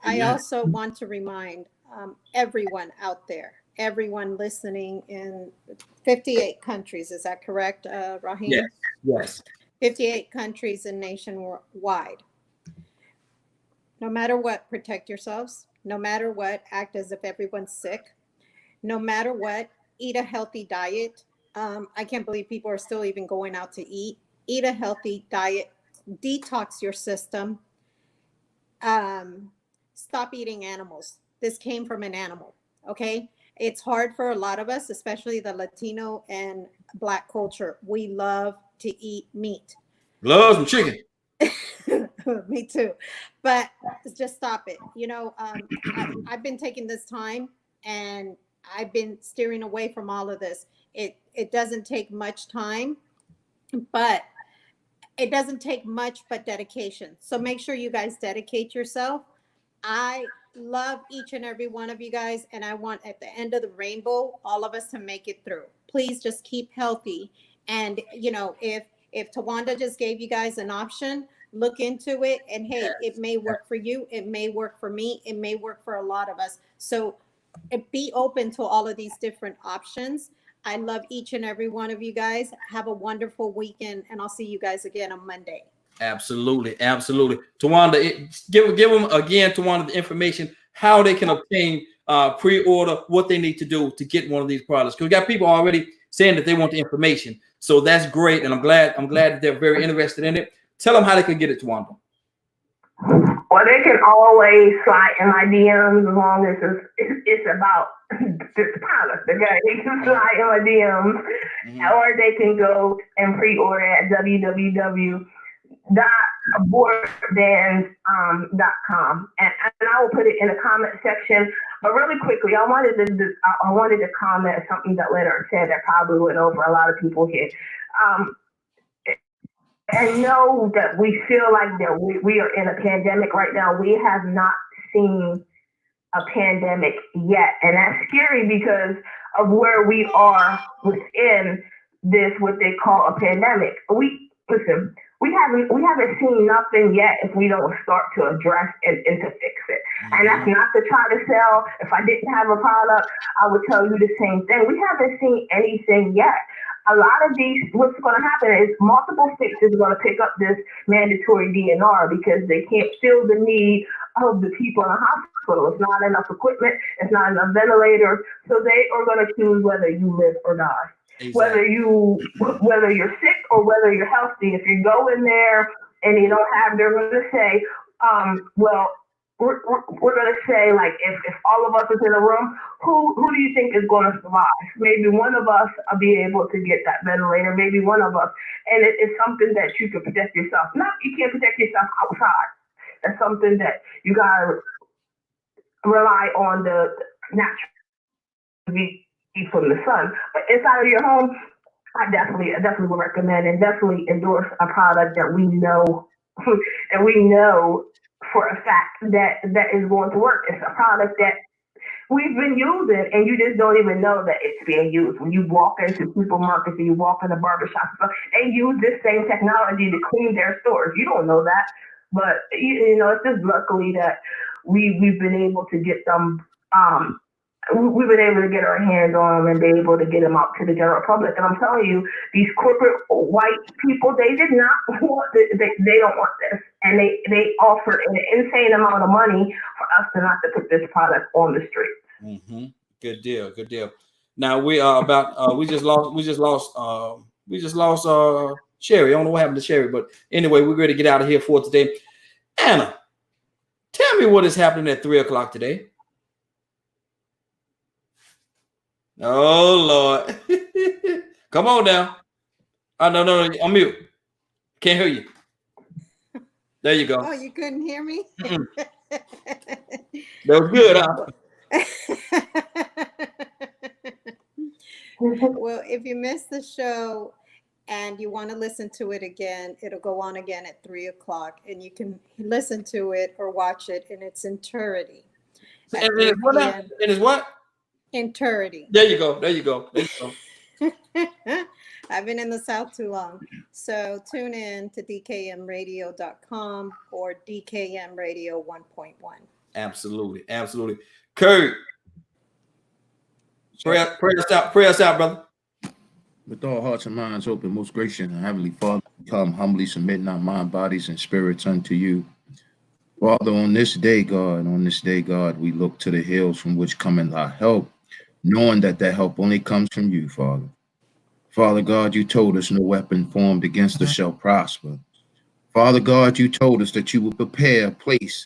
I also want to remind everyone out there, everyone listening in 58 countries. Is that correct, Raheem? Yes. 58 countries and nationwide. No matter what, protect yourselves. No matter what, act as if everyone's sick. No matter what, eat a healthy diet. I can't believe people are still even going out to eat. Eat a healthy diet. Detox your system. Stop eating animals. This came from an animal, okay? It's hard for a lot of us, especially the Latino and Black culture. We love to eat meat. Love some chicken. Me too. But just stop it. I've been taking this time and I've been steering away from all of this. It doesn't take much time, but it doesn't take much but dedication. So make sure you guys dedicate yourself. I love each and every one of you guys, and I want at the end of the rainbow, all of us to make it through. Please just keep healthy. And if Tawanda just gave you guys an option, look into it. And hey, it may work for you. It may work for me. It may work for a lot of us. So be open to all of these different options. I love each and every one of you guys. Have a wonderful weekend, and I'll see you guys again on Monday. Absolutely. Tawanda, give them again, Tawanda, the information, how they can obtain pre-order, what they need to do to get one of these products. Because we got people already saying that they want the information. So that's great. And I'm glad that they're very interested in it. Tell them how they can get it, Tawanda. Well, they can always slide in my DMs as long as it's about this product. Okay, they can slide in my DMs, or they can go and pre-order at www.boardbands.com, and I will put it in the comment section. But really quickly, I wanted to comment something that Leonard said that probably went over a lot of people here. I know that we feel like that we are in a pandemic right now. We have not seen a pandemic yet. And that's scary because of where we are within this, what they call a pandemic. We haven't seen nothing yet if we don't start to address and to fix it. And that's not to try to sell. If I didn't have a product, I would tell you the same thing. We haven't seen anything yet. A lot of these, what's going to happen is multiple states is going to pick up this mandatory DNR because they can't fill the need of the people in the hospital. It's not enough equipment. It's not enough ventilators. So they are going to choose whether you live or die. Exactly. Whether you're sick or whether you're healthy. If you go in there and you don't have, they're going to say, we're going to say, like, if all of us is in a room, who do you think is going to survive? Maybe one of us will be able to get that ventilator, maybe one of us. And it's something that you can protect yourself. You can't protect yourself outside. That's something that you got to rely on the natural from the sun. But inside of your home, I definitely would recommend and definitely endorse a product that we know for a fact that is going to work. It's a product that we've been using, and you just don't even know that it's being used. When you walk into supermarkets and you walk in the barbershops, they use this same technology to clean their stores. You don't know that, but you know, it's just luckily that we've been able to get them. We've been able to get our hands on them and be able to get them out to the general public. And I'm telling you, these corporate white people, they did not want this. They don't want this. And they offered an insane amount of money for us to not to put this product on the street. Mm-hmm. Good deal. Good deal. Now we are about, we just lost Sherry. I don't know what happened to Sherry, but anyway, we're ready to get out of here for today. Anna, tell me what is happening at 3:00 today. Oh Lord. Come on now. No, I'm mute. Can't hear you. There you go. Oh, you couldn't hear me? That was good, huh? Well, if you missed the show and you want to listen to it again, it'll go on again at 3:00, and you can listen to it or watch it in its entirety. And it's what? Entirety. There you go. There you go. I've been in the South too long. So tune in to dkmradio.com or DKM Radio 1.1. Absolutely. Absolutely. Kurt, pray us out, brother. With all hearts and minds open, most gracious and heavenly Father, we come humbly submitting our mind, bodies, and spirits unto you. Father, on this day, God, we look to the hills from which cometh our help, knowing that help only comes from you, Father. Father God, you told us no weapon formed against us shall prosper. Father God, you told us that you would prepare a place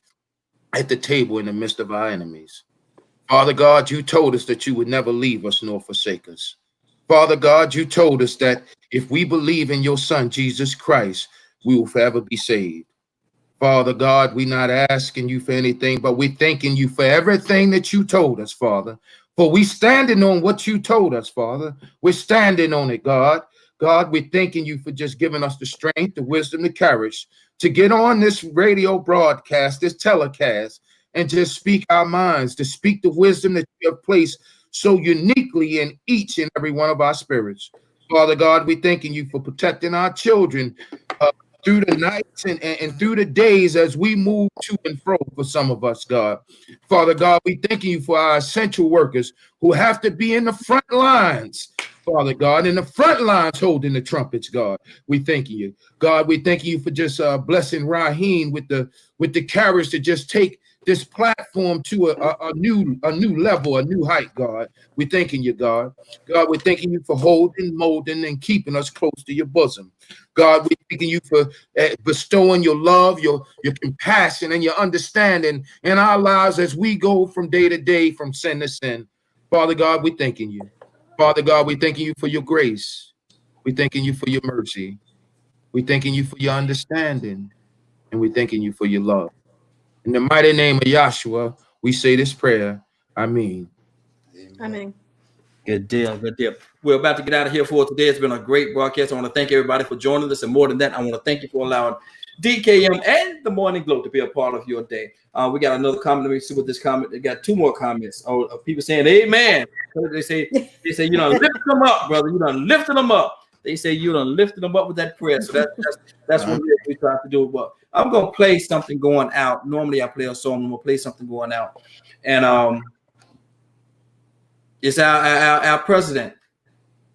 at the table in the midst of our enemies. Father God, you told us that you would never leave us nor forsake us. Father God, you told us that if we believe in your Son, Jesus Christ, we will forever be saved. Father God, we're not asking you for anything, but we're thanking you for everything that you told us, Father. For we standing on what you told us, Father. We're standing on it, God. God, we're thanking you for just giving us the strength, the wisdom, the courage to get on this radio broadcast, this telecast, and just speak our minds, to speak the wisdom that you have placed so uniquely in each and every one of our spirits. Father God, we're thanking you for protecting our children through the nights and through the days as we move to and fro for some of us, God. Father God, we thanking you for our essential workers who have to be in the front lines, Father God, in the front lines holding the trumpets, God. We thanking you. God, we thanking you for just blessing Raheem with the courage to just take this platform to a new level, a new height, God. We're thanking you, God. God, we're thanking you for holding, molding, and keeping us close to your bosom. God, we're thanking you for bestowing your love, your compassion, and your understanding in our lives as we go from day to day, from sin to sin. Father God, we're thanking you. Father God, we're thanking you for your grace. We're thanking you for your mercy. We're thanking you for your understanding. And we're thanking you for your love. In the mighty name of Yahshua, we say this prayer. Amen. Amen. Good deal. Good deal. We're about to get out of here for today. It's been a great broadcast. I want to thank everybody for joining us. And more than that, I want to thank you for allowing DKM and the Morning Glow to be a part of your day. We got another comment. Let me see what this comment. They got two more comments. Oh, people saying amen. They say you done lift them up, brother. You done lifted them up. They say you done lifted them up with that prayer. So that's what we try to do. But I'm gonna play something going out. Normally I play a song. I'm gonna play something going out, and it's our president,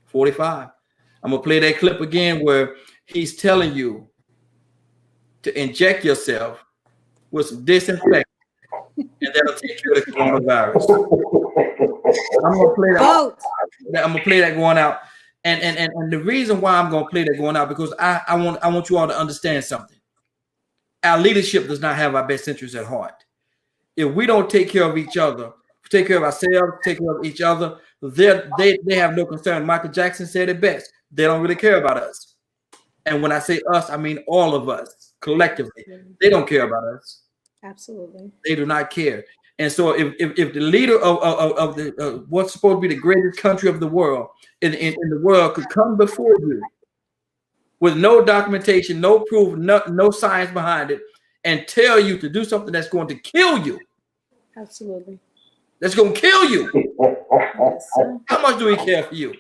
45. I'm gonna play that clip again where he's telling you to inject yourself with some disinfectant, and that'll take care of the coronavirus. I'm gonna play that. I'm gonna play that going out, and the reason why I'm gonna play that going out because I want you all to understand something. Our leadership does not have our best interests at heart. If we don't take care of each other, take care of ourselves, take care of each other, they have no concern. Michael Jackson said it best. They don't really care about us. And when I say us, I mean all of us collectively. They don't care about us. Absolutely. They do not care. And so if the leader of the what's supposed to be the greatest country of the world in the world could come before you with no documentation, no proof, no science behind it, and tell you to do something that's going to kill you. Absolutely. That's going to kill you. Yes, sir. How much do he care for you?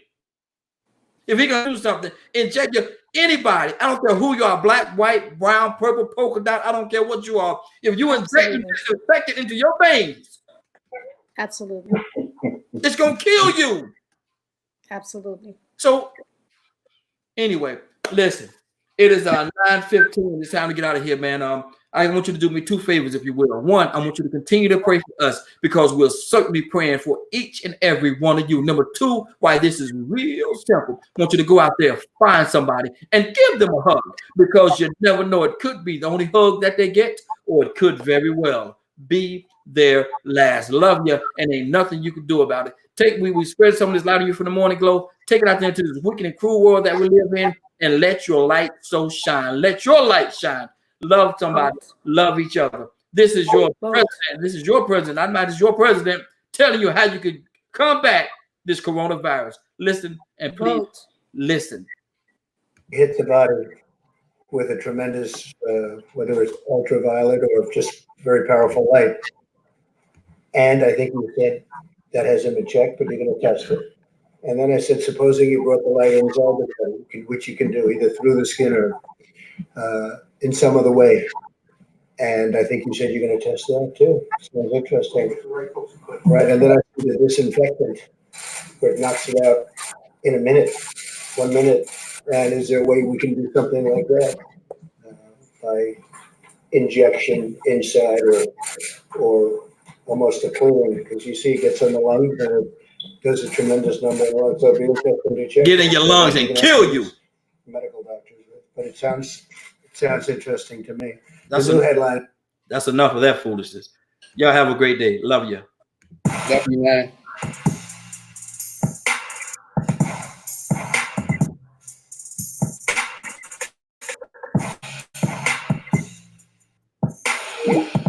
If he gonna do something, inject you, anybody, I don't care who you are, black, white, brown, purple, polka dot, I don't care what you are. If you inject it into your veins, Absolutely. it's gonna kill you. Absolutely. So anyway, listen, it is 9:15. It's time to get out of here, man. I want you to do me two favors, if you will. One, I want you to continue to pray for us because we're certainly praying for each and every one of you. Number two, why this is real simple. I want you to go out there, find somebody, and give them a hug because you never know. It could be the only hug that they get, or it could very well be their last. Love you, and ain't nothing you can do about it. We spread some of this light on you from the morning glow. Take it out there into this wicked and cruel world that we live in, and let your light so shine. Let your light shine. Love somebody, love each other. This is your president. This is your president. I'm not just your president telling you how you could combat this coronavirus. Listen and please listen. Hit the body with a tremendous, whether it's ultraviolet or just very powerful light. And I think you said that hasn't been checked, but you're going to test it. And then I said, supposing you brought the light inside, which you can do either through the skin or in some other way. And I think you said you're going to test that too. Sounds interesting. Right. And then I see the disinfectant where it knocks it out in a minute, 1 minute. And is there a way we can do something like that by injection inside or almost a cleaning? Because you see it gets on the lungs and it does a tremendous number of lungs. So it'd be interesting to check. Get in your lungs and kill you. Medical doctors. But it sounds interesting to me. That's a new headline. That's enough of that foolishness. Y'all have a great day. Love you. Love you, man. Yeah.